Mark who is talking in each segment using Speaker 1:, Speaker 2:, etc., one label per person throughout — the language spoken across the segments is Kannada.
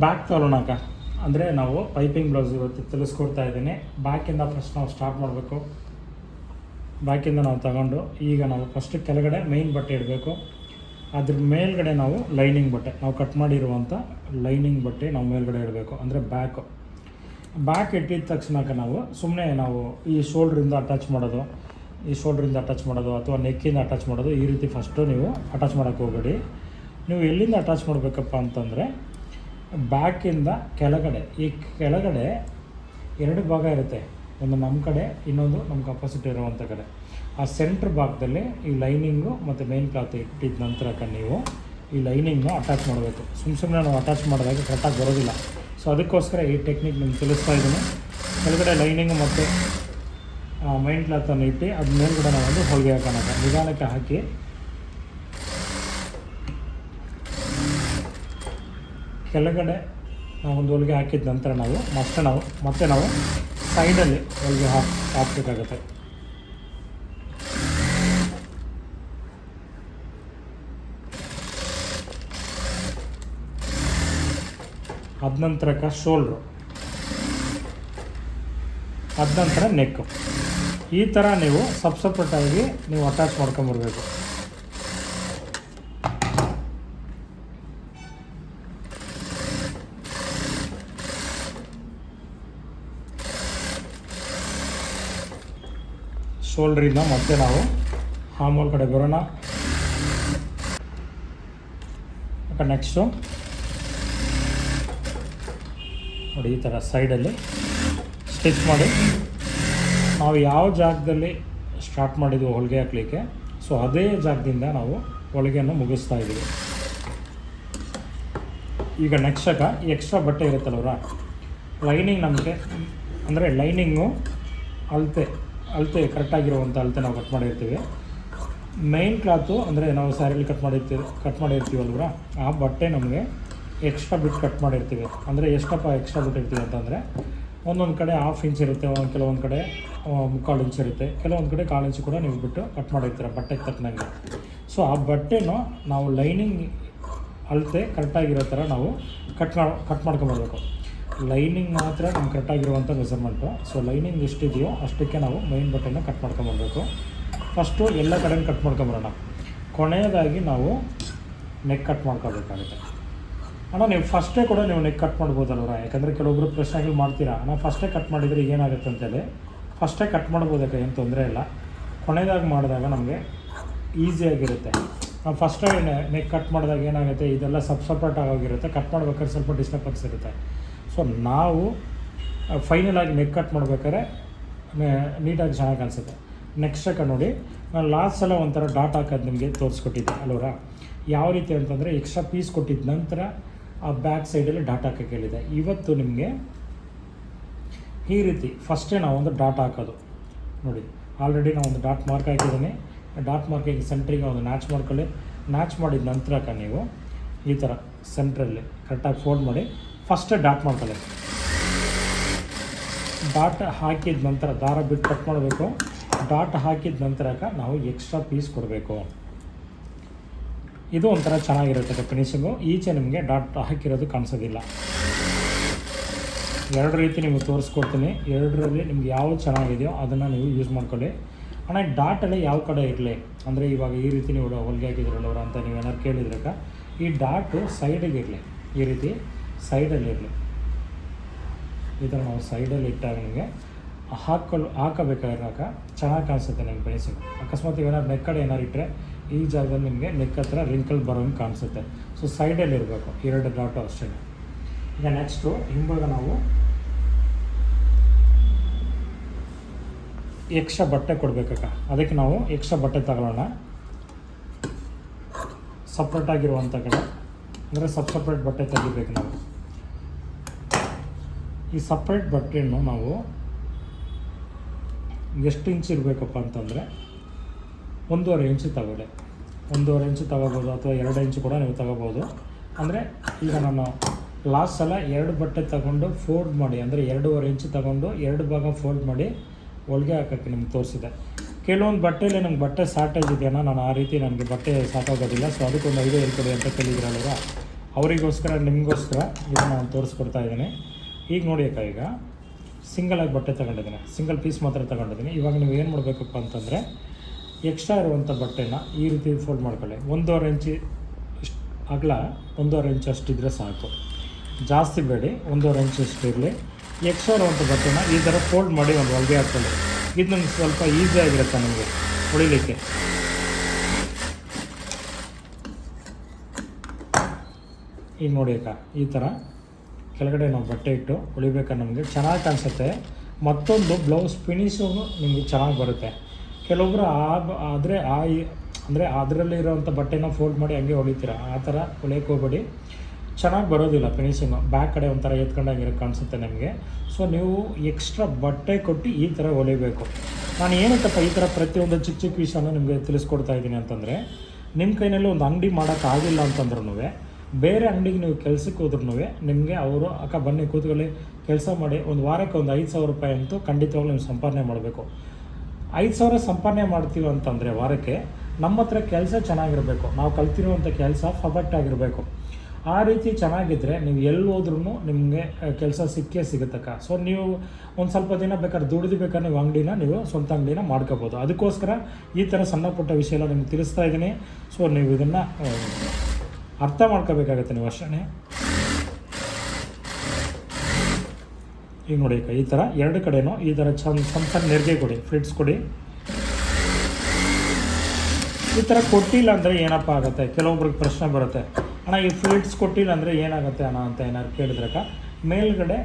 Speaker 1: ಬ್ಯಾಕ್ ತಗೊಳ್ಳೋಣ ಅಕ್ಕ. ಅಂದರೆ ನಾವು ಪೈಪಿಂಗ್ ಬ್ಲೌಸ್ ಇವತ್ತು ತಿಳಿಸ್ಕೊಡ್ತಾ ಇದ್ದೀನಿ. ಬ್ಯಾಕಿಂದ ಫಸ್ಟ್ ನಾವು ಸ್ಟಾರ್ಟ್ ಮಾಡಬೇಕು. ಬ್ಯಾಕಿಂದ ನಾವು ತಗೊಂಡು ಈಗ ನಾವು ಫಸ್ಟ್ ಕೆಳಗಡೆ ಮೈನ್ ಬಟ್ಟೆ ಇಡಬೇಕು. ಅದ್ರ ಮೇಲ್ಗಡೆ ನಾವು ಲೈನಿಂಗ್ ಬಟ್ಟೆ, ನಾವು ಕಟ್ ಮಾಡಿರುವಂಥ ಲೈನಿಂಗ್ ಬಟ್ಟೆ ನಾವು ಮೇಲ್ಗಡೆ ಇಡಬೇಕು. ಅಂದರೆ ಬ್ಯಾಕ್ ಇಟ್ಟಿದ ತಕ್ಷಣಕ್ಕೆ ನಾವು ಸುಮ್ಮನೆ ನಾವು ಈ ಶೋಲ್ಡ್ರಿಂದ ಅಟ್ಯಾಚ್ ಮಾಡೋದು ಅಥವಾ ನೆಕ್ಕಿಂದ ಅಟ್ಯಾಚ್ ಮಾಡೋದು, ಈ ರೀತಿ ಫಸ್ಟು ನೀವು ಅಟ್ಯಾಚ್ ಮಾಡೋಕ್ಕೆ ಹೋಗಬೇಡಿ. ನೀವು ಎಲ್ಲಿಂದ ಅಟ್ಯಾಚ್ ಮಾಡಬೇಕಪ್ಪ ಅಂತಂದರೆ ಬ್ಯಾಕಿಂದ ಕೆಳಗಡೆ, ಈ ಕೆಳಗಡೆ ಎರಡು ಭಾಗ ಇರುತ್ತೆ, ಒಂದು ನಮ್ಮ ಕಡೆ, ಇನ್ನೊಂದು ನಮ್ಗೆ ಅಪೋಸಿಟ್ ಇರುವಂಥ ಕಡೆ. ಆ ಸೆಂಟ್ರ್ ಭಾಗದಲ್ಲಿ ಈ ಲೈನಿಂಗು ಮತ್ತು ಮೇನ್ ಕ್ಲಾತ್ ಇಟ್ಟಿದ ನಂತರಕ್ಕೆ ನೀವು ಈ ಲೈನಿಂಗ್ನ ಅಟ್ಯಾಚ್ ಮಾಡಬೇಕು. ಸುಮ್ಮನೆ ನಾವು ಅಟ್ಯಾಚ್ ಮಾಡಿದಾಗ ಕರೆಕ್ಟಾಗಿ ಬರೋದಿಲ್ಲ. ಸೊ ಅದಕ್ಕೋಸ್ಕರ ಈ ಟೆಕ್ನಿಕ್ ನಿಮ್ಗೆ ತಿಳಿಸ್ತಾ ಇದ್ದೀನಿ. ಕೆಳಗಡೆ ಲೈನಿಂಗು ಮತ್ತು ಮೈನ್ ಕ್ಲಾತನ್ನು ಇಟ್ಟು ಅದ್ರ ಮೇಲ್ಗಡೆ ನಾವು ಒಂದು ಹೊಲಿಗೆ ಹಾಕೋಣ. ನಿಧಾನಕ್ಕೆ ಹಾಕಿ ಕೆಳಗಡೆ ನಾವು ಒಂದು ಹೊಲಿಗೆ ಹಾಕಿದ ನಂತರ ನಾವು ಮತ್ತೆ ನಾವು ಸೈಡಲ್ಲಿ ಹೊಲಿಗೆ ಹಾಕಬೇಕಾಗುತ್ತೆ. ಅದ ನಂತರಕ್ಕೆ ಶೋಲ್ಡ್ರು, ಅದ ನಂತರ ನೆಕ್ಕು. ಈ ಥರ ನೀವು ಸಪ್ರೇಟಾಗಿ ನೀವು ಅಟ್ಯಾಚ್ ಮಾಡ್ಕೊಂಬರ್ಬೇಕು. ಶೋಲ್ಡ್ರಿಂದ ಮತ್ತೆ ನಾವು ಹಾಮೋಲ್ ಕಡೆ ಬರೋಣ. ನೆಕ್ಸ್ಟು ನೋಡಿ, ಈ ಥರ ಸೈಡಲ್ಲಿ ಸ್ಟಿಚ್ ಮಾಡಿ ನಾವು ಯಾವ ಜಾಗದಲ್ಲಿ ಸ್ಟಾರ್ಟ್ ಮಾಡಿದ್ವಿ ಹೊಲಿಗೆ ಹಾಕಲಿಕ್ಕೆ, ಸೊ ಅದೇ ಜಾಗದಿಂದ ನಾವು ಹೊಲಿಗೆಯನ್ನು ಮುಗಿಸ್ತಾ ಇದ್ದೀವಿ. ಈಗ ನೆಕ್ಸ್ಟಾಗ ಎಕ್ಸ್ಟ್ರಾ ಬಟ್ಟೆ ಇರುತ್ತಲ್ವರ, ಲೈನಿಂಗ್ ನಮಗೆ ಅಂದರೆ ಲೈನಿಂಗು ಅಳತೆ ಕರೆಕ್ಟಾಗಿರುವಂಥ ಅಳತೆ ನಾವು ಕಟ್ ಮಾಡಿರ್ತೀವಿ. ಮೈನ್ ಕ್ಲಾತು ಅಂದರೆ ನಾವು ಸ್ಯಾರಿಲಿ ಕಟ್ ಮಾಡಿರ್ತೀವಲ್ವ, ಆ ಬಟ್ಟೆ ನಮಗೆ ಎಕ್ಸ್ಟ್ರಾ ಬಿಟ್ಟು ಕಟ್ ಮಾಡಿರ್ತೀವಿ. ಅಂದರೆ ಎಷ್ಟಪ್ಪ ಎಕ್ಸ್ಟ್ರಾ ಬಿಟ್ಟಿರ್ತೀವಿ ಅಂತಂದರೆ ಒಂದೊಂದು ಕಡೆ 1/2 ಇಂಚ್ ಇರುತ್ತೆ, ಕೆಲವೊಂದು ಕಡೆ 3/4 ಇಂಚ್ ಇರುತ್ತೆ, ಕೆಲವೊಂದು ಕಡೆ 1/4 ಇಂಚು ಕೂಡ ನೀವು ಬಿಟ್ಟು ಕಟ್ ಮಾಡಿರ್ತೀರ ಬಟ್ಟೆಗೆ ತಕ್ಕನಂಗೆ. ಸೊ ಆ ಬಟ್ಟೆನೂ ನಾವು ಲೈನಿಂಗ್ ಅಳತೆ ಕರೆಕ್ಟಾಗಿರೋ ಥರ ನಾವು ಕಟ್ ಮಾಡ್ಕೊಂಬರ್ಬೇಕು. ಲೈನಿಂಗ್ ಮಾತ್ರ ನಮ್ಗೆ ಕರೆಕ್ಟಾಗಿರುವಂಥ ಮೆಸರ್ಮೆಂಟು. ಸೊ ಲೈನಿಂಗ್ ಎಷ್ಟಿದೆಯೋ ಅಷ್ಟಕ್ಕೆ ನಾವು ಮೈನ್ ಬಟ್ಟೆನ ಕಟ್ ಮಾಡ್ಕೊಂಬರ್ಬೇಕು. ಫಸ್ಟು ಎಲ್ಲ ಕಡೆನೂ ಕಟ್ ಮಾಡ್ಕೊಂಬರೋಣ. ಕೊನೆಯದಾಗಿ ನಾವು ನೆಕ್ ಕಟ್ ಮಾಡ್ಕೋಬೇಕಾಗುತ್ತೆ. ಅಣ್ಣ ನೀವು ಫಸ್ಟೇ ಕೂಡ ನೀವು ನೆಕ್ ಕಟ್ ಮಾಡ್ಬೋದಲ್ವ, ಯಾಕಂದರೆ ಕೆಲವೊಬ್ಬರು ಪ್ರಶ್ನೆಗಳು ಮಾಡ್ತೀರಾ, ನಾವು ಫಸ್ಟೇ ಕಟ್ ಮಾಡಿದರೆ ಏನಾಗುತ್ತೆ ಅಂತೇಳಿ. ಫಸ್ಟೇ ಕಟ್ ಮಾಡ್ಬೋದಕ್ಕೆ ಏನು ತೊಂದರೆ ಇಲ್ಲ. ಕೊನೆಯದಾಗಿ ಮಾಡಿದಾಗ ನಮಗೆ ಈಸಿಯಾಗಿರುತ್ತೆ. ನಾವು ಫಸ್ಟೇ ನೆಕ್ ಕಟ್ ಮಾಡಿದಾಗ ಏನಾಗುತ್ತೆ, ಇದೆಲ್ಲ ಸಪ್ರೇಟ್ ಆಗೋಗಿರುತ್ತೆ. ಕಟ್ ಮಾಡ್ಬೇಕಾದ್ರೆ ಸ್ವಲ್ಪ ಡಿಸ್ಟರ್ಬೆನ್ಸ್ ಇರುತ್ತೆ. ಸೊ ನಾವು ಫೈನಲಾಗಿ ನೆಕ್ ಕಟ್ ಮಾಡ್ಬೇಕಾದ್ರೆ ನೀಟಾಗಿ ಚೆನ್ನಾಗಿ ಅನಿಸುತ್ತೆ. ನೆಕ್ಸ್ಟಕ್ಕೆ ನೋಡಿ, ನಾನು ಲಾಸ್ಟ್ ಸಲ ಒಂಥರ ಡಾಟ್ ಹಾಕೋದು ನಿಮಗೆ ತೋರಿಸ್ಕೊಟ್ಟಿದ್ದೆ ಅಲ್ವರ. ಯಾವ ರೀತಿ ಅಂತಂದರೆ ಎಕ್ಸ್ಟ್ರಾ ಪೀಸ್ ಕೊಟ್ಟಿದ್ದ ನಂತರ ಆ ಬ್ಯಾಕ್ ಸೈಡಲ್ಲಿ ಡಾಟ್ ಹಾಕೋಕ್ಕೆ ಹೇಳಿದೆ. ಇವತ್ತು ನಿಮಗೆ ಈ ರೀತಿ ಫಸ್ಟೇ ನಾವೊಂದು ಡಾಟ್ ಹಾಕೋದು ನೋಡಿ. ಆಲ್ರೆಡಿ ನಾವೊಂದು ಡಾಟ್ ಮಾರ್ಕ್ ಹಾಕಿದ್ದೀನಿ. ಡಾಟ್ ಮಾರ್ಕಿಗೆ ಸೆಂಟ್ರಿಗೆ ಒಂದು ನ್ಯಾಚ್ ಮಾಡ್ಕೊಳ್ಳಿ. ನ್ಯಾಚ್ ಮಾಡಿದ ನಂತರಕ್ಕೆ ನೀವು ಈ ಥರ ಸೆಂಟ್ರಲ್ಲಿ ಕರೆಕ್ಟಾಗಿ ಫೋಲ್ಡ್ ಮಾಡಿ ಫಸ್ಟೇ ಡಾಟ್ ಮಾಡ್ಕೊಳ್ಳಿ. ಡಾಟ್ ಹಾಕಿದ ನಂತರ ದಾರ ಬಿಟ್ಟು ಕಟ್ ಮಾಡಬೇಕು. ಡಾಟ್ ಹಾಕಿದ ನಂತರಕ್ಕೆ ನಾವು ಎಕ್ಸ್ಟ್ರಾ ಪೀಸ್ ಕೊಡಬೇಕು. ಇದು ಒಂಥರ ಚೆನ್ನಾಗಿರುತ್ತೆ ಫಿನಿಶಿಂಗು. ಈಚೆ ನಿಮಗೆ ಡಾಟ್ ಹಾಕಿರೋದು ಕಾಣಿಸೋದಿಲ್ಲ. ಎರಡು ರೀತಿ ನಿಮಗೆ ತೋರಿಸ್ಕೊಡ್ತೀನಿ. ಎರಡರಲ್ಲಿ ನಿಮ್ಗೆ ಯಾವುದು ಚೆನ್ನಾಗಿದೆಯೋ ಅದನ್ನು ನೀವು ಯೂಸ್ ಮಾಡ್ಕೊಳ್ಳಿ. ஆனால் ಡಾಟಲ್ಲಿ ಯಾವ ಕಡೆ ಇರಲಿ ಅಂದರೆ ಇವಾಗ ಈ ರೀತಿ ನೀವು ಹೊಲಿಗೆ ಹಾಕಿದ್ರಲ್ಲವ್ರ ಅಂತ ನೀವೇನಾದ್ರು ಕೇಳಿದ್ರಕ್ಕ, ಈ ಡಾಟು ಸೈಡಿಗೆ ಇರಲಿ, ಈ ರೀತಿ ಸೈಡಲ್ಲಿರಲಿ. ಈ ಥರ ನಾವು ಸೈಡಲ್ಲಿ ಇಟ್ಟಾಗ ನಿಮಗೆ ಹಾಕಬೇಕಾಗಿರಾಕ ಚೆನ್ನಾಗಿ ಕಾಣಿಸುತ್ತೆ ನಿಮ್ಗೆ ಫಿನಿಶಿಂಗ್. ಅಕಸ್ಮಾತ್ ಏನಾದ್ರು ನೆಕ್ ಕಡೆ ಏನಾರು ಇಟ್ಟರೆ ಈ ಜಾಗದಲ್ಲಿ ನಿಮಗೆ ನೆಕ್ ಹತ್ರ ರಿಂಕಲ್ ಬರೋಂಗೆ ಕಾಣಿಸುತ್ತೆ. ಸೊ ಸೈಡಲ್ಲಿ ಇರಬೇಕು 2 ಡಾಟು ಅಷ್ಟೇ. ಈಗ ನೆಕ್ಸ್ಟು ಹಿಂಭಾಗ ನಾವು ಎಕ್ಸ್ಟ್ರಾ ಬಟ್ಟೆ ಕೊಡಬೇಕಕ್ಕ. ಅದಕ್ಕೆ ನಾವು ಎಕ್ಸ್ಟ್ರಾ ಬಟ್ಟೆ ತಗೊಳ್ಳೋಣ. ಸಪ್ರೇಟಾಗಿರುವಂಥ ಕಡೆ ಅಂದರೆ ಸಪ್ರೇಟ್ ಬಟ್ಟೆ ತೆಗಿಬೇಕು ನಾವು. ಈ ಸಪ್ರೇಟ್ ಬಟ್ಟೆಯನ್ನು ನಾವು ಎಷ್ಟು ಇಂಚ್ ಇರಬೇಕಪ್ಪ ಅಂತಂದರೆ 1.5 ಇಂಚು ತಗೊಳ್ಳಿ. 1.5 ಇಂಚು ತಗೋಬೋದು ಅಥವಾ 2 ಇಂಚು ಕೂಡ ನೀವು ತಗೋಬೋದು. ಅಂದರೆ ಈಗ ನಾನು ಲಾಸ್ಟ್ ಸಲ 2 ಬಟ್ಟೆ ತಗೊಂಡು ಫೋಲ್ಡ್ ಮಾಡಿ, ಅಂದರೆ 2.5 ಇಂಚು ತಗೊಂಡು 2 ಭಾಗ ಫೋಲ್ಡ್ ಮಾಡಿ ಹೊಲಿಗೆ ಹಾಕೋಕ್ಕೆ ನಿಮ್ಗೆ ತೋರಿಸಿದೆ. ಕೆಲವೊಂದು ಬಟ್ಟೆಯಲ್ಲಿ ನಂಗೆ ಬಟ್ಟೆ ಶಾರ್ಟೇಜ್ ಇದೆಯಾ, ನಾನು ಆ ರೀತಿ ನನಗೆ ಬಟ್ಟೆ ಸಾಕಾಗೋದಿಲ್ಲ, ಸೊ ಅದಕ್ಕೊಂದು 5 ಹೇಳ್ಕೊಡಿ ಅಂತ ಕೇಳಿದ್ರಲ್ವ. ಅವರಿಗೋಸ್ಕರ ನಿಮಗೋಸ್ಕರ ಇದನ್ನು ನಾನು ತೋರಿಸ್ಕೊಡ್ತಾ ಇದ್ದೀನಿ. ಈಗ ನೋಡಿ ಅಕ್ಕ, ಈಗ ಸಿಂಗಲಾಗಿ ಬಟ್ಟೆ ತೊಗೊಂಡಿದ್ದೀನಿ, ಸಿಂಗಲ್ ಪೀಸ್ ಮಾತ್ರ ತೊಗೊಂಡಿದ್ದೀನಿ. ಇವಾಗ ನೀವು ಏನು ಮಾಡಬೇಕಪ್ಪ ಅಂತಂದರೆ ಎಕ್ಸ್ಟ್ರಾ ಇರುವಂಥ ಬಟ್ಟೆನ ಈ ರೀತಿ ಫೋಲ್ಡ್ ಮಾಡ್ಕೊಳ್ಳಿ. 1.5 ಇಂಚು ಇಷ್ಟು ಅಗಲ, 1.5 ಇಂಚು ಅಷ್ಟಿದ್ರೆ ಸಾಕು, ಜಾಸ್ತಿ ಬೇಡಿ, 1.5 ಇಂಚು ಅಷ್ಟು ಇರಲಿ. ಎಕ್ಸ್ಟ್ರಾ ಇರುವಂಥ ಬಟ್ಟೆನ ಈ ಥರ ಫೋಲ್ಡ್ ಮಾಡಿ ಒಂದು ಹೊಲಿಗೆ ಹಾಕ್ಕೊಳ್ಳಿ. ಇದು ನನಗೆ ಸ್ವಲ್ಪ ಈಸಿಯಾಗಿರುತ್ತೆ ನಮಗೆ ಹೊಡಿಲಿಕ್ಕೆ. ಈಗ ನೋಡಿ ಅಕ್ಕ, ಈ ಥರ ಕೆಳಗಡೆ ನಾವು ಬಟ್ಟೆ ಇಟ್ಟು ಹೊಲಿಬೇಕಾದ್ರೆ ನಮಗೆ ಚೆನ್ನಾಗಿ ಕಾಣಿಸುತ್ತೆ. ಮತ್ತೊಂದು ಬ್ಲೌಸ್ ಫಿನಿಶು ನಿಮಗೆ ಚೆನ್ನಾಗಿ ಬರುತ್ತೆ. ಕೆಲವೊಬ್ಬರು ಅಂದರೆ ಅದರಲ್ಲಿ ಇರೋವಂಥ ಬಟ್ಟೆನ ಫೋಲ್ಡ್ ಮಾಡಿ ಹಂಗೆ ಹೊಲಿತೀರ, ಆ ಥರ ಹೊಲಿಯೋಕ್ಕೆ ಹೋಗ್ಬೇಡಿ, ಚೆನ್ನಾಗಿ ಬರೋದಿಲ್ಲ ಫಿನಿಶಿಂಗು. ಬ್ಯಾಕ್ ಕಡೆ ಒಂಥರ ಎತ್ಕೊಂಡಾಗಿರೋ ಕಾಣಿಸುತ್ತೆ ನಿಮಗೆ. ಸೊ ನೀವು ಎಕ್ಸ್ಟ್ರಾ ಬಟ್ಟೆ ಕೊಟ್ಟು ಈ ಥರ ಹೊಲಿಬೇಕು. ನಾನು ಏನಕ್ಕಪ್ಪ ಈ ಥರ ಪ್ರತಿಯೊಂದು ಚಿಕ್ಕ ಚಿಕ್ಕ ವಿಷಯನ ನಿಮಗೆ ತಿಳಿಸ್ಕೊಡ್ತಾ ಇದ್ದೀನಿ ಅಂತಂದರೆ, ನಿಮ್ಮ ಕೈನಲ್ಲಿ ಒಂದು ಅಂಗಡಿ ಮಾಡೋಕ್ಕಾಗಿಲ್ಲ ಅಂತಂದ್ರೂ ಬೇರೆ ಅಂಗಡಿಗೆ ನೀವು ಕೆಲ್ಸಕ್ಕೆ ಹೋದ್ರೂ ನಿಮಗೆ ಅವರು ಅಕ್ಕ ಬನ್ನಿ ಕೂತ್ಕೊಳ್ಳಿ ಕೆಲಸ ಮಾಡಿ, ಒಂದು ವಾರಕ್ಕೆ ಒಂದು 5,000 ರೂಪಾಯಿ ಅಂತೂ ಖಂಡಿತವಾಗ್ಲೂ ನೀವು ಸಂಪಾದನೆ ಮಾಡಬೇಕು. 5,000 ಸಂಪಾದನೆ ಮಾಡ್ತೀವಿ ಅಂತಂದರೆ ವಾರಕ್ಕೆ, ನಮ್ಮ ಹತ್ರ ಕೆಲಸ ಚೆನ್ನಾಗಿರಬೇಕು, ನಾವು ಕಲ್ತಿರುವಂಥ ಕೆಲಸ ಪರ್ಫೆಕ್ಟ್ ಆಗಿರಬೇಕು. ಆ ರೀತಿ ಚೆನ್ನಾಗಿದ್ದರೆ ನೀವು ಎಲ್ಲಿ ಹೋದ್ರೂ ನಿಮಗೆ ಕೆಲಸ ಸಿಕ್ಕೇ ಸಿಗುತ್ತಕ್ಕ. ಸೊ ನೀವು ಒಂದು ಸ್ವಲ್ಪ ದಿನ ಬೇಕಾದ್ರೆ ದುಡ್ದು ಬೇಕಾದ್ರೆ ನೀವು ಅಂಗಡಿನ ನೀವು ಸ್ವಂತ ಅಂಗಡಿನ ಮಾಡ್ಕೋಬೋದು. ಅದಕ್ಕೋಸ್ಕರ ಈ ಥರ ಸಣ್ಣ ಪುಟ್ಟ ವಿಷಯ ಎಲ್ಲ ನಿಮ್ಗೆ ತಿಳಿಸ್ತಾ ಇದ್ದೀನಿ. ಸೊ ನೀವು ಇದನ್ನು ಅರ್ಥ ಮಾಡ್ಕೋಬೇಕಾಗತ್ತೆ ನೀವು ಅಷ್ಟೇ. ಈಗ ನೋಡಿ ಈ ಥರ ಎರಡು ಕಡೆನೂ ಈ ಥರ ಸಣ್ಣ ನೆರಿಗೆ ಕೊಡಿ, ಫ್ಲಿಟ್ಸ್ ಕೊಡಿ. ಈ ಥರ ಕೊಟ್ಟಿಲ್ಲ ಅಂದರೆ ಏನಪ್ಪ ಆಗುತ್ತೆ, ಕೆಲವೊಬ್ರಿಗೆ ಪ್ರಶ್ನೆ ಬರುತ್ತೆ, ಅಣ್ಣ ಈ ಫ್ಲಿಟ್ಸ್ ಕೊಟ್ಟಿಲ್ಲ ಅಂದರೆ ಏನಾಗುತ್ತೆ ಅಣ್ಣ ಅಂತ ಏನಾದ್ರು ಕೇಳಿದ್ರಕ್ಕ. ಮೇಲ್ಗಡೆ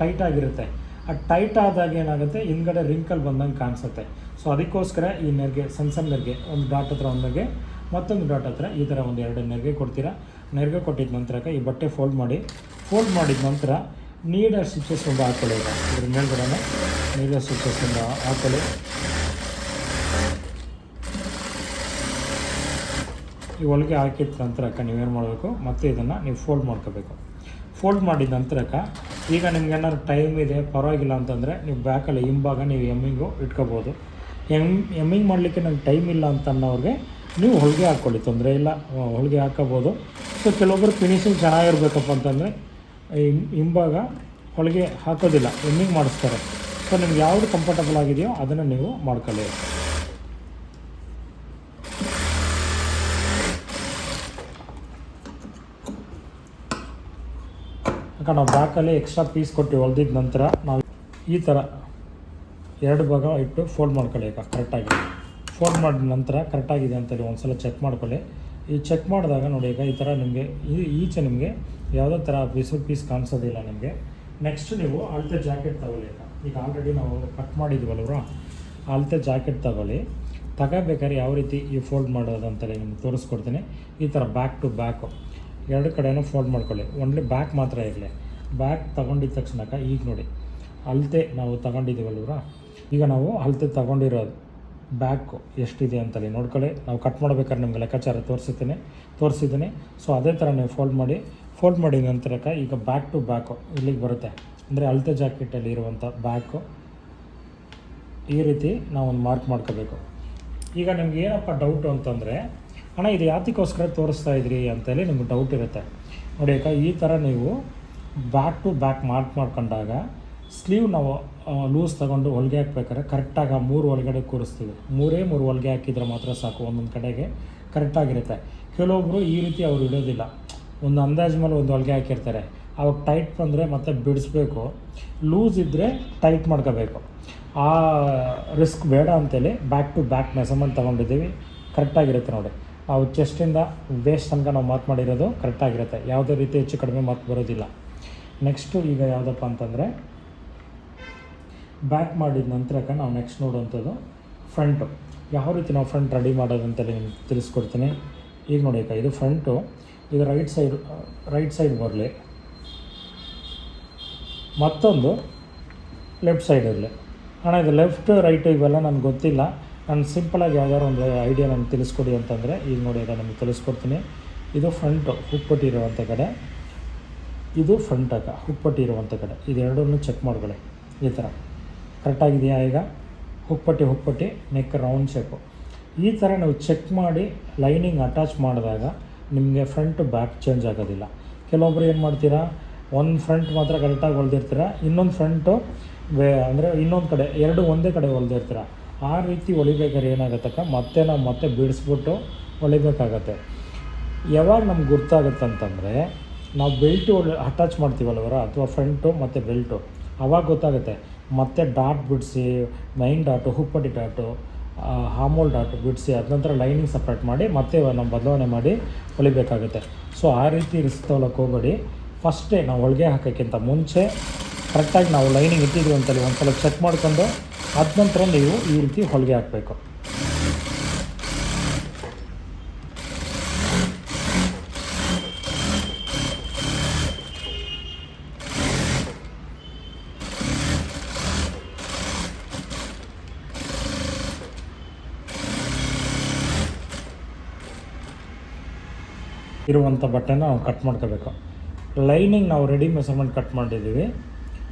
Speaker 1: ಟೈಟ್ ಆಗಿರುತ್ತೆ, ಆ ಟೈಟ್ ಆದಾಗ ಏನಾಗುತ್ತೆ, ಹಿಂದ್ಗಡೆ ರಿಂಕಲ್ ಬಂದಂಗೆ ಕಾಣಿಸುತ್ತೆ. ಸೊ ಅದಕ್ಕೋಸ್ಕರ ಈ ನೆರಿಗೆ ಸಣ್ಣ ನೆರಿಗೆ, ಒಂದು ಡಾಟ್ ಹತ್ರ ಒಂದು ನೆರಿಗೆ, ಮತ್ತೊಂದು ಡಾಟ್ ಹತ್ರ ಈ ಥರ ಒಂದು 2 ನೆರಿಗೆ ಕೊಡ್ತೀರಾ. ನೆರಿಗೆ ಕೊಟ್ಟಿದ್ದ ನಂತರಕ್ಕೆ ಈ ಬಟ್ಟೆ ಫೋಲ್ಡ್ ಮಾಡಿದ ನಂತರ ನೀಡರ್ ಸ್ಟಿಚಸ್ ಒಂದು ಹಾಕ್ಕೊಳ್ಳಿ. ಇದ್ರ ಮೇಲ್ಗಡೆ ನೀಡರ್ ಸ್ಟಿಚಸ್ ಒಂದು ಹಾಕ್ಕೊಳ್ಳಿ. ಈ ಹೊಲಿಗೆ ಹಾಕಿದ ನಂತರಕ್ಕೆ ನೀವೇನು ಮಾಡಬೇಕು, ಮತ್ತೆ ಇದನ್ನು ನೀವು ಫೋಲ್ಡ್ ಮಾಡ್ಕೋಬೇಕು. ಫೋಲ್ಡ್ ಮಾಡಿದ ನಂತರಕ್ಕೆ ಈಗ ನಿಮ್ಗೆ ಏನಾದ್ರು ಟೈಮ್ ಇದೆ ಪರವಾಗಿಲ್ಲ ಅಂತಂದರೆ ನೀವು ಬ್ಯಾಕಲ್ಲಿ ಹಿಂಭಾಗ ನೀವು ಎಮ್ಮಿಂಗು ಇಟ್ಕೋಬೋದು. ಎಮ್ಮಿಂಗ್ ಮಾಡಲಿಕ್ಕೆ ನಂಗೆ ಟೈಮ್ ಇಲ್ಲ ಅಂತ ಅನ್ನೋರಿಗೆ ನೀವು ಹೊಲಿಗೆ ಹಾಕ್ಕೊಳ್ಳಿ, ತೊಂದರೆ ಇಲ್ಲ, ಹೊಲಿಗೆ ಹಾಕ್ಕೋಬೋದು. ಸೊ ಕೆಲವೊಬ್ಬರು ಫಿನಿಶಿಂಗ್ ಚೆನ್ನಾಗಿರ್ಬೇಕಪ್ಪ ಅಂತಂದರೆ ಹಿಂಭಾಗ ಹೊಲಿಗೆ ಹಾಕೋದಿಲ್ಲ, ಎಮ್ಮಿಂಗ್ ಮಾಡಿಸ್ತಾರೆ. ಸೊ ನಿಮ್ಗೆ ಯಾವುದು ಕಂಫರ್ಟಬಲ್ ಆಗಿದೆಯೋ ಅದನ್ನು ನೀವು ಮಾಡ್ಕೊಳ್ಳಿ. ಯಾಕಂದ್ರೆ ನಾವು ಬ್ಯಾಕಲ್ಲಿ ಎಕ್ಸ್ಟ್ರಾ ಪೀಸ್ ಕೊಟ್ಟು ಹೊಲ್ದಿದ್ದ ನಂತರ ನಾವು ಈ ಥರ 2 ಭಾಗ ಇಟ್ಟು ಫೋಲ್ಡ್ ಮಾಡ್ಕೊಳ್ಳಿ. ಈಗ ಕರೆಕ್ಟಾಗಿ ಫೋಲ್ಡ್ ಮಾಡಿದ ನಂತರ ಕರೆಕ್ಟಾಗಿದೆ ಅಂತೇಳಿ ಒಂದು ಸಲ ಚೆಕ್ ಮಾಡ್ಕೊಳ್ಳಿ. ಈ ಚೆಕ್ ಮಾಡಿದಾಗ ನೋಡಿ ಈಗ ಈ ಥರ ನಿಮಗೆ ಈಚೆ ನಿಮಗೆ ಯಾವುದೇ ಥರ ಪೀಸ್ ಕಾಣಿಸೋದಿಲ್ಲ ನಿಮಗೆ. ನೆಕ್ಸ್ಟ್ ನೀವು ಅಳತೆ ಜಾಕೆಟ್ ತಗೊಳ್ಳಿ. ಈಗ ಆಲ್ರೆಡಿ ನಾವು ಕಟ್ ಮಾಡಿದ್ವಲ್ವ, ಅಳತೆ ಜಾಕೆಟ್ ತಗೋಬೇಕಾದ್ರೆ ಯಾವ ರೀತಿ ಈ ಫೋಲ್ಡ್ ಮಾಡೋದು ಅಂತೇಳಿ ನಿಮ್ಗೆ ತೋರಿಸ್ಕೊಡ್ತೀನಿ. ಈ ಥರ ಬ್ಯಾಕ್ ಟು ಬ್ಯಾಕು 2 ಕಡೆನೂ ಫೋಲ್ಡ್ ಮಾಡ್ಕೊಳ್ಳಿ. ಓನ್ಲಿ ಬ್ಯಾಕ್ ಮಾತ್ರ ಇರಲಿ. ಬ್ಯಾಕ್ ತೊಗೊಂಡಿದ್ದ ತಕ್ಷಣ ಈಗ ನೋಡಿ ಅಳತೆ ನಾವು ತಗೊಂಡಿದ್ದೀವಲ್ವ, ಈಗ ನಾವು ಅಳತೆ ತಗೊಂಡಿರೋದು ಬ್ಯಾಕು ಎಷ್ಟಿದೆ ಅಂತೇಳಿ ನೋಡ್ಕೊಳ್ಳಿ. ನಾವು ಕಟ್ ಮಾಡ್ಬೇಕಾದ್ರೆ ನಿಮ್ಗೆ ಲೆಕ್ಕಾಚಾರ ತೋರಿಸಿದ್ದೀನಿ. ಸೊ ಅದೇ ಥರ ನೀವು ಫೋಲ್ಡ್ ಮಾಡಿದ ನಂತರಕ್ಕೆ ಈಗ ಬ್ಯಾಕ್ ಟು ಬ್ಯಾಕು ಇಲ್ಲಿಗೆ ಬರುತ್ತೆ. ಅಂದರೆ ಅಳತೆ ಜಾಕೆಟಲ್ಲಿ ಇರುವಂಥ ಬ್ಯಾಕು ಈ ರೀತಿ ನಾವು ಒಂದು ಮಾರ್ಕ್ ಮಾಡ್ಕೋಬೇಕು. ಈಗ ನಿಮ್ಗೆ ಏನಪ್ಪ ಡೌಟು ಅಂತಂದರೆ, ಅಣ್ಣ ಇದು ಯಾತಕ್ಕೋಸ್ಕರ ತೋರಿಸ್ತಾ ಇದ್ರಿ ಅಂತೇಳಿ ನಿಮ್ಗೆ ಡೌಟ್ ಇರುತ್ತೆ. ನೋಡಿ ಅಕ್ಕ, ಈ ಥರ ನೀವು ಬ್ಯಾಕ್ ಟು ಬ್ಯಾಕ್ ಮಾರ್ಕ್ ಮಾಡ್ಕೊಂಡಾಗ ಸ್ಲೀವ್ ನಾವು ಲೂಸ್ ತೊಗೊಂಡು ಹೊಲಿಗೆ ಹಾಕ್ಬೇಕಾದ್ರೆ ಕರೆಕ್ಟಾಗಿ 3 ಒಳಗಡೆ ಕೂರಿಸ್ತೀವಿ. 3 ಹೊಲಿಗೆ ಹಾಕಿದರೆ ಮಾತ್ರ ಸಾಕು, ಒಂದೊಂದು ಕಡೆಗೆ ಕರೆಕ್ಟಾಗಿರುತ್ತೆ. ಕೆಲವೊಬ್ಬರು ಈ ರೀತಿ ಅವ್ರು ಇಡೋದಿಲ್ಲ, ಒಂದು ಅಂದಾಜು ಮೇಲೆ ಒಂದು ಹೊಲಿಗೆ ಹಾಕಿರ್ತಾರೆ. ಅವಾಗ ಟೈಟ್ ಬಂದರೆ ಮತ್ತೆ ಬಿಡಿಸ್ಬೇಕು, ಲೂಸ್ ಇದ್ದರೆ ಟೈಟ್ ಮಾಡ್ಕೋಬೇಕು. ಆ ರಿಸ್ಕ್ ಬೇಡ ಅಂತೇಳಿ ಬ್ಯಾಕ್ ಟು ಬ್ಯಾಕ್ ಮೆಸರ್ಮೆಂಟ್ ತೊಗೊಂಡಿದ್ದೀವಿ. ಕರೆಕ್ಟಾಗಿರುತ್ತೆ ನೋಡಿ. ನಾವು ಚೆಸ್ಟಿಂದ ವೇಸ್ಟ್ ತನಕ ನಾವು ಮಾರ್ಕ್ ಮಾಡಿರೋದು ಕರೆಕ್ಟಾಗಿರುತ್ತೆ, ಯಾವುದೇ ರೀತಿ ಹೆಚ್ಚು ಕಡಿಮೆ ಮಾರ್ಕ್ ಬರೋದಿಲ್ಲ. ನೆಕ್ಸ್ಟು ಈಗ ಯಾವುದಪ್ಪ ಅಂತಂದರೆ ಬ್ಯಾಕ್ ಮಾಡಿದ ನಂತರಕ್ಕೆ ನಾವು ನೆಕ್ಸ್ಟ್ ನೋಡುವಂಥದ್ದು ಫ್ರಂಟು. ಯಾವ ರೀತಿ ನಾವು ಫ್ರಂಟ್ ರೆಡಿ ಮಾಡೋದು ಅಂತೇಳಿ ನಿಮ್ಗೆ ತಿಳಿಸ್ಕೊಡ್ತೀನಿ. ಈಗ ನೋಡಿ ಅಕ್ಕ, ಇದು ಫ್ರಂಟು, ಇದು ರೈಟ್ ಸೈಡ್ ಬರಲಿ, ಮತ್ತೊಂದು ಲೆಫ್ಟ್ ಸೈಡ್ ಇರಲಿ. ಅಣ್ಣ ಇದು ಲೆಫ್ಟ್ ರೈಟು ಇವೆಲ್ಲ ನನಗೆ ಗೊತ್ತಿಲ್ಲ, ನಾನು ಸಿಂಪಲಾಗಿ ಯಾವ್ದಾದ್ರು ಒಂದು ಐಡಿಯಾ ನನಗೆ ತಿಳಿಸ್ಕೊಡಿ ಅಂತಂದರೆ ಈಗ ನೋಡಿ ಈಗ ನಮಗೆ ತಿಳಿಸ್ಕೊಡ್ತೀನಿ. ಇದು ಫ್ರಂಟು ಹುಕ್ಪಟ್ಟಿ ಇರುವಂಥ ಕಡೆ, ಇದು ಫ್ರಂಟ್ ಅಕ್ಕ ಹುಕ್ಪಟ್ಟಿ ಇರುವಂಥ ಕಡೆ. ಇದೆರಡನ್ನೂ ಚೆಕ್ ಮಾಡ್ಕೊಳ್ಳಿ. ಈ ಥರ ಕರೆಕ್ಟಾಗಿದೆಯಾ? ಈಗ ಹುಕ್ಪಟ್ಟಿ ನೆಕ್ ರೌಂಡ್ ಶೇಪು ಈ ಥರ ನಾವು ಚೆಕ್ ಮಾಡಿ ಲೈನಿಂಗ್ ಅಟ್ಯಾಚ್ ಮಾಡಿದಾಗ ನಿಮಗೆ ಫ್ರಂಟು ಬ್ಯಾಕ್ ಚೇಂಜ್ ಆಗೋದಿಲ್ಲ. ಕೆಲವೊಬ್ರು ಏನು ಮಾಡ್ತೀರಾ, ಒಂದು ಫ್ರಂಟ್ ಮಾತ್ರ ಕರೆಕ್ಟಾಗಿ ಹೊಲ್ದಿರ್ತೀರ, ಇನ್ನೊಂದು ಫ್ರಂಟು ಅಂದರೆ ಇನ್ನೊಂದು ಕಡೆ ಎರಡು ಒಂದೇ ಕಡೆ ಹೊಲ್ದಿರ್ತೀರ. ಆ ರೀತಿ ಹೊಲಿಬೇಕಾದ್ರೆ ಏನಾಗುತ್ತಕ್ಕ, ಮತ್ತೆ ನಾವು ಮತ್ತೆ ಬಿಡಿಸ್ಬಿಟ್ಟು ಹೊಲಿಬೇಕಾಗತ್ತೆ. ಯಾವಾಗ ನಮ್ಗೆ ಗೊತ್ತಾಗುತ್ತೆ ಅಂತಂದರೆ, ನಾವು ಬೆಲ್ಟು ಅಟ್ಯಾಚ್ ಮಾಡ್ತೀವಲ್ವರ, ಅಥವಾ ಫ್ರಂಟು ಮತ್ತು ಬೆಲ್ಟು, ಆವಾಗ ಗೊತ್ತಾಗುತ್ತೆ. ಮತ್ತು ಡಾಟ್ ಬಿಡಿಸಿ, ಮೈನ್ ಡಾಟು, ಹುಪ್ಪಟ್ಟಿ ಡಾಟು, ಹಾಮೋಲ್ ಡಾಟು ಬಿಡಿಸಿ, ಅದ ನಂತರ ಲೈನಿಂಗ್ ಸಪ್ರೇಟ್ ಮಾಡಿ ಮತ್ತೆ ನಾವು ಬದಲಾವಣೆ ಮಾಡಿ ಹೊಲಿಬೇಕಾಗುತ್ತೆ. ಸೊ ಆ ರೀತಿ ರಿಸ್ಕ್ ತೊಗೊಳಕ್ಕೆ ಹೋಗಬೇಡಿ. ಫಸ್ಟೇ ನಾವು ಹೊಲಿಗೆ ಹಾಕೋಕ್ಕಿಂತ ಮುಂಚೆ ಕರೆಕ್ಟಾಗಿ ನಾವು ಲೈನಿಂಗ್ ಇಟ್ಟಿದ್ದೀವಿ ಅಂತೇಳಿ ಒಂದು ಸಲ ಚೆಕ್ ಮಾಡಿಕೊಂಡು ಅದ ನಂತರ ನೀವು ಈ ರೀತಿ ಹೊಲಿಗೆ ಹಾಕಬೇಕು. ಇರುವಂಥ ಬಟ್ಟೆನ ನಾವು ಕಟ್ ಮಾಡ್ಕೋಬೇಕು. ಲೈನಿಂಗ್ ನಾವು ರೆಡಿ ಮೆಸರ್ಮೆಂಟ್ ಕಟ್ ಮಾಡಿದ್ದೀವಿ,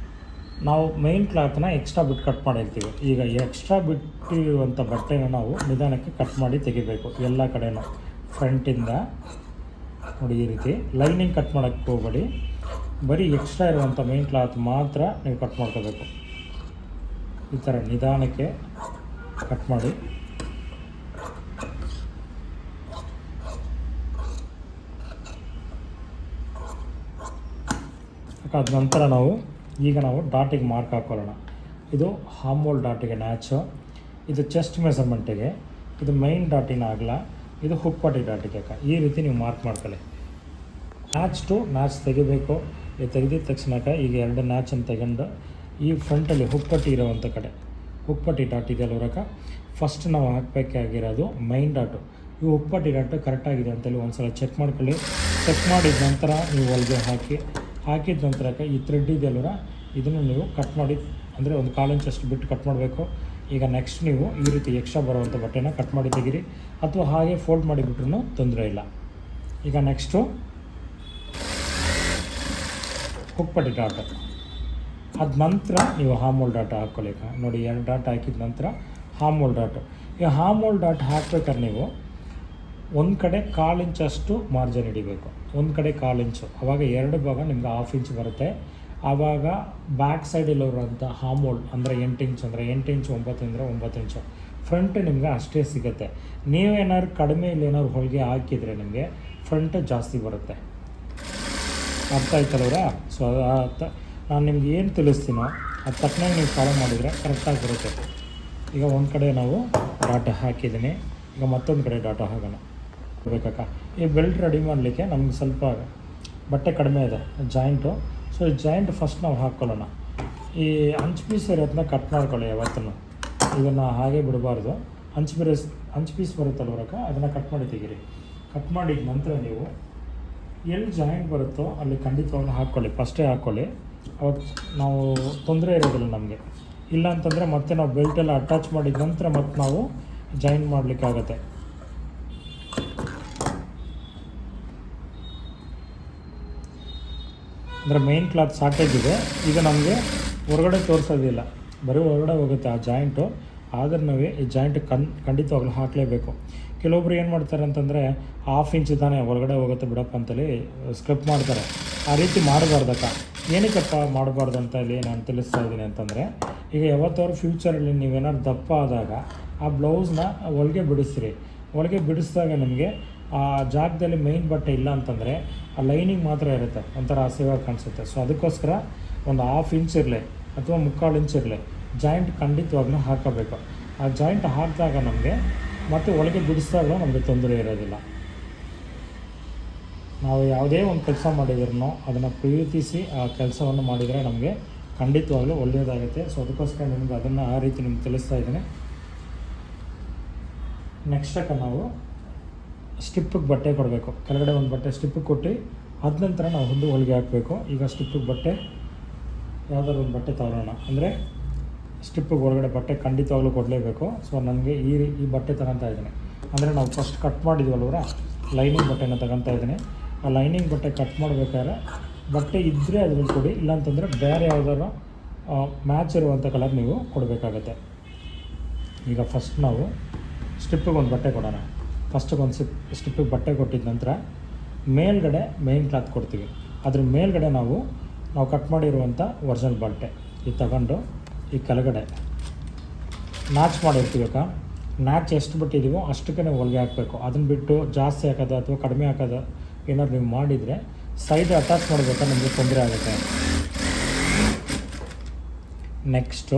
Speaker 1: ನಾವು ಮೈನ್ ಕ್ಲಾತ್ನ ಎಕ್ಸ್ಟ್ರಾ ಬಿಟ್ಟು ಕಟ್ ಮಾಡಿರ್ತೀವಿ. ಈಗ ಎಕ್ಸ್ಟ್ರಾ ಬಿಟ್ಟಿರುವಂಥ ಬಟ್ಟೆನ ನಾವು ನಿಧಾನಕ್ಕೆ ಕಟ್ ಮಾಡಿ ತೆಗಿಬೇಕು ಎಲ್ಲ ಕಡೆನೂ. ಫ್ರಂಟಿಂದ ನೋಡಿ ಈ ರೀತಿ ಲೈನಿಂಗ್ ಕಟ್ ಮಾಡೋಕ್ಕೆ ಹೋಗಬೇಡಿ, ಬರೀ ಎಕ್ಸ್ಟ್ರಾ ಇರುವಂಥ ಮೈನ್ ಕ್ಲಾತ್ ಮಾತ್ರ ನೀವು ಕಟ್ ಮಾಡ್ಕೋಬೇಕು. ಈ ಥರ ನಿಧಾನಕ್ಕೆ ಕಟ್ ಮಾಡಿ. ಅದ ನಂತರ ನಾವು ಡಾಟಿಗೆ ಮಾರ್ಕ್ ಹಾಕೊಳ್ಳೋಣ. ಇದು ಹಾಮೋಲ್ ಡಾಟಿಗೆ ನ್ಯಾಚು, ಇದು ಚೆಸ್ಟ್ ಮೆಸರ್ಮೆಂಟಿಗೆ, ಇದು ಮೈನ್ ಡಾಟಿನ ಅಗಲ, ಇದು ಹುಪ್ಪಟ್ಟಿ ಡಾಟಿಗೆ. ಈ ರೀತಿ ನೀವು ಮಾರ್ಕ್ ಮಾಡ್ಕೊಳ್ಳಿ. ನ್ಯಾಚ್ ಟು ನ್ಯಾಚ್ ತೆಗಿಬೇಕು. ಇದು ತೆಗೆದಿದ ತಕ್ಷಣಕ್ಕೆ ಈಗ ಎರಡು ನ್ಯಾಚನ್ನು ತಗೊಂಡು ಈ ಫ್ರಂಟಲ್ಲಿ ಹುಪ್ಪಟ್ಟಿ ಇರೋವಂಥ ಕಡೆ, ಹುಪ್ಪಟ್ಟಿ ಡಾಟ್ ಇದೆಯಲ್ವರಕ, ಫಸ್ಟ್ ನಾವು ಹಾಕಬೇಕಾಗಿರೋದು ಮೈನ್ ಡಾಟು. ಈ ಹುಪ್ಪಟ್ಟಿ ಡಾಟು ಕರೆಕ್ಟಾಗಿದೆ ಅಂತೇಳಿ ಒಂದು ಸಲ ಚೆಕ್ ಮಾಡ್ಕೊಳ್ಳಿ. ಚೆಕ್ ಮಾಡಿದ ನಂತರ ನೀವು ಹೊಲಿಗೆ ಹಾಕಿದ ನಂತರಕ್ಕೆ ಈ ಥ್ರೆಡ್ ಇದೆಯಲ್ವರ, ಇದನ್ನು ನೀವು ಕಟ್ ಮಾಡಿ, ಅಂದರೆ ಒಂದು 1/4 ಇಂಚಷ್ಟು ಬಿಟ್ಟು ಕಟ್ ಮಾಡಬೇಕು. ಈಗ ನೆಕ್ಸ್ಟ್ ನೀವು ಈ ರೀತಿ ಎಕ್ಸ್ಟ್ರಾ ಬರುವಂಥ ಬಟ್ಟೆನ ಕಟ್ ಮಾಡಿ ತೆಗೀರಿ, ಅಥವಾ ಹಾಗೆ ಫೋಲ್ಡ್ ಮಾಡಿಬಿಟ್ರೂ ತೊಂದರೆ ಇಲ್ಲ. ಈಗ ನೆಕ್ಸ್ಟು ಹುಪ್ಪಟ್ಟಿ ಡಾಟ್, ಅದ ನಂತರ ನೀವು ಹಾಮೋಲ್ ಡಾಟ್ ಹಾಕ್ಕೊಳ್ಳಿ. ನೋಡಿ 2 ಡಾಟ್ ಹಾಕಿದ ನಂತರ ಹಾಮೋಲ್ ಡಾಟು. ಈ ಹಾಮೋಲ್ ಡಾಟ್ ಹಾಕ್ಬೇಕಾದ್ರೆ ನೀವು ಒಂದು ಕಡೆ 1/4 ಇಂಚಷ್ಟು ಮಾರ್ಜಿನ್ ಹಿಡಿಬೇಕು, ಒಂದು ಕಡೆ 1/4 ಇಂಚು. ಆವಾಗ 2 ಭಾಗ ನಿಮ್ಗೆ 1/2 ಇಂಚ್ ಬರುತ್ತೆ. ಆವಾಗ ಬ್ಯಾಕ್ ಸೈಡಲ್ಲಿರುವಂಥ ಹಾಮೋಲ್ ಅಂದರೆ 8 ಇಂಚ್ ಅಂದರೆ 8 ಇಂಚು, 9 ಅಂದರೆ 9 ಇಂಚು ಫ್ರಂಟ್ ನಿಮ್ಗೆ ಅಷ್ಟೇ ಸಿಗುತ್ತೆ. ನೀವೇನಾದ್ರು ಕಡಿಮೆ ಏನಾದ್ರು ಹೊಲಿಗೆ ಹಾಕಿದರೆ ನಿಮಗೆ ಫ್ರಂಟ್ ಜಾಸ್ತಿ ಬರುತ್ತೆ. ಅರ್ಥ ಆಯ್ತಲ್ವರ? ಸೊ ನಾನು ನಿಮ್ಗೆ ಏನು ತಿಳಿಸ್ತೀನೋ ಅದು ತಕ್ಕನಾಗಿ ನೀವು ಫಾಲೋ ಮಾಡಿದರೆ ಕರೆಕ್ಟಾಗಿ ಬರುತ್ತೆ. ಈಗ ಒಂದು ಕಡೆ ನಾವು ಡಾಟಾ ಹಾಕಿದ್ದೀನಿ, ಈಗ ಮತ್ತೊಂದು ಕಡೆ ಡಾಟಾ ಹಾಕೋಣ ಬೇಕಕ್ಕ. ಈ ಬೆಲ್ಟ್ ರೆಡಿ ಮಾಡಲಿಕ್ಕೆ ನಮ್ಗೆ ಸ್ವಲ್ಪ ಬಟ್ಟೆ ಕಡಿಮೆ ಇದೆ ಜಾಯಿಂಟು. ಸೊ ಈ ಜಾಯಿಂಟ್ ಫಸ್ಟ್ ನಾವು ಹಾಕ್ಕೊಳ್ಳೋಣ. ಈ ಅಂಚು ಪೀಸ್ ಇರೋದನ್ನ ಕಟ್ ಮಾಡ್ಕೊಳ್ಳಿ ಯಾವತ್ತೂ, ಇದನ್ನು ಹಾಗೆ ಬಿಡಬಾರ್ದು. ಅಂಚು ಪೀಸ್ ಬರುತ್ತಲ್ವರಕ್ಕ, ಅದನ್ನು ಕಟ್ ಮಾಡಿ ತೆಗೀರಿ. ಕಟ್ ಮಾಡಿದ ನಂತರ ನೀವು ಎಲ್ಲಿ ಜಾಯಿಂಟ್ ಬರುತ್ತೋ ಅಲ್ಲಿ ಖಂಡಿತವಾಗ್ಲೂ ಹಾಕ್ಕೊಳ್ಳಿ, ಫಸ್ಟೇ ಹಾಕ್ಕೊಳ್ಳಿ. ಅವತ್ತು ನಾವು ತೊಂದರೆ ಇರೋದಿಲ್ಲ ನಮಗೆ. ಇಲ್ಲ ಅಂತಂದರೆ ಮತ್ತೆ ನಾವು ಬೆಲ್ಟೆಲ್ಲ ಅಟ್ಯಾಚ್ ಮಾಡಿದ ನಂತರ ಮತ್ತೆ ನಾವು ಜಾಯಿಂಟ್ ಮಾಡಲಿಕ್ಕಾಗತ್ತೆ. ಅಂದರೆ ಮೈನ್ ಕ್ಲಾತ್ ಶಾರ್ಟೇಜ್ ಇದೆ, ಈಗ ನಮಗೆ ಹೊರಗಡೆ ತೋರಿಸೋದಿಲ್ಲ, ಬರೀ ಹೊರಗಡೆ ಹೋಗುತ್ತೆ ಆ ಜಾಯಿಂಟು. ಆದರೆ ನಾವೇ ಈ ಜಾಯಿಂಟ್ ಖಂಡಿತವಾಗ್ಲೂ ಹಾಕಲೇಬೇಕು. ಕೆಲವೊಬ್ರು ಏನು ಮಾಡ್ತಾರೆ ಅಂತಂದರೆ 1/2 ಇಂಚ್ ತಾನೇ ಹೊರಗಡೆ ಹೋಗುತ್ತೆ ಬಿಡಪ್ಪ ಅಂತೇಳಿ ಸ್ಕ್ರಿಪ್ ಮಾಡ್ತಾರೆ. ಆ ರೀತಿ ಮಾಡಬಾರ್ದಕ್ಕ. ಏನಕ್ಕಪ್ಪ ಮಾಡಬಾರ್ದು ಅಂತ ಇಲ್ಲಿ ನಾನು ತಿಳಿಸ್ತಾ ಇದ್ದೀನಿ ಅಂತಂದರೆ, ಈಗ ಯಾವತ್ತಾದ್ರು ಫ್ಯೂಚರಲ್ಲಿ ನೀವೇನಾದ್ರು ದಪ್ಪ ಆದಾಗ ಆ ಬ್ಲೌಸ್ನ ಹೊಲಿಗೆ ಬಿಡಿಸ್ರಿ. ಹೊಲಿಗೆ ಬಿಡಿಸಿದಾಗ ನಿಮಗೆ ಆ ಜಾಗದಲ್ಲಿ ಮೈನ್ ಬಟ್ಟೆ ಇಲ್ಲ ಅಂತಂದರೆ ಆ ಲೈನಿಂಗ್ ಮಾತ್ರ ಇರುತ್ತೆ, ಒಂಥರ ಹಸಿವಾಗಿ ಕಾಣಿಸುತ್ತೆ. ಸೊ ಅದಕ್ಕೋಸ್ಕರ ಒಂದು 1/2 ಇಂಚ್ ಇರಲಿ ಅಥವಾ 3/4 ಇಂಚ್ ಇರಲಿ, ಜಾಯಿಂಟ್ ಖಂಡಿತವಾಗ್ಲೂ ಹಾಕಬೇಕು. ಆ ಜಾಯಿಂಟ್ ಹಾಕಿದಾಗ ನಮಗೆ ಮತ್ತು ಒಳಗೆ ಬಿಡಿಸಿದಾಗಲೂ ನಮಗೆ ತೊಂದರೆ ಇರೋದಿಲ್ಲ. ನಾವು ಯಾವುದೇ ಒಂದು ಕೆಲಸ ಮಾಡಿದ್ರೂ ಅದನ್ನು ಪ್ರೀತಿಸಿ ಆ ಕೆಲಸವನ್ನು ಮಾಡಿದರೆ ನಮಗೆ ಖಂಡಿತವಾಗ್ಲೂ ಒಳ್ಳೆಯದಾಗುತ್ತೆ. ಸೊ ಅದಕ್ಕೋಸ್ಕರ ನಿಮ್ಗೆ ಅದನ್ನು ಆ ರೀತಿ ನಿಮ್ಗೆ ತಿಳಿಸ್ತಾ ಇದ್ದೀನಿ. ನೆಕ್ಸ್ಟಕ್ಕೆ ನಾವು ಸ್ಟಿಪ್ಪಿಗೆ ಬಟ್ಟೆ ಕೊಡಬೇಕು. ಕೆಳಗಡೆ ಒಂದು ಬಟ್ಟೆ ಸ್ಟಿಪ್ಪಿಗೆ ಕೊಟ್ಟು ಅದ ನಂತರ ನಾವು ಒಂದು ಹೊಲಿಗೆ ಹಾಕಬೇಕು. ಈಗ ಸ್ಟಿಪ್ಪಿಗೆ ಬಟ್ಟೆ ಯಾವುದಾದ್ರು ಒಂದು ಬಟ್ಟೆ ತಗೊಳ್ಳೋಣ. ಅಂದರೆ ಸ್ಟಿಪ್ಪಿಗೆ ಹೊರಗಡೆ ಬಟ್ಟೆ ಖಂಡಿತವಾಗ್ಲೂ ಕೊಡಲೇಬೇಕು. ಸೊ ನನಗೆ ಈ ಬಟ್ಟೆ ತಗೊತಾ ಇದ್ದೀನಿ. ಅಂದರೆ ನಾವು ಫಸ್ಟ್ ಕಟ್ ಮಾಡಿದ್ವಲ್ವರ ಲೈನಿಂಗ್ ಬಟ್ಟೆನ ತಗೊತಾ ಇದ್ದೀನಿ. ಆ ಲೈನಿಂಗ್ ಬಟ್ಟೆ ಕಟ್ ಮಾಡಬೇಕಾದ್ರೆ ಬಟ್ಟೆ ಇದ್ದರೆ ಅದ್ರಲ್ಲಿ ಕೊಡಿ, ಇಲ್ಲಾಂತಂದರೆ ಬೇರೆ ಯಾವುದಾದ್ರು ಮ್ಯಾಚ್ ಇರುವಂಥ ಕಲರ್ ನೀವು ಕೊಡಬೇಕಾಗತ್ತೆ. ಈಗ ಫಸ್ಟ್ ನಾವು ಸ್ಟಿಪ್ಪಿಗೆ ಒಂದು ಬಟ್ಟೆ ಕೊಡೋಣ. ಫಸ್ಟಿಗೆ ಒಂದು ಸ್ಟಿಪ್ಪಿಗೆ ಬಟ್ಟೆ ಕೊಟ್ಟಿದ ನಂತರ ಮೇಲ್ಗಡೆ ಮೇನ್ ಕ್ಲಾತ್ ಕೊಡ್ತೀವಿ. ಅದ್ರ ಮೇಲ್ಗಡೆ ನಾವು ಕಟ್ ಮಾಡಿರುವಂಥ ಒರಿಜಿನಲ್ ಬಟ್ಟೆ ಇದು ತಗೊಂಡು ಈ ಕೆಳಗಡೆ ನ್ಯಾಚ್ ಮಾಡಿರ್ತೀವಿ. ನ್ಯಾಚ್ ಎಷ್ಟು ಬಿಟ್ಟಿದ್ದೀವೋ ಅಷ್ಟಕ್ಕೆ ನಾವು ಹೊಲಿಗೆ ಹಾಕಬೇಕು. ಅದನ್ನು ಬಿಟ್ಟು ಜಾಸ್ತಿ ಹಾಕೋದು ಅಥವಾ ಕಡಿಮೆ ಹಾಕೋದು ಏನಾದ್ರು ನೀವು ಮಾಡಿದರೆ ಸೈಡ್ ಅಟ್ಯಾಚ್ ಮಾಡಬೇಕಾದ್ರೆ ನಮಗೆ ತೊಂದರೆ ಆಗುತ್ತೆ. ನೆಕ್ಸ್ಟು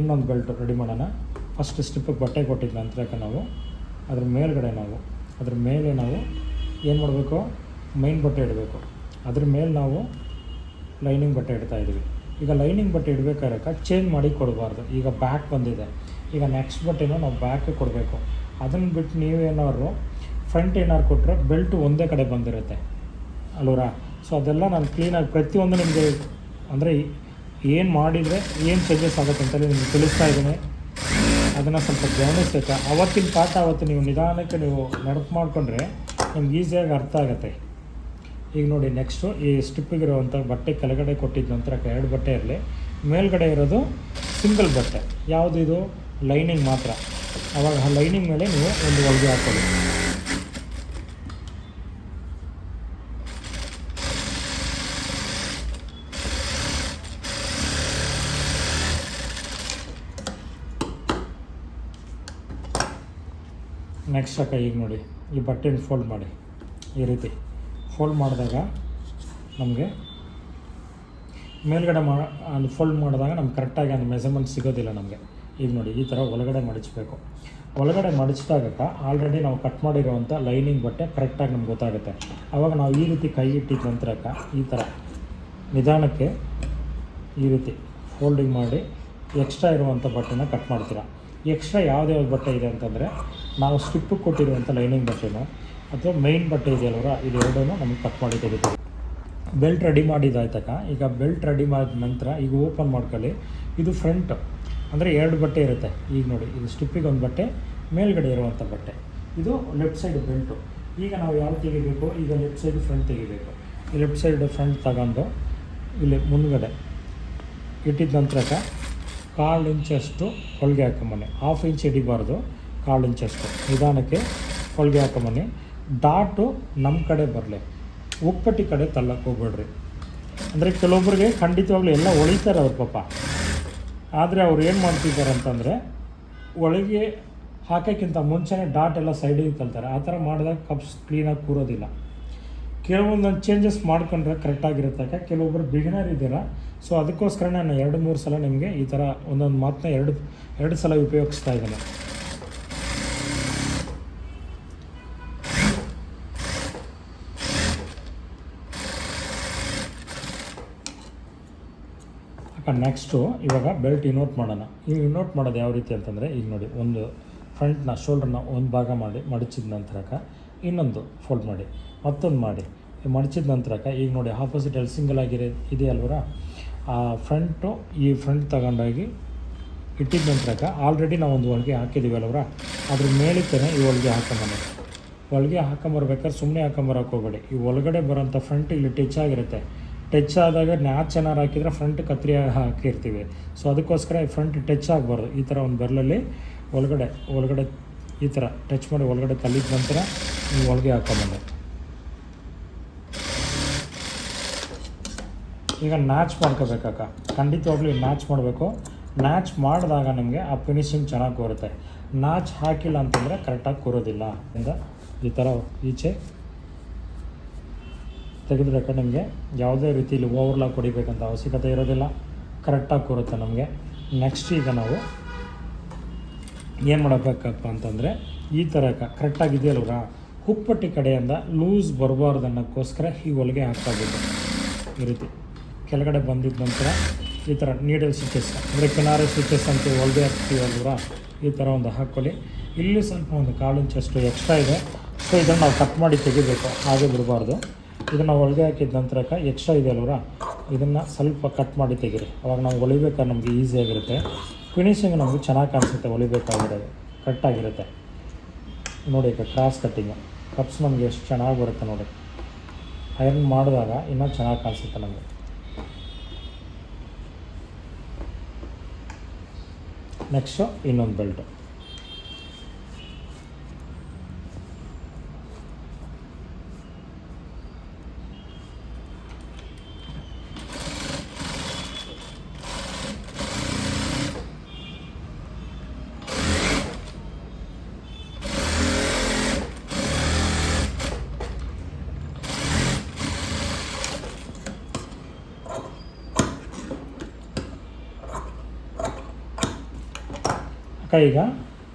Speaker 1: ಇನ್ನೊಂದು ಬೆಲ್ಟು ರೆಡಿ ಮಾಡೋಣ. ಫಸ್ಟ್ ಸ್ಟಿಪ್ಪಿಗೆ ಬಟ್ಟೆ ಕೊಟ್ಟಿದ್ದ ನಂತರಕ್ಕೆ ನಾವು ಅದ್ರ ಮೇಲೆ ನಾವು ಏನು ಮಾಡಬೇಕು, ಮೈನ್ ಬಟ್ಟೆ ಇಡಬೇಕು. ಅದ್ರ ಮೇಲೆ ನಾವು ಲೈನಿಂಗ್ ಬಟ್ಟೆ ಇಡ್ತಾಯಿದ್ದೀವಿ. ಈಗ ಲೈನಿಂಗ್ ಬಟ್ಟೆ ಇಡಬೇಕಾದ್ರೆ ಚೇಂಜ್ ಮಾಡಿ ಕೊಡಬಾರ್ದು. ಈಗ ಬ್ಯಾಕ್ ಬಂದಿದೆ, ಈಗ ನೆಕ್ಸ್ಟ್ ಬಟ್ಟೆನೂ ನಾವು ಬ್ಯಾಕಿಗೆ ಕೊಡಬೇಕು. ಅದನ್ನು ಬಿಟ್ಟು ನೀವೇನಾದ್ರು ಫ್ರಂಟ್ ಏನಾದ್ರು ಕೊಟ್ಟರೆ ಬೆಲ್ಟು ಒಂದೇ ಕಡೆ ಬಂದಿರುತ್ತೆ ಅಲ್ವರಾ. ಸೊ ಅದೆಲ್ಲ ನಾನು ಕ್ಲೀನಾಗಿ ಪ್ರತಿಯೊಂದು ನಿಮಗೆ ಅಂದರೆ ಏನು ಮಾಡಿದರೆ ಏನು ಚೇಂಜಸ್ ಆಗುತ್ತೆ ಅಂತೇಳಿ ನಿಮಗೆ ತಿಳಿಸ್ತಾ ಇದ್ದೀನಿ. ಅದನ್ನು ಸ್ವಲ್ಪ ಗಮನಿಸ್ಬೇಕು. ಅವತ್ತಿನ ಪಾಠ ಅವತ್ತು ನೀವು ನಿಧಾನಕ್ಕೆ ನೀವು ನೆನಪು ಮಾಡಿಕೊಂಡ್ರೆ ನಿಮ್ಗೆ ಈಸಿಯಾಗಿ ಅರ್ಥ ಆಗುತ್ತೆ. ಈಗ ನೋಡಿ, ನೆಕ್ಸ್ಟು ಈ ಸ್ಟಿಪ್ಪಿಗಿರುವಂಥ ಬಟ್ಟೆ ಕೆಳಗಡೆ ಕೊಟ್ಟಿದ್ದ ನಂತರ 2 ಬಟ್ಟೆ ಇರಲಿ, ಮೇಲ್ಗಡೆ ಇರೋದು ಸಿಂಗಲ್ ಬಟ್ಟೆ. ಯಾವುದು ಇದು? ಲೈನಿಂಗ್ ಮಾತ್ರ. ಆವಾಗ ಆ ಲೈನಿಂಗ್ ಮೇಲೆ ನೀವು ಒಂದು ಹೊಲಿಗೆ ಹಾಕೊಳ್ಳಿ. ನೆಕ್ಸ್ಟ್ ಈಗ ನೋಡಿ, ಈ ಬಟ್ಟೆನ ಫೋಲ್ಡ್ ಮಾಡಿ. ಈ ರೀತಿ ಫೋಲ್ಡ್ ಮಾಡಿದಾಗ ನಮಗೆ ಮೇಲ್ಗಡೆ ಅದು ಫೋಲ್ಡ್ ಮಾಡಿದಾಗ ನಮ್ಗೆ ಕರೆಕ್ಟಾಗಿ ಅದು ಮೆಸರ್ಮೆಂಟ್ ಸಿಗೋದಿಲ್ಲ ನಮಗೆ. ಈಗ ನೋಡಿ, ಈ ಥರ ಒಳಗಡೆ ಮಡಚಬೇಕು. ಒಳಗಡೆ ಮಡಚಿದಾಗ ಆಲ್ರೆಡಿ ನಾವು ಕಟ್ ಮಾಡಿರೋವಂಥ ಲೈನಿಂಗ್ ಬಟ್ಟೆ ಕರೆಕ್ಟಾಗಿ ನಮ್ಗೆ ಗೊತ್ತಾಗುತ್ತೆ. ಆವಾಗ ನಾವು ಈ ರೀತಿ ಕೈ ಇಟ್ಟಿದ್ದ ನಂತರಕ್ಕೆ ಈ ಥರ ನಿಧಾನಕ್ಕೆ ಈ ರೀತಿ ಫೋಲ್ಡಿಂಗ್ ಮಾಡಿ ಎಕ್ಸ್ಟ್ರಾ ಇರುವಂಥ ಬಟ್ಟೆನ ಕಟ್ ಮಾಡ್ತೀರಾ. ಎಕ್ಸ್ಟ್ರಾ ಯಾವ್ದು ಬಟ್ಟೆ ಇದೆ ಅಂತಂದರೆ ನಾವು ಸ್ಟಿಪ್ಪಿಗೆ ಕೊಟ್ಟಿರುವಂಥ ಲೈನಿಂಗ್ ಬಟ್ಟೆನೋ ಅಥವಾ ಮೈನ್ ಬಟ್ಟೆ ಇದೆಯಲ್ವರ, ಇದೆರಡೂ ನಮಗೆ ಕಟ್ ಮಾಡಿ ತೆಗಿತೀವಿ. ಬೆಲ್ಟ್ ರೆಡಿ ಮಾಡಿದ್ದಾಯ್ತಕ್ಕ. ಈಗ ಬೆಲ್ಟ್ ರೆಡಿ ಮಾಡಿದ ನಂತರ ಈಗ ಓಪನ್ ಮಾಡ್ಕೊಳ್ಳಿ. ಇದು ಫ್ರಂಟ್ ಅಂದರೆ 2 ಬಟ್ಟೆ ಇರುತ್ತೆ. ಈಗ ನೋಡಿ, ಇದು ಸ್ಟಿಪ್ಪಿಗೆ ಒಂದು ಬಟ್ಟೆ, ಮೇಲ್ಗಡೆ ಇರುವಂಥ ಬಟ್ಟೆ. ಇದು ಲೆಫ್ಟ್ ಸೈಡ್ ಬೆಲ್ಟು. ಈಗ ನಾವು ಯಾವ್ದು ತೆಗಿಬೇಕು? ಈಗ ಲೆಫ್ಟ್ ಸೈಡ್ ಫ್ರಂಟ್ ತೆಗಿಬೇಕು. ಈ ಲೆಫ್ಟ್ ಸೈಡ್ ಫ್ರಂಟ್ ತಗೊಂಡು ಇಲ್ಲಿ ಮುಂದ್ಗಡೆ ಇಟ್ಟಿದ್ದ ನಂತರಕ್ಕೆ 1/4 ಇಂಚಷ್ಟು ಹೊಲಿಗೆ ಹಾಕೊಂಬನ್ನಿ. 1/2 ಇಂಚ್ ಹಿಡಿಬಾರ್ದು, 1/4 ಇಂಚಷ್ಟು ನಿಧಾನಕ್ಕೆ ಹೊಲಿಗೆ ಹಾಕೊಂಬನ್ನಿ. ಡಾಟು ನಮ್ಮ ಕಡೆ ಬರಲಿ, ಉಪ್ಪಟ್ಟಿ ಕಡೆ ತಳ್ಳಕ್ಕೆ ಹೋಗ್ಬೇಡ್ರಿ. ಅಂದರೆ ಕೆಲವೊಬ್ಬರಿಗೆ ಖಂಡಿತವಾಗ್ಲೂ ಎಲ್ಲ ಹೊಳಿತಾರೆ ಅವ್ರ ಪಾಪ. ಆದರೆ ಅವ್ರು ಏನು ಮಾಡ್ತಿದ್ದಾರೆ ಅಂತಂದರೆ ಒಳಗೆ ಹಾಕೋಕ್ಕಿಂತ ಮುಂಚೆನೇ ಡಾಟ್ ಎಲ್ಲ ಸೈಡಿಗೆ ತಳ್ತಾರೆ. ಆ ಥರ ಮಾಡಿದಾಗ ಕಪ್ಸ್ ಕ್ಲೀನಾಗಿ ಕೂರೋದಿಲ್ಲ. ಕೆಲವೊಂದೊಂದು ಚೇಂಜಸ್ ಮಾಡ್ಕೊಂಡ್ರೆ ಕರೆಕ್ಟಾಗಿರುತ್ತೆ. ಕೆಲವೊಬ್ಬರು ಬಿಗಿನರ್ ಇದ್ದೀರಾ, ಸೊ ಅದಕ್ಕೋಸ್ಕರ ನಾನು 2-3 ಸಲ ನಿಮಗೆ ಈ ಥರ ಒಂದೊಂದು ಮಾತನ್ನ ಎರಡು ಸಲ ಉಪಯೋಗಿಸ್ತಾ ಇದ್ದೇನೆ. ನೆಕ್ಸ್ಟು ಇವಾಗ ಬೆಲ್ಟ್ ಇನೋಟ್ ಮಾಡೋಣ. ಈ ಇನೋಟ್ ಮಾಡೋದು ಯಾವ ರೀತಿ ಅಂತಂದರೆ, ಈಗ ನೋಡಿ, ಒಂದು ಫ್ರಂಟ್ನ ಶೋಲ್ಡ್ರನ್ನ ಒಂದು ಭಾಗ ಮಾಡಿ ಮಡಚಿದ ನಂತರಕ್ಕೆ ಇನ್ನೊಂದು ಫೋಲ್ಡ್ ಮಾಡಿ, ಮತ್ತೊಂದು ಮಾಡಿ ಮಡಚಿದ ನಂತರಕ್ಕೆ ಈಗ ನೋಡಿ ಆಪೋಸಿಟ್ ಅಲ್ಲಿ ಸಿಂಗಲ್ ಇದೆಯಲ್ವರ, ಆ ಫ್ರಂಟು ಈ ಫ್ರಂಟ್ ತಗೊಂಡೋಗಿ ಇಟ್ಟಿದ್ದ ನಂತರಕ್ಕೆ ಆಲ್ರೆಡಿ ನಾವು ಒಂದು ಹೊಲಿಗೆ ಹಾಕಿದ್ದೀವಿ ಅಲ್ವರ, ಅದ್ರ ಮೇಲಿತ್ತೇ ಈ ಹೊಲಿಗೆ ಹಾಕೊಂಬನ್ನಿ. ಹೊಲಿಗೆ ಹಾಕೊಂಬರ್ಬೇಕಾದ್ರೆ ಸುಮ್ಮನೆ ಹಾಕೊಂಬರೋಕೆ ಹೋಗಬೇಡಿ. ಈ ಒಳಗಡೆ ಬರೋಂಥ ಫ್ರಂಟ್ ಇಲ್ಲಿ ಟಚ್ ಆಗಿರುತ್ತೆ. ಟಚ್ ಆದಾಗ ನ್ಯಾಚ್ ಏನಾರು ಹಾಕಿದರೆ ಫ್ರಂಟ್ ಕತ್ರಿ ಹಾಕಿರ್ತೀವಿ. ಸೊ ಅದಕ್ಕೋಸ್ಕರ ಈ ಫ್ರಂಟ್ ಟಚ್ ಆಗಬಾರ್ದು. ಈ ಥರ ಒಂದು ಬೆರಳಲ್ಲಿ ಒಳಗಡೆ ಈ ಥರ ಟಚ್ ಮಾಡಿ ಒಳಗಡೆ ತಲ್ಲಿದ ನಂತರ ನೀವು ಹೊಲಿಗೆ ಹಾಕೊಂಬಂದೆ. ಈಗ ನ್ಯಾಚ್ ಮಾಡ್ಕೋಬೇಕಕ್ಕ, ಖಂಡಿತವಾಗ್ಲೂ ನ್ಯಾಚ್ ಮಾಡಬೇಕು. ನ್ಯಾಚ್ ಮಾಡಿದಾಗ ನಮಗೆ ಆ ಫಿನಿಶಿಂಗ್ ಚೆನ್ನಾಗಿ ಬರುತ್ತೆ. ನ್ಯಾಚ್ ಹಾಕಿಲ್ಲ ಅಂತಂದರೆ ಕರೆಕ್ಟಾಗಿ ಕೂರೋದಿಲ್ಲ. ಈ ಥರ ಈಚೆ ತೆಗೆದುಬೇಕಾದ್ರೆ ನಿಮಗೆ ಯಾವುದೇ ರೀತಿಯಲ್ಲಿ ಓವರ್ಲಾಕ್ ಹೊಡಿಬೇಕಂತ ಅವಶ್ಯಕತೆ ಇರೋದಿಲ್ಲ, ಕರೆಕ್ಟಾಗಿ ಕೂರುತ್ತೆ ನಮಗೆ. ನೆಕ್ಸ್ಟ್ ಈಗ ನಾವು ಏನು ಮಾಡಬೇಕಪ್ಪ ಅಂತಂದರೆ, ಈ ಥರ ಕರೆಕ್ಟಾಗಿದೆಯಲ್ವ, ಹುಕ್ಕಪಟ್ಟಿ ಕಡೆಯಿಂದ ಲೂಸ್ ಬರಬಾರ್ದು ಅನ್ನೋಕ್ಕೋಸ್ಕರ ಈ ಹೊಲಿಗೆ ಹಾಕ್ತಾಯಿದ್ದು. ಈ ರೀತಿ ಕೆಳಗಡೆ ಬಂದಿದ್ದ ನಂತರ ಈ ಥರ ನೀಡಲ್ ಸ್ಟಿಚಸ್ ಅಂದರೆ ಕಿನಾರೆ ಸ್ಟಿಚಸ್ ಅಂತ ಹೊಲಿಗೆ ಹಾಕ್ತೀವಲ್ವ, ಈ ಥರ ಒಂದು ಹಾಕ್ಕೊಳ್ಳಿ. ಇಲ್ಲಿ ಸ್ವಲ್ಪ ಒಂದು 1/4 ಇಂಚಷ್ಟು ಎಕ್ಸ್ಟ್ರಾ ಇದೆ. ಸೊ ಇದನ್ನು ನಾವು ಕಟ್ ಮಾಡಿ ತೆಗಿಬೇಕು, ಹಾಗೆ ಬಿಡಬಾರ್ದು. ಇದನ್ನು ಹೊಲಿಗೆ ಹಾಕಿದ ನಂತರಕ್ಕೆ ಎಕ್ಸ್ಟ್ರಾ ಇದೆ ಅಲ್ವರ, ಇದನ್ನು ಸ್ವಲ್ಪ ಕಟ್ ಮಾಡಿ ತೆಗೀರಿ. ಅವಾಗ ನಾವು ಹೊಲಿಬೇಕಾದ್ರೆ ನಮಗೆ ಈಸಿಯಾಗಿರುತ್ತೆ. ಫಿನಿಶಿಂಗ್ ನಮಗೆ ಚೆನ್ನಾಗಿ ಕಾಣಿಸುತ್ತೆ. ಹೊಲಿಬೇಕಾಗಿರೋದು ಕರೆಕ್ಟಾಗಿರುತ್ತೆ ನೋಡಿ. ಈಗ ಕ್ರಾಸ್ ಕಟ್ಟಿಂಗು ಕಪ್ಸ್ ನಮಗೆ ಎಷ್ಟು ಚೆನ್ನಾಗಿ ಬರುತ್ತೆ ನೋಡಿ. ಐರನ್ ಮಾಡಿದಾಗ ಇನ್ನೂ ಚೆನ್ನಾಗಿ ಕಾಣಿಸುತ್ತೆ ನಮಗೆ. ನೆಕ್ಸ್ಟು ಇನ್ನೊಂದು ಬೆಲ್ಟು. ಈಗ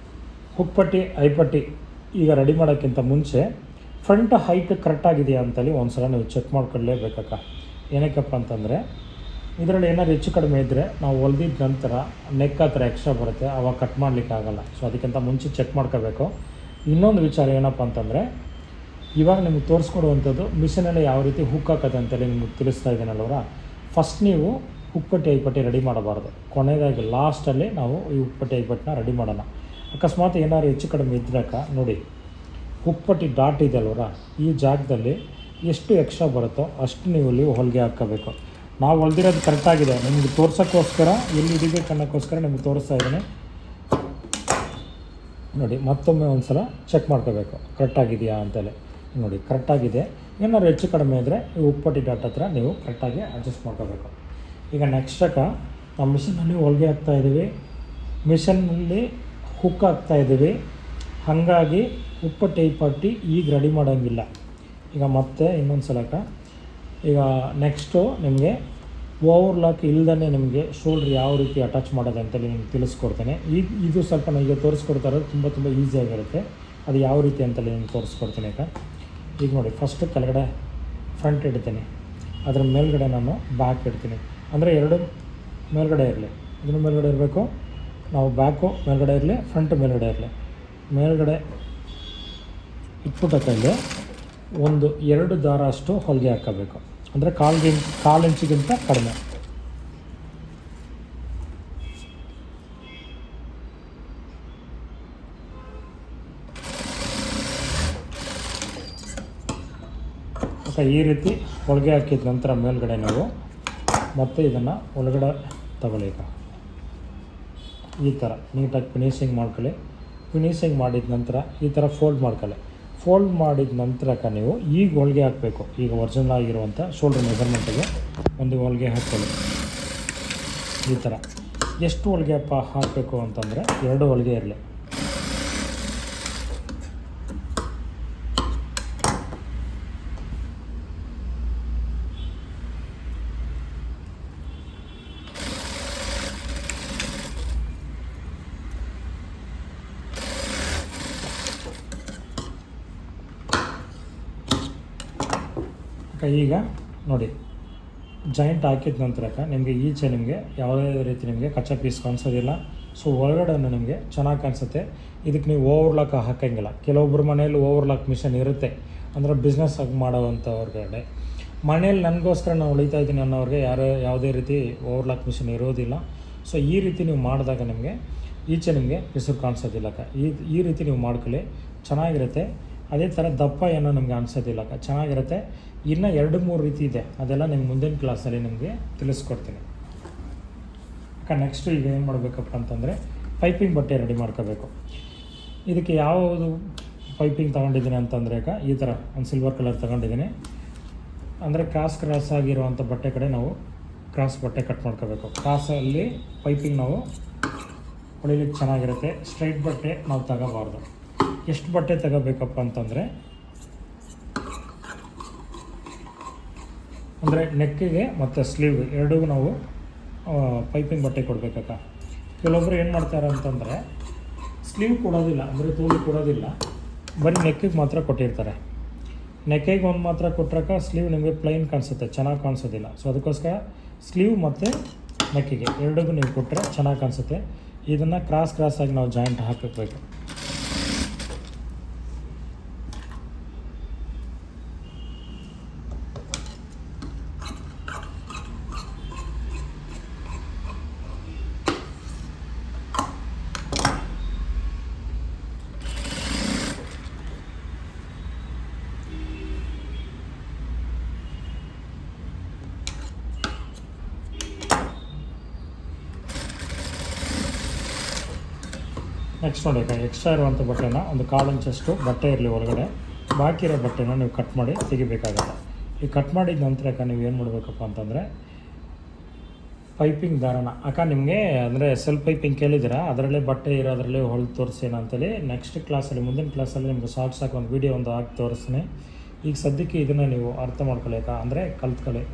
Speaker 1: ಹುಕ್ಪಟ್ಟಿ ಐಪಟ್ಟಿ ಈಗ ರೆಡಿ ಮಾಡೋಕ್ಕಿಂತ ಮುಂಚೆ ಫ್ರಂಟ್ ಹೈಟ್ ಕರೆಕ್ಟಾಗಿದೆಯಾ ಅಂತೇಳಿ ಒಂದು ಸಲ ನೀವು ಚೆಕ್ ಮಾಡ್ಕೊಳ್ಳೇಬೇಕಕ್ಕ. ಏನಕ್ಕಪ್ಪ ಅಂತಂದರೆ ಇದರಲ್ಲಿ ಏನಾದ್ರು ಹೆಚ್ಚು ಕಡಿಮೆ ಇದ್ದರೆ ನಾವು ಹೊಲ್ದಿದ್ದ ನಂತರ ನೆಕ್ ಹತ್ರ ಎಕ್ಸ್ಟ್ರಾ ಬರುತ್ತೆ, ಅವಾಗ ಕಟ್ ಮಾಡಲಿಕ್ಕೆ ಆಗೋಲ್ಲ. ಸೊ ಅದಕ್ಕಿಂತ ಮುಂಚೆ ಚೆಕ್ ಮಾಡ್ಕೋಬೇಕು. ಇನ್ನೊಂದು ವಿಚಾರ ಏನಪ್ಪ ಅಂತಂದರೆ ಇವಾಗ ನಿಮಗೆ ತೋರಿಸ್ಕೊಡುವಂಥದ್ದು ಮಿಷಿನಲ್ಲಿ ಯಾವ ರೀತಿ ಹುಕ್ ಹಾಕೋದು ಅಂತೇಳಿ ನಿಮಗೆ ತಿಳಿಸ್ತಾ ಇದ್ದೀನಲ್ವರ. ಫಸ್ಟ್ ನೀವು ಹುಕ್ಪಟ್ಟಿ ಐಪಟ್ಟಿ ರೆಡಿ ಮಾಡಬಾರ್ದು, ಕೊನೆಯದಾಗಿ ಲಾಸ್ಟಲ್ಲಿ ನಾವು ಈ ಹುಕ್ಪಟ್ಟಿ ಐಪಟ್ಟಿನ ರೆಡಿ ಮಾಡೋಣ. ಅಕಸ್ಮಾತ್ ಏನಾದ್ರು ಹೆಚ್ಚು ಕಡಿಮೆ ಇದ್ರಕ್ಕ ನೋಡಿ, ಹುಕ್ಪಟ್ಟಿ ಡಾಟ್ ಇದೆ ಅಲ್ವರ, ಈ ಜಾಗದಲ್ಲಿ ಎಷ್ಟು ಎಕ್ಸ್ಟ್ರಾ ಬರುತ್ತೋ ಅಷ್ಟು ನೀವು ಇಲ್ಲಿ ಹೊಲಿಗೆ ಹಾಕ್ಕೋಬೇಕು. ನಾವು ಹೊಲ್ದಿರೋದು ಕರೆಕ್ಟಾಗಿದೆ ನಿಮಗೆ ತೋರ್ಸೋಕ್ಕೋಸ್ಕರ, ಎಲ್ಲಿ ಹಿಡಿಬೇಕು ಅನ್ನೋಕ್ಕೋಸ್ಕರ ನಿಮಗೆ ತೋರಿಸ್ತಾ ಇದ್ದೀನಿ ನೋಡಿ. ಮತ್ತೊಮ್ಮೆ ಒಂದು ಸಲ ಚೆಕ್ ಮಾಡ್ಕೋಬೇಕು ಕರೆಕ್ಟಾಗಿದೆಯಾ ಅಂತೇಳಿ. ನೋಡಿ ಕರೆಕ್ಟಾಗಿದೆ. ಏನಾದ್ರು ಹೆಚ್ಚು ಕಡಿಮೆ ಇದ್ದರೆ ಈ ಹುಕ್ಪಟ್ಟಿ ಡಾಟ್ ಹತ್ರ ನೀವು ಕರೆಕ್ಟಾಗಿ ಅಡ್ಜಸ್ಟ್ ಮಾಡ್ಕೋಬೇಕು. ಈಗ ನೆಕ್ಸ್ಟಕ್ಕ ನಾವು ಮಿಷಿನಲ್ಲಿ ಹೊಲಿಗೆ ಹಾಕ್ತಾಯಿದ್ದೀವಿ, ಮಿಷನ್ನಲ್ಲಿ ಹುಕ್ ಹಾಕ್ತಾಯಿದ್ದೀವಿ. ಹಾಗಾಗಿ ಹುಕ್ಪಟ್ಟಿ ಐಪಟ್ಟಿ ಈಗ ರೆಡಿ ಮಾಡೋಂಗಿಲ್ಲ. ಈಗ ಮತ್ತೆ ಇನ್ನೊಂದು ಸಲಕ್ಕ ಈಗ ನೆಕ್ಸ್ಟು ನಿಮಗೆ ಓವರ್ಲಾಕ್ ಇಲ್ದೇ ನಿಮಗೆ ಶೋಲ್ಡ್ರ್ ಯಾವ ರೀತಿ ಅಟ್ಯಾಚ್ ಮಾಡೋದು ಅಂತೇಳಿ ನಿಮ್ಗೆ ತಿಳಿಸ್ಕೊಡ್ತೇನೆ. ಇದು ಸ್ವಲ್ಪ ನನಗೆ ತೋರಿಸ್ಕೊಡ್ತಾ ಇರೋದು ತುಂಬ ಈಸಿಯಾಗಿರುತ್ತೆ. ಅದು ಯಾವ ರೀತಿ ಅಂತೇಳಿ ನಿಮ್ಗೆ ತೋರಿಸ್ಕೊಡ್ತೀನಿ. ಈಗ ನೋಡಿ, ಫಸ್ಟು ಕೆಳಗಡೆ ಫ್ರಂಟ್ ಇಡ್ತೀನಿ, ಅದರ ಮೇಲ್ಗಡೆ ನಾನು ಬ್ಯಾಕ್ ಇಡ್ತೀನಿ. ಅಂದರೆ ಎರಡು ಮೇಲ್ಗಡೆ ಇರಲಿ, ಇದನ್ನು ಮೇಲ್ಗಡೆ ಇರಬೇಕು, ನಾವು ಬ್ಯಾಕು ಮೇಲ್ಗಡೆ ಇರಲಿ, ಫ್ರಂಟ್ ಮೇಲ್ಗಡೆ ಇರಲಿ. ಮೇಲ್ಗಡೆ ಇಟ್ಬಿಟ್ಟ ಕೈಲಿ ಒಂದು 2 ದಾರ ಅಷ್ಟು ಹೊಲಿಗೆ ಹಾಕೋಬೇಕು. ಅಂದರೆ ಕಾಲು ಇಂಚಿಗಿಂತ ಕಡಿಮೆ. ಮತ್ತು ಈ ರೀತಿ ಹೊಲಿಗೆ ಹಾಕಿದ ನಂತರ ಮೇಲ್ಗಡೆ ನೀವು ಮತ್ತೆ ಇದನ್ನು ಒಳಗಡೆ ತಗೊಳ್ಳಿ. ಈ ಥರ ನೀಟಾಗಿ ಫಿನಿಶಿಂಗ್ ಮಾಡ್ಕೊಳ್ಳಿ. ಫಿನಿಶಿಂಗ್ ಮಾಡಿದ ನಂತರ ಈ ಥರ ಫೋಲ್ಡ್ ಮಾಡ್ಕೊಳ್ಳಿ. ಫೋಲ್ಡ್ ಮಾಡಿದ ನಂತರಕ್ಕೆ ನೀವು ಈಗ ಹೊಲಿಗೆ ಹಾಕಬೇಕು. ಈಗ ಒರಿಜಿನಲ್ ಆಗಿರುವಂಥ ಶೋಲ್ಡ್ರ್ ಮೆಜರ್ಮೆಂಟಿಗೆ ಒಂದು ಹೊಲಿಗೆ ಹಾಕ್ಕೊಳ್ಳಿ. ಈ ಥರ ಎಷ್ಟು ಹೊಲಿಗೆ ಹಾಕಬೇಕು ಅಂತಂದರೆ 2 ಹೊಲಿಗೆ ಇರಲಿ. ಈಗ ನೋಡಿ, ಜಾಯಿಂಟ್ ಹಾಕಿದ ನಂತರಕ್ಕೆ ನಿಮಗೆ ಈಚೆ ನಿಮಗೆ ಯಾವುದೇ ರೀತಿ ನಿಮಗೆ ಕಚ್ಚಾ ಪೀಸ್ ಕಾಣಿಸೋದಿಲ್ಲ. ಸೊ ಒಳಗಡೆ ನಿಮಗೆ ಚೆನ್ನಾಗಿ ಕಾಣಿಸುತ್ತೆ. ಇದಕ್ಕೆ ನೀವು ಓವರ್ಲಾಕ್ ಹಾಕೋಂಗಿಲ್ಲ. ಕೆಲವೊಬ್ಬರು ಮನೆಯಲ್ಲಿ ಓವರ್ಲಾಕ್ ಮಿಷನ್ ಇರುತ್ತೆ, ಅಂದರೆ ಬಿಸ್ನೆಸ್ ಆಗಿ ಮಾಡೋವಂಥವ್ರಿಗೆ. ಮನೇಲಿ ನನಗೋಸ್ಕರ ನಾನು ಉಳಿತಾ ಇದ್ದೀನಿ ಅನ್ನೋರಿಗೆ ಯಾವುದೇ ರೀತಿ ಓವರ್ಲಾಕ್ ಮಿಷನ್ ಇರೋದಿಲ್ಲ. ಸೊ ಈ ರೀತಿ ನೀವು ಮಾಡಿದಾಗ ನಿಮಗೆ ಈಚೆ ನಿಮಗೆ ಪಿಸುರು ಕಾಣಿಸೋದಿಲ್ಲ. ಈ ರೀತಿ ನೀವು ಮಾಡ್ಕೊಳ್ಳಿ, ಚೆನ್ನಾಗಿರುತ್ತೆ. ಅದೇ ಥರ ದಪ್ಪ ಏನೋ ನಿಮಗೆ ಅನಿಸೋದಿಲ್ಲ, ಚೆನ್ನಾಗಿರುತ್ತೆ. ಇನ್ನು 2-3 ರೀತಿ ಇದೆ, ಅದೆಲ್ಲ ನಿಮ್ಗೆ ಮುಂದಿನ ಕ್ಲಾಸಲ್ಲಿ ನಿಮಗೆ ತಿಳಿಸ್ಕೊಡ್ತೀನಿ. ನೆಕ್ಸ್ಟು ಈಗ ಏನು ಮಾಡಬೇಕಪ್ಪ ಅಂತಂದರೆ ಪೈಪಿಂಗ್ ಬಟ್ಟೆ ರೆಡಿ ಮಾಡ್ಕೋಬೇಕು. ಇದಕ್ಕೆ ಯಾವುದು ಪೈಪಿಂಗ್ ತೊಗೊಂಡಿದ್ದೀನಿ ಅಂತಂದರೆ ಈ ಥರ ಒಂದು ಸಿಲ್ವರ್ ಕಲರ್ ತೊಗೊಂಡಿದ್ದೀನಿ. ಅಂದರೆ ಕ್ರಾಸ್ ಆಗಿರುವಂಥ ಬಟ್ಟೆ ಕಡೆ ನಾವು ಕ್ರಾಸ್ ಬಟ್ಟೆ ಕಟ್ ಮಾಡ್ಕೋಬೇಕು. ಕ್ರಾಸಲ್ಲಿ ಪೈಪಿಂಗ್ ನಾವು ಹೊಳಿಲಿಕ್ಕೆ ಚೆನ್ನಾಗಿರುತ್ತೆ. ಸ್ಟ್ರೈಟ್ ಬಟ್ಟೆ ನಾವು ತಗೋಬಾರ್ದು. ಎಷ್ಟು ಬಟ್ಟೆ ತಗೋಬೇಕಪ್ಪ ಅಂತಂದರೆ, ಅಂದರೆ ನೆಕ್ಕಿಗೆ ಮತ್ತು ಸ್ಲೀವ್ ಎರಡಿಗೂ ನಾವು ಪೈಪಿಂಗ್ ಬಟ್ಟೆ ಕೊಡಬೇಕಕ್ಕ. ಕೆಲವೊಬ್ಬರು ಏನು ಮಾಡ್ತಾರೆ ಅಂತಂದರೆ ಸ್ಲೀವ್ ಕೊಡೋದಿಲ್ಲ, ಅಂದರೆ ತೋಳು ಕೊಡೋದಿಲ್ಲ, ಬರೀ ನೆಕ್ಕಿಗೆ ಮಾತ್ರ ಕೊಟ್ಟಿರ್ತಾರೆ. ನೆಕ್ಕಿಗೆ ಒಂದು ಮಾತ್ರ ಕೊಟ್ಟರೆ ಸ್ಲೀವ್ ನಿಮಗೆ ಪ್ಲೈನ್ ಕಾಣಿಸುತ್ತೆ, ಚೆನ್ನಾಗಿ ಕಾಣಿಸೋದಿಲ್ಲ. ಸೊ ಅದಕ್ಕೋಸ್ಕರ ಸ್ಲೀವ್ ಮತ್ತು ನೆಕ್ಕಿಗೆ ಎರಡಿಗೂ ನೀವು ಕೊಟ್ಟರೆ ಚೆನ್ನಾಗಿ ಕಾಣಿಸುತ್ತೆ. ಇದನ್ನು ಕ್ರಾಸಾಗಿ ನಾವು ಜಾಯಿಂಟ್ ಹಾಕಬೇಕು. ನೆಕ್ಸ್ಟ್ ನೋಡಿ, ಎಕ್ಸ್ಟ್ರಾ ಇರುವಂಥ ಬಟ್ಟೆನ ಒಂದು 1/4 ಇಂಚಷ್ಟು ಬಟ್ಟೆ ಇರಲಿ ಒಳಗಡೆ, ಬಾಕಿ ಇರೋ ಬಟ್ಟೆನ ನೀವು ಕಟ್ ಮಾಡಿ ತೆಗಿಬೇಕಾಗಲ್ಲ. ಈ ಕಟ್ ಮಾಡಿದ ನಂತರ ನೀವು ಏನು ಮಾಡಬೇಕಪ್ಪ ಅಂತಂದರೆ ಪೈಪಿಂಗ್ ದಾರನ ನಿಮಗೆ ಅಂದರೆ ಸೆಲ್ಫ್ ಪೈಪಿಂಗ್ ಕೇಳಿದ್ದೀರಾ, ಅದರಲ್ಲೇ ಬಟ್ಟೆ ಇರೋದ್ರಲ್ಲೇ ಹೊಲಿದು ತೋರಿಸೇನ ಅಂತೇಳಿ ನೆಕ್ಸ್ಟ್ ಕ್ಲಾಸಲ್ಲಿ, ಮುಂದಿನ ಕ್ಲಾಸಲ್ಲಿ ನಿಮಗೆ ಸಾಕು ಒಂದು ವೀಡಿಯೋ ಹಾಕಿ ತೋರಿಸ್ತೀನಿ. ಈಗ ಸದ್ಯಕ್ಕೆ ಇದನ್ನು ನೀವು ಅರ್ಥ ಮಾಡ್ಕೊಳ್ಳಿ, ಅಂದರೆ ಕಲ್ತ್ಕೊಳ್ಳಿ.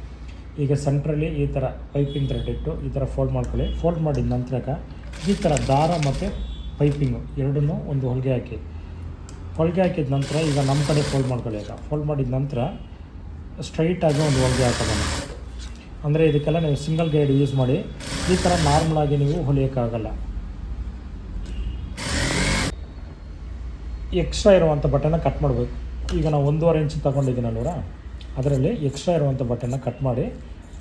Speaker 1: ಈಗ ಸೆಂಟ್ರಲ್ಲಿ ಈ ಥರ ಪೈಪಿಂಗ್ ಥ್ರೆಡ್ ಇಟ್ಟು ಈ ಥರ ಫೋಲ್ಡ್ ಮಾಡ್ಕೊಳ್ಳಿ. ಫೋಲ್ಡ್ ಮಾಡಿದ ನಂತರ ಈ ಥರ ದಾರ ಮತ್ತು ಪೈಪಿಂಗು ಎರಡನ್ನೂ ಒಂದು ಹೊಲಿಗೆ ಹಾಕಿದ ನಂತರ ಈಗ ನಮ್ಮ ಕಡೆ ಫೋಲ್ಡ್ ಮಾಡ್ಕೊಳ್ಳಿ. ಈಗ ಫೋಲ್ಡ್ ಮಾಡಿದ ನಂತರ ಸ್ಟ್ರೈಟಾಗಿ ಒಂದು ಹೊಲಿಗೆ ಹಾಕೋಣ. ಅಂದರೆ ಇದಕ್ಕೆಲ್ಲ ನೀವು ಸಿಂಗಲ್ ಗೈಡ್ ಯೂಸ್ ಮಾಡಿ. ಈ ಥರ ನಾರ್ಮಲಾಗಿ ನೀವು ಹೊಲಿಯೋಕ್ಕಾಗಲ್ಲ. ಎಕ್ಸ್ಟ್ರಾ ಇರುವಂಥ ಬಟ್ಟೆನ ಕಟ್ ಮಾಡಬೇಕು. ಈಗ ನಾವು 1.5 ಇಂಚ್ ತೊಗೊಂಡಿದ್ದೀನಲ್ವ, ಅದರಲ್ಲಿ ಎಕ್ಸ್ಟ್ರಾ ಇರುವಂಥ ಬಟ್ಟೆನ ಕಟ್ ಮಾಡಿ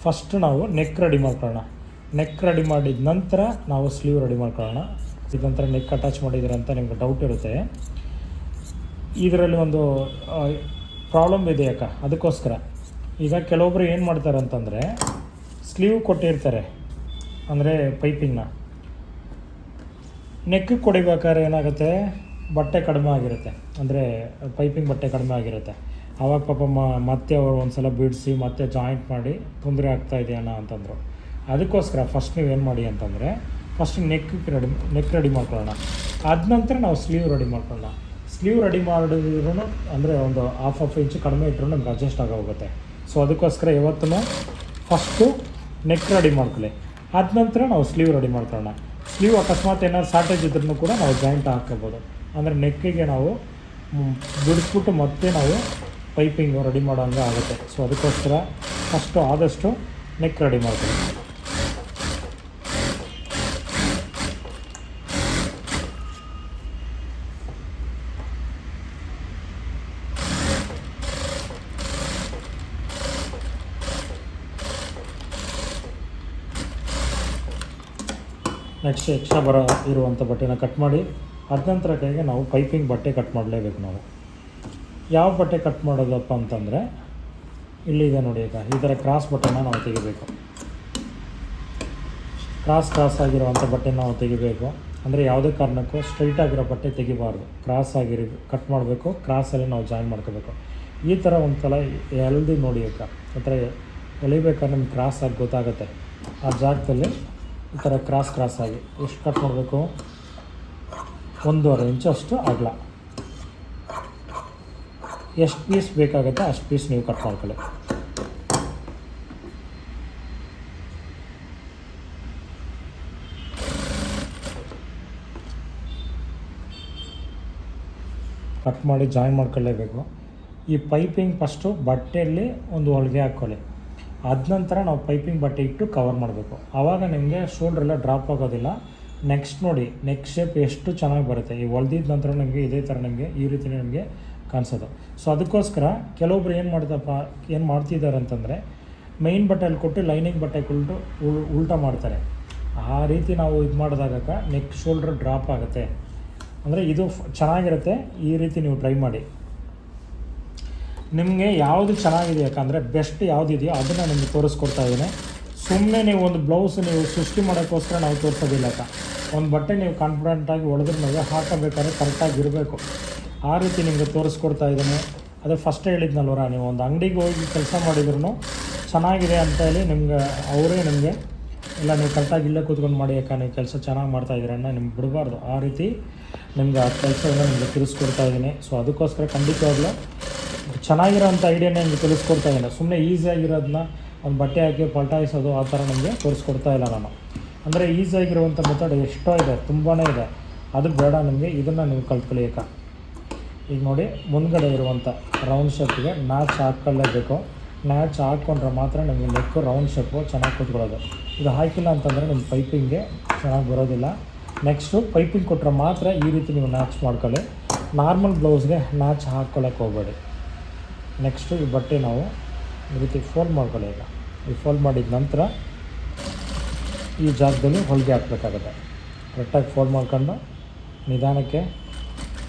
Speaker 1: ಫಸ್ಟ್ ನಾವು ನೆಕ್ ರೆಡಿ ಮಾಡ್ಕೊಳ್ಳೋಣ. ನೆಕ್ ರೆಡಿ ಮಾಡಿದ ನಂತರ ನಾವು ಸ್ಲೀವ್ ರೆಡಿ ಮಾಡ್ಕೊಳ್ಳೋಣ. ಇದ ನಂತರ ನೆಕ್ ಅಟ್ಯಾಚ್ ಮಾಡಿದ್ದೀರ ಅಂತ ನಿಮ್ಗೆ ಡೌಟ್ ಇರುತ್ತೆ. ಇದರಲ್ಲಿ ಒಂದು ಪ್ರಾಬ್ಲಮ್ ಇದೆ ಯಾಕೆ, ಅದಕ್ಕೋಸ್ಕರ ಈಗ ಕೆಲವೊಬ್ಬರು ಏನು ಮಾಡ್ತಾರೆ ಅಂತಂದರೆ ಸ್ಲೀವ್ ಕೊಟ್ಟಿರ್ತಾರೆ, ಅಂದರೆ ಪೈಪಿಂಗ್ನ ನೆಕ್ಗೆ ಕೊಡಿಬೇಕಾದ್ರೆ ಏನಾಗುತ್ತೆ, ಬಟ್ಟೆ ಕಡಿಮೆ ಆಗಿರುತ್ತೆ, ಅಂದರೆ ಪೈಪಿಂಗ್ ಬಟ್ಟೆ ಕಡಿಮೆ ಆಗಿರುತ್ತೆ. ಆವಾಗ ಪಾಪ ಮತ್ತೆ ಅವರು ಒಂದು ಸಲ ಬಿಡಿಸಿ ಮತ್ತೆ ಜಾಯಿಂಟ್ ಮಾಡಿ ತೊಂದರೆ ಆಗ್ತಾಯಿದೆಯಣ್ಣ ಅಂತಂದರು. ಅದಕ್ಕೋಸ್ಕರ ಫಸ್ಟ್ ನೀವೇನು ಮಾಡಿ ಅಂತಂದರೆ ಫಸ್ಟ್ ನೆಕ್ ರೆಡಿ ಮಾಡ್ಕೊಳ್ಳೋಣ. ಅದ ನಂತರ ನಾವು ಸ್ಲೀವ್ ರೆಡಿ ಮಾಡ್ಕೊಳ್ಳೋಣ. ಸ್ಲೀವ್ ರೆಡಿ ಮಾಡಿದ್ರೂ ಅಂದರೆ ಒಂದು ಹಾಫ್ ಇಂಚು ಕಡಿಮೆ ಇಟ್ಟರು ನಮ್ಗೆ ಅಡ್ಜಸ್ಟ್ ಆಗೋಗುತ್ತೆ. ಸೊ ಅದಕ್ಕೋಸ್ಕರ ಯಾವತ್ತೂ ಫಸ್ಟು ನೆಕ್ ರೆಡಿ ಮಾಡ್ಕೊಳ್ಳಿ. ಅದ ನಂತರ ನಾವು ಸ್ಲೀವ್ ರೆಡಿ ಮಾಡ್ಕೊಳ್ಳೋಣ. ಸ್ಲೀವ್ ಅಕಸ್ಮಾತ್ ಏನಾದ್ರು ಶಾರ್ಟೇಜ್ ಇದ್ರೂ ಕೂಡ ನಾವು ಜಾಯಿಂಟ್ ಹಾಕ್ಕೋಬೋದು. ಅಂದರೆ ನೆಕ್ಕಿಗೆ ನಾವು ಬಿಡಿಸ್ಬಿಟ್ಟು ಮತ್ತೆ ನಾವು ಪೈಪಿಂಗ್ ರೆಡಿ ಮಾಡೋಂಗೆ ಆಗುತ್ತೆ. ಸೊ ಅದಕ್ಕೋಸ್ಕರ ಫಸ್ಟು ಆದಷ್ಟು ನೆಕ್ ರೆಡಿ ಮಾಡ್ಕೊಳ್ಳಿ. ನೆಕ್ಸ್ಟ್ ಎಕ್ಸ್ಟ್ರಾ ಇರುವಂಥ ಬಟ್ಟೆನ ಕಟ್ ಮಾಡಿ ಅದ ನಂತರ ಕೈಗೆ ನಾವು ಪೈಪಿಂಗ್ ಬಟ್ಟೆ ಕಟ್ ಮಾಡಲೇಬೇಕು. ನಾವು ಯಾವ ಬಟ್ಟೆ ಕಟ್ ಮಾಡೋದಪ್ಪ ಅಂತಂದರೆ ಇಲ್ಲಿದೆ ನೋಡಿ. ಈಗ ಈ ಥರ ಕ್ರಾಸ್ ಬಟ್ಟೆನ ನಾವು ತೆಗಿಬೇಕು. ಕ್ರಾಸ್ ಆಗಿರುವಂಥ ಬಟ್ಟೆನ ನಾವು ತೆಗಿಬೇಕು. ಅಂದರೆ ಯಾವುದೇ ಕಾರಣಕ್ಕೂ ಸ್ಟ್ರೈಟ್ ಆಗಿರೋ ಬಟ್ಟೆ ತೆಗಿಬಾರ್ದು, ಕ್ರಾಸ್ ಆಗಿರೋ ಕಟ್ ಮಾಡಬೇಕು. ಕ್ರಾಸಲ್ಲಿ ನಾವು ಜಾಯಿನ್ ಮಾಡ್ಕೋಬೇಕು. ಈ ಥರ ಒಂದು ಸಲ ಎಲ್ದಿ ನೋಡಿ. ಈಗ ಈ ಥರ ಎಳಿಬೇಕಾದ್ರೆ ನಿಮ್ಗೆ ಕ್ರಾಸ್ ಆಗಿ ಗೊತ್ತಾಗುತ್ತೆ. ಆ ಜಾಗದಲ್ಲಿ ಈ ಥರ ಕ್ರಾಸ್ ಆಗಿ ಎಷ್ಟು ಕಟ್ ಮಾಡಬೇಕು, 1.5 ಇಂಚು ಅಷ್ಟು ಅಗಲ. ಎಷ್ಟು ಪೀಸ್ ಬೇಕಾಗುತ್ತೆ ಅಷ್ಟು ಪೀಸ್ ನೀವು ಕಟ್ ಮಾಡ್ಕೊಳ್ಳಿ. ಕಟ್ ಮಾಡಿ ಜಾಯಿನ್ ಮಾಡ್ಕೊಳ್ಳೇಬೇಕು. ಈ ಪೈಪಿಂಗ್ ಫಸ್ಟು ಬಟ್ಟೆಯಲ್ಲಿ ಒಂದು ಹೊಲಿಗೆ ಹಾಕ್ಕೊಳ್ಳಿ. ಅದ ನಂತರ ನಾವು ಪೈಪಿಂಗ್ ಬಟ್ಟೆ ಇಟ್ಟು ಕವರ್ ಮಾಡಬೇಕು. ಆವಾಗ ನಿಮಗೆ ಶೋಲ್ಡ್ರೆಲ್ಲ ಡ್ರಾಪ್ ಆಗೋದಿಲ್ಲ. ನೆಕ್ಸ್ಟ್ ನೋಡಿ ನೆಕ್ ಶೇಪ್ ಎಷ್ಟು ಚೆನ್ನಾಗಿ ಬರುತ್ತೆ. ಈ ಹೊಲ್ದಿದ ನಂತರ ನಿಮಗೆ ಇದೇ ಥರ ನಿಮಗೆ ಈ ರೀತಿ ನಿಮಗೆ ಕಾಣಿಸೋದು. ಸೊ ಅದಕ್ಕೋಸ್ಕರ ಕೆಲವೊಬ್ರು ಏನು ಮಾಡ್ತಿದ್ದಾರೆ ಅಂತಂದರೆ ಮೈನ್ ಬಟ್ಟೆಯಲ್ಲಿ ಕೊಟ್ಟು ಲೈನಿಂಗ್ ಬಟ್ಟೆ ಕೊಟ್ಟು ಉಲ್ಟಾ ಮಾಡ್ತಾರೆ. ಆ ರೀತಿ ನಾವು ಇದು ಮಾಡಿದಾಗ ನೆಕ್ ಶೋಲ್ಡ್ರ್ ಡ್ರಾಪ್ ಆಗುತ್ತೆ. ಅಂದರೆ ಇದು ಚೆನ್ನಾಗಿರುತ್ತೆ. ಈ ರೀತಿ ನೀವು ಟ್ರೈ ಮಾಡಿ. ನಿಮಗೆ ಯಾವುದು ಚೆನ್ನಾಗಿದೆ ಯಾಕಂದರೆ ಬೆಸ್ಟ್ ಯಾವುದಿದೆಯೋ ಅದನ್ನು ನಿಮಗೆ ತೋರಿಸ್ಕೊಡ್ತಾ ಇದ್ದೀನಿ. ಸುಮ್ಮನೆ ನೀವು ಒಂದು ಬ್ಲೌಸ್ ನೀವು ಸೃಷ್ಟಿ ಮಾಡೋಕ್ಕೋಸ್ಕರ ನಾವು ತೋರಿಸೋದಿಲ್ಲ. ಒಂದು ಬಟ್ಟೆ ನೀವು ಕಾನ್ಫಿಡೆಂಟಾಗಿ ಹೊಡೆದ್ರೆ ನೀವು ಹಾಕಬೇಕಾದ್ರೆ ಕರೆಕ್ಟಾಗಿ ಇರಬೇಕು. ಆ ರೀತಿ ನಿಮಗೆ ತೋರಿಸ್ಕೊಡ್ತಾ ಇದ್ದೀನಿ. ಅದೇ ಫಸ್ಟ್ ಹೇಳಿದ್ನಲ್ವರ, ನೀವು ಒಂದು ಅಂಗಡಿಗೆ ಹೋಗಿ ಕೆಲಸ ಮಾಡಿದ್ರು ಚೆನ್ನಾಗಿದೆ ಅಂತ ಹೇಳಿ ನಿಮ್ಗೆ ಅವರೇ ನಿಮಗೆ ಇಲ್ಲ ನೀವು ಕರೆಕ್ಟಾಗಿ ಇಲ್ಲೇ ಕೂತ್ಕೊಂಡು ಮಾಡಿ ಯಾಕೆ ನೀವು ಕೆಲಸ ಚೆನ್ನಾಗಿ ಮಾಡ್ತಾಯಿದ್ದೀರನ್ನ ನಿಮ್ಗೆ ಬಿಡಬಾರ್ದು. ಆ ರೀತಿ ನಿಮ್ಗೆ ಆ ಕೆಲಸವನ್ನು ನಿಮಗೆ ತಿಳಿಸ್ಕೊಡ್ತಾ ಇದ್ದೀನಿ. ಸೊ ಅದಕ್ಕೋಸ್ಕರ ಖಂಡಿತವಾಗ್ಲೂ ಚೆನ್ನಾಗಿರೋಂಥ ಐಡಿಯಾನೇ ನಿಮಗೆ ತಿಳಿಸ್ಕೊಡ್ತಾ ಇದ್ದೀನಿ. ಸುಮ್ಮನೆ ಈಸಿಯಾಗಿರೋದನ್ನ ಒಂದು ಬಟ್ಟೆ ಹಾಕಿ ಪಲ್ಟಾಯಿಸೋದು ಆ ಥರ ನಿಮಗೆ ತೋರಿಸ್ಕೊಡ್ತಾ ಇಲ್ಲ ನಾನು. ಅಂದರೆ ಈಸಿಯಾಗಿರುವಂಥ ಮೆಥಡ್ ಎಷ್ಟೋ ಇದೆ, ತುಂಬಾ ಇದೆ. ಅದು ಬೇಡ ನಿಮಗೆ. ಇದನ್ನು ನೀವು ಕಲ್ತ್ಕೊಳ್ಳಿಯಕ್ಕ. ಈಗ ನೋಡಿ ಮುಂದ್ಗಡೆ ಇರುವಂಥ ರೌಂಡ್ ಶೇಪ್ಗೆ ಮ್ಯಾಚ್ ಹಾಕ್ಕೊಳ್ಳೇಬೇಕು. ಮ್ಯಾಚ್ ಹಾಕ್ಕೊಂಡ್ರೆ ಮಾತ್ರ ನಿಮಗೆ ನೆಕ್ಕು ರೌಂಡ್ ಶೇಪು ಚೆನ್ನಾಗಿ ಕೂತ್ಕೊಳ್ಳೋದು. ಇದು ಹಾಕಿಲ್ಲ ಅಂತಂದರೆ ನಿಮ್ಮ ಪೈಪಿಂಗ್ಗೆ ಚೆನ್ನಾಗಿ ಬರೋದಿಲ್ಲ. ನೆಕ್ಸ್ಟು ಪೈಪಿಂಗ್ ಕೊಟ್ಟರೆ ಮಾತ್ರ ಈ ರೀತಿ ನೀವು ಮ್ಯಾಚ್ ಮಾಡ್ಕೊಳ್ಳಿ. ನಾರ್ಮಲ್ ಬ್ಲೌಸ್ಗೆ ಮ್ಯಾಚ್ ಹಾಕ್ಕೊಳ್ಳೋಕೆ ಹೋಗಬೇಡಿ. ನೆಕ್ಸ್ಟು ಈ ಬಟ್ಟೆ ನಾವು ಈ ರೀತಿ ಫೋಲ್ಡ್ ಮಾಡ್ಕೊಳ್ಳಿ. ಈಗ ಈ ಫೋಲ್ಡ್ ಮಾಡಿದ ನಂತರ ಈ ಜಾಗದಲ್ಲಿ ಹೊಲಿಗೆ ಹಾಕಬೇಕಾಗುತ್ತೆ. ಕರೆಕ್ಟಾಗಿ ಫೋಲ್ಡ್ ಮಾಡ್ಕೊಂಡು ನಿಧಾನಕ್ಕೆ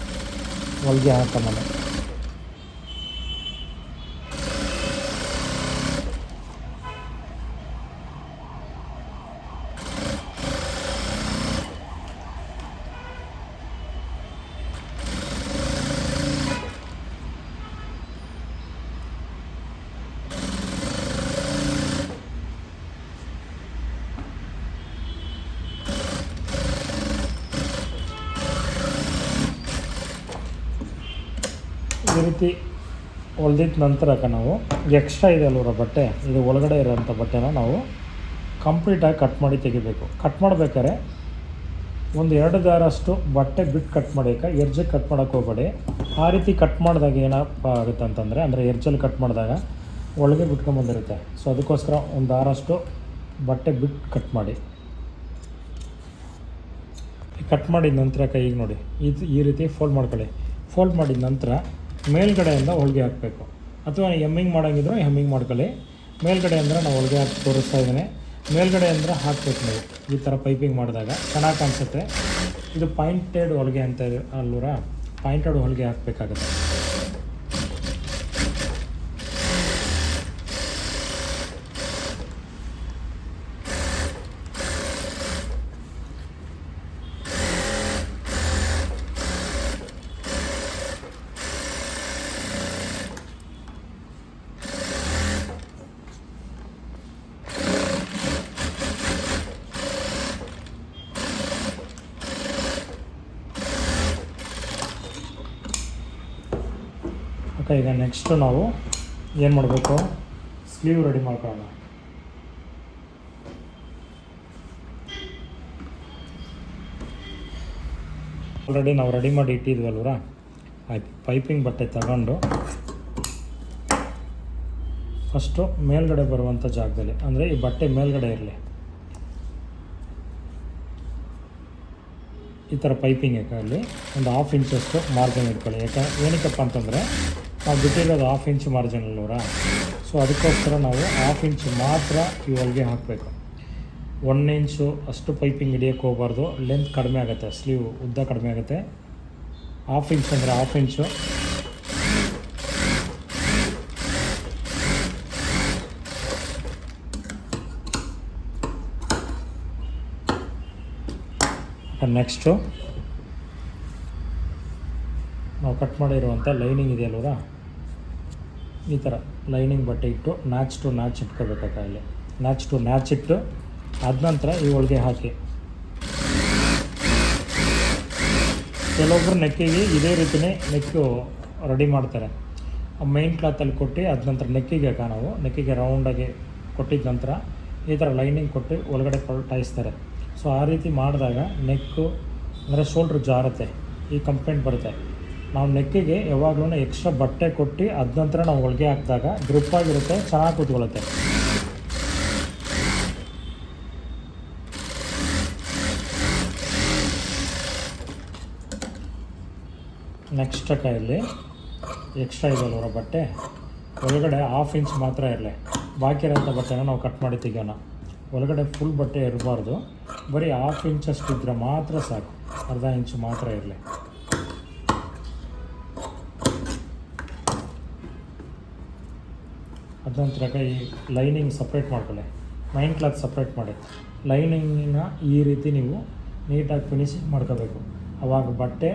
Speaker 1: ಹೊಲಿಗೆ ಹಾಕೊಂಬಂದು ಈ ರೀತಿ ಹೊಲ್ದಿದ್ದ ನಂತರಕ್ಕೆ ನಾವು ಎಕ್ಸ್ಟ್ರಾ ಇದೆ ಅಲ್ವರ ಬಟ್ಟೆ, ಇದು ಒಳಗಡೆ ಇರೋಂಥ ಬಟ್ಟೆನ ನಾವು ಕಂಪ್ಲೀಟಾಗಿ ಕಟ್ ಮಾಡಿ ತೆಗಿಬೇಕು. ಕಟ್ ಮಾಡಬೇಕಾದ್ರೆ ಒಂದು 2 ದಾರಷ್ಟು ಬಟ್ಟೆ ಬಿಟ್ಟು ಕಟ್ ಮಾಡಬೇಕಾ, ಎರ್ಜಿಗೆ ಕಟ್ ಮಾಡೋಕ್ಕೆ ಹೋಗಬೇಡಿ. ಆ ರೀತಿ ಕಟ್ ಮಾಡಿದಾಗ ಏನಪ್ಪ ಆಗುತ್ತೆ ಅಂತಂದರೆ, ಅಂದರೆ ಎರ್ಜಲ್ಲಿ ಕಟ್ ಮಾಡಿದಾಗ ಒಳಗೆ ಬಿಟ್ಕೊಂಬಂದಿರುತ್ತೆ. ಸೊ ಅದಕ್ಕೋಸ್ಕರ ಒಂದು ದಾರಷ್ಟು ಬಟ್ಟೆ ಬಿಟ್ಟು ಕಟ್ ಮಾಡಿ. ಕಟ್ ಮಾಡಿದ ನಂತರ ಕೈಗೆ ನೋಡಿ ಈ ರೀತಿ ಫೋಲ್ಡ್ ಮಾಡ್ಕೊಳ್ಳಿ. ಫೋಲ್ಡ್ ಮಾಡಿದ ನಂತರ ಮೇಲ್ಗಡೆಯಿಂದ ಹೊಲಿಗೆ ಹಾಕಬೇಕು. ಅಥವಾ ಎಮ್ಮಿಂಗ್ ಮಾಡೋಂಗಿದ್ರೆ ಎಮ್ಮಿಂಗ್ ಮಾಡ್ಕೊಳ್ಳಿ. ಮೇಲ್ಗಡೆ ಅಂದರೆ ನಾವು ಹೊಲಿಗೆ ಹಾಕಿ ತೋರಿಸ್ತಾ ಇದ್ದೀನಿ. ಮೇಲ್ಗಡೆ ಅಂದರೆ ಹಾಕಬೇಕು ನೀವು. ಈ ಥರ ಪೈಪಿಂಗ್ ಮಾಡಿದಾಗ ಚೆನ್ನಾಗಿ ಕಾಣಿಸುತ್ತೆ. ಇದು ಪಾಯಿಂಟೆಡ್ ಹೊಲಿಗೆ ಅಂತ ಅಲ್ವರ, ಪಾಯಿಂಟೆಡ್ ಹೊಲಿಗೆ ಹಾಕಬೇಕಾಗುತ್ತೆ. ಓಕೆ, ಈಗ ನೆಕ್ಸ್ಟು ನಾವು ಏನು ಮಾಡಬೇಕು, ಸ್ಲೀವ್ ರೆಡಿ ಮಾಡ್ಕೊಳ್ಳೋಣ. ಆಲ್ರೆಡಿ ನಾವು ರೆಡಿ ಮಾಡಿ ಇಟ್ಟಿದ್ವಲ್ವರ, ಆಯ್ತು. ಪೈಪಿಂಗ್ ಬಟ್ಟೆ ತಗೊಂಡು ಫಸ್ಟು ಮೇಲ್ಗಡೆ ಬರುವಂಥ ಜಾಗದಲ್ಲಿ, ಅಂದರೆ ಈ ಬಟ್ಟೆ ಮೇಲ್ಗಡೆ ಇರಲಿ, ಈ ಥರ ಪೈಪಿಂಗ್ ಅಲ್ಲಿ ಒಂದು 1/2 ಇಂಚಷ್ಟು ಮಾರ್ಜಿನ್ ಇಟ್ಕೊಳ್ಳಿ. ಏನಕ್ಕಪ್ಪ ಅಂತಂದರೆ ನಾವು ಬಿಟ್ಟಿರೋದು 1/2 ಇಂಚ್ ಮಾರ್ಜಿನ್ ಅಲ್ವರ. ಸೊ ಅದಕ್ಕೋಸ್ಕರ ನಾವು 1/2 ಇಂಚ್ ಮಾತ್ರ ಈ ಹೊಲಿಗೆ ಹಾಕಬೇಕು. 1 ಇಂಚು ಅಷ್ಟು ಪೈಪಿಂಗ್ ಹಿಡಿಯೋಕ್ಕೆ ಹೋಗಬಾರ್ದು. ಲೆಂತ್ ಕಡಿಮೆ ಆಗುತ್ತೆ, ಸ್ಲೀವ್ ಉದ್ದ ಕಡಿಮೆ ಆಗುತ್ತೆ. 1/2 ಇಂಚ್ ಅಂದರೆ 1/2 ಇಂಚು. ನೆಕ್ಸ್ಟು ನಾವು ಕಟ್ ಮಾಡಿರುವಂಥ ಲೈನಿಂಗ್ ಇದೆಯಲ್ವರ, ಈ ಥರ ಲೈನಿಂಗ್ ಬಟ್ಟೆ ಇಟ್ಟು ನ್ಯಾಚ್ ಟು ನ್ಯಾಚ್ ಇಟ್ಕೋಬೇಕಾಗ. ಇಲ್ಲಿ ನ್ಯಾಚ್ ಟು ನ್ಯಾಚ್ ಇಟ್ಟು ಆದ ನಂತರ ಈ ಹೊಲಿಗೆ ಹಾಕಿ. ಕೆಲವೊಬ್ಬರು ನೆಕ್ಕಿಗೆ ಇದೇ ರೀತಿಯೇ ನೆಕ್ಕು ರೆಡಿ ಮಾಡ್ತಾರೆ. ಮೈನ್ ಕ್ಲಾತಲ್ಲಿ ಕೊಟ್ಟು ಅದ ನಂತರ ನೆಕ್ಕಿಗೆ ನಾವು ನೆಕ್ಕಿಗೆ ರೌಂಡಾಗಿ ಕೊಟ್ಟಿದ ನಂತರ ಈ ಥರ ಲೈನಿಂಗ್ ಕೊಟ್ಟು ಒಳಗಡೆ ಪಲ್ಟಾಯಿಸ್ತಾರೆ. ಸೊ ಆ ರೀತಿ ಮಾಡಿದಾಗ ನೆಕ್ಕು ಅಂದರೆ ಶೋಲ್ಡ್ರ್ ಜಾರುತ್ತೆ, ಈ ಕಂಪ್ಲೇಂಟ್ ಬರುತ್ತೆ. ನಾವು ನೆಕ್ಕಿಗೆ ಯಾವಾಗಲೂ ಎಕ್ಸ್ಟ್ರಾ ಬಟ್ಟೆ ಕೊಟ್ಟು ಅದ ನಂತರ ನಾವು ಹೊಲಿಗೆ ಹಾಕಿದಾಗ ಗ್ರಿಪ್ ಆಗಿರುತ್ತೆ, ಚೆನ್ನಾಗಿ ಕೂತ್ಕೊಳ್ಳುತ್ತೆ. ನೆಕ್ಸ್ಟ್ ಕೈಯಲ್ಲಿ ಎಕ್ಸ್ಟ್ರಾ ಇದೆಯಲ್ವರ ಬಟ್ಟೆ, ಒಳಗಡೆ 1/2 ಇಂಚ್ ಮಾತ್ರ ಇರಲಿ. ಬಾಕಿ ಇರೋಂಥ ಬಟ್ಟೆನ ನಾವು ಕಟ್ ಮಾಡಿ ತೆಗೆಯೋಣ. ಒಳಗಡೆ ಫುಲ್ ಬಟ್ಟೆ ಇರಬಾರ್ದು, ಬರೀ 1/2 ಇಂಚಷ್ಟು ಇದ್ದರೆ ಮಾತ್ರ ಸಾಕು. ಅರ್ಧ ಇಂಚು ಮಾತ್ರ ಇರಲಿ. ಅದ ನಂತರ ಈ ಲೈನಿಂಗ್ ಸಪ್ರೇಟ್ ಮಾಡ್ಕೊಳ್ಳಿ, ಮೈನ್ ಕ್ಲಾತ್ ಸಪ್ರೇಟ್ ಮಾಡಿ. ಲೈನಿಂಗಿನ ಈ ರೀತಿ ನೀವು ನೀಟಾಗಿ ಫಿನಿಶಿಂಗ್ ಮಾಡ್ಕೋಬೇಕು. ಆವಾಗ ಬಟ್ಟೆ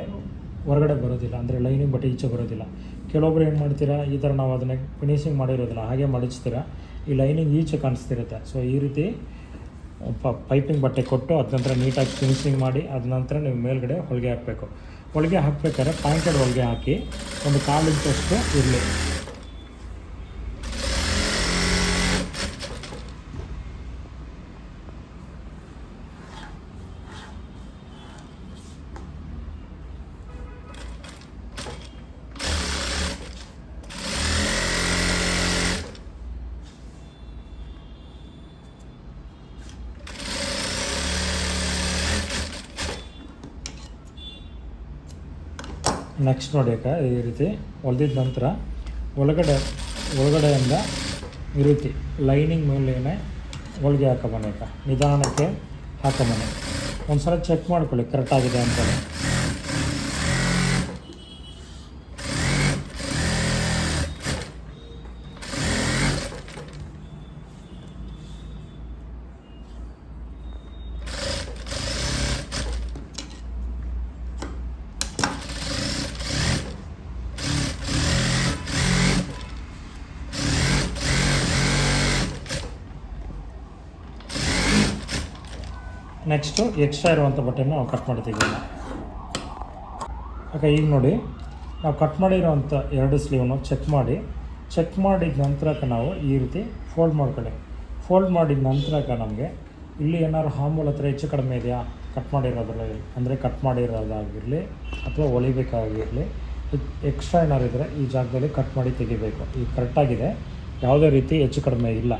Speaker 1: ಹೊರಗಡೆ ಬರೋದಿಲ್ಲ, ಅಂದರೆ ಲೈನಿಂಗ್ ಬಟ್ಟೆ ಈಚೆ ಬರೋದಿಲ್ಲ. ಕೆಲವೊಬ್ರು ಏನು ಮಾಡ್ತೀರಾ, ಈ ಥರ ನಾವು ಅದನ್ನು ಫಿನಿಶಿಂಗ್ ಮಾಡಿರೋದಿಲ್ಲ, ಹಾಗೆ ಮಡಚ್ತೀರಾ, ಈ ಲೈನಿಂಗ್ ಈಚೆ ಕಾಣಿಸ್ತಿರುತ್ತೆ. ಸೊ ಈ ರೀತಿ ಪೈಪಿಂಗ್ ಬಟ್ಟೆ ಕೊಟ್ಟು ಅದ ನಂತರ ನೀಟಾಗಿ ಫಿನಿಶಿಂಗ್ ಮಾಡಿ ಅದ ನಂತರ ನೀವು ಮೇಲ್ಗಡೆ ಹೊಲಿಗೆ ಹಾಕಬೇಕು. ಹೊಲಿಗೆ ಹಾಕಬೇಕಾದ್ರೆ ಪಾಯಿಂಟೆಡ್ ಹೊಲಿಗೆ ಹಾಕಿ ಒಂದು 1/4 ಇಂಚಷ್ಟು ಇರಲಿ. ನೆಕ್ಸ್ಟ್ ನೋಡಿ ಅಕ್ಕ, ಈ ರೀತಿ ಹೊಲಿದ ನಂತರ ಒಳಗಡೆಯಿಂದ ಈ ರೀತಿ ಲೈನಿಂಗ್ ಮೇಲೇ ಹೊಲಿಗೆ ಹಾಕೊಂಬನ್ನಿ ಅಕ್ಕ. ನಿಧಾನಕ್ಕೆ ಹಾಕೊಂಬನ್ನಿ. ಒಂದು ಸಲ ಚೆಕ್ ಮಾಡ್ಕೊಳ್ಳಿ ಕರೆಕ್ಟಾಗಿದೆ ಅಂತಲೇ. ನೆಕ್ಸ್ಟು ಎಕ್ಸ್ಟ್ರಾ ಇರುವಂಥ ಬಟ್ಟೆನ ನಾವು ಕಟ್ ಮಾಡ್ತೀವಿ. ಓಕೆ, ಈಗ ನೋಡಿ ನಾವು ಕಟ್ ಮಾಡಿರೋವಂಥ 2 ಸ್ಲೀವನ್ನು ಚೆಕ್ ಮಾಡಿದ ನಂತರಕ್ಕೆ ನಾವು ಈ ರೀತಿ ಫೋಲ್ಡ್ ಮಾಡ್ಕೊಳ್ಳಿ. ಫೋಲ್ಡ್ ಮಾಡಿದ ನಂತರಕ್ಕೆ ನಮಗೆ ಇಲ್ಲಿ ಏನಾದ್ರು ಹಾಮೂಲ್ ಹತ್ರ ಹೆಚ್ಚು ಕಡಿಮೆ ಇದೆಯಾ ಕಟ್ ಮಾಡಿರೋದ್ರಲ್ಲಿ ಅಂದರೆ ಕಟ್ ಮಾಡಿರೋದಾಗಿರಲಿ ಅಥವಾ ಹೊಲಿಬೇಕಾಗಿರಲಿ ಎಕ್ಸ್ಟ್ರಾ ಏನಾರು ಇದ್ದರೆ ಈ ಜಾಗದಲ್ಲಿ ಕಟ್ ಮಾಡಿ ತೆಗಿಬೇಕು. ಈಗ ಕರೆಕ್ಟಾಗಿದೆ, ಯಾವುದೇ ರೀತಿ ಹೆಚ್ಚು ಕಡಿಮೆ ಇಲ್ಲ.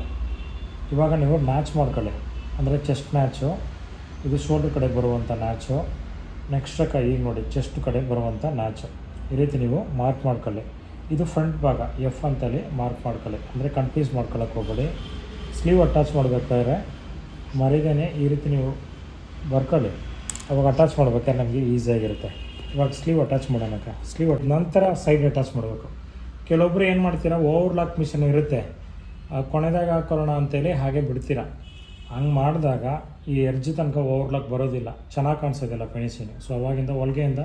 Speaker 1: ಇವಾಗ ನೀವು ಮ್ಯಾಚ್ ಮಾಡ್ಕೊಳ್ಳಿ, ಅಂದರೆ ಚೆಸ್ಟ್ ಮ್ಯಾಚು, ಇದು ಶೋಲ್ಡ್ರ್ ಕಡೆ ಬರುವಂಥ ಮ್ಯಾಚು, ನೆಕ್ಸ್ಟ್ ಈಗ ನೋಡಿ ಚೆಸ್ಟ್ ಕಡೆ ಬರುವಂಥ ಮ್ಯಾಚು. ಈ ರೀತಿ ನೀವು ಮಾರ್ಕ್ ಮಾಡ್ಕೊಳ್ಳಿ. ಇದು ಫ್ರಂಟ್ ಭಾಗ ಎಫ್ ಅಂತೇಳಿ ಮಾರ್ಕ್ ಮಾಡ್ಕೊಳ್ಳಿ, ಅಂದರೆ ಕನ್ಫ್ಯೂಸ್ ಮಾಡ್ಕೊಳ್ಳೋಕೆ ಹೋಗಬೇಡಿ. ಸ್ಲೀವ್ ಅಟ್ಯಾಚ್ ಮಾಡಬೇಕಾದ್ರೆ ಮರಿದೇನೆ ಈ ರೀತಿ ನೀವು ಬರ್ಕೊಳ್ಳಿ, ಅವಾಗ ಅಟ್ಯಾಚ್ ಮಾಡ್ಬೇಕಾದ್ರೆ ನಮಗೆ ಈಸಿಯಾಗಿರುತ್ತೆ. ಇವಾಗ ಸ್ಲೀವ್ ಅಟ್ಯಾಚ್ ಮಾಡೋಣಕ್ಕ, ಸ್ಲೀವ್ ನಂತರ ಸೈಡ್ ಅಟ್ಯಾಚ್ ಮಾಡಬೇಕು. ಕೆಲವೊಬ್ಬರು ಏನು ಮಾಡ್ತೀರಾ, ಓವರ್ಲಾಕ್ ಮಿಷನ್ ಇರುತ್ತೆ, ಕೊನೆದಾಗ ಹಾಕೊಳ್ಳೋಣ ಅಂತೇಳಿ ಹಾಗೆ ಬಿಡ್ತೀರಾ. ಹಂಗೆ ಮಾಡಿದಾಗ ಈ ಎರ್ಜಿ ತನಕ ಓವರ್ಲಾಕ್ ಬರೋದಿಲ್ಲ, ಚೆನ್ನಾಗಿ ಕಾಣಿಸೋದಿಲ್ಲ ಫಿನಿಶಿಂಗ್. ಸೊ ಅವಾಗಿಂದ ಹೊಲಿಗೆಯಿಂದ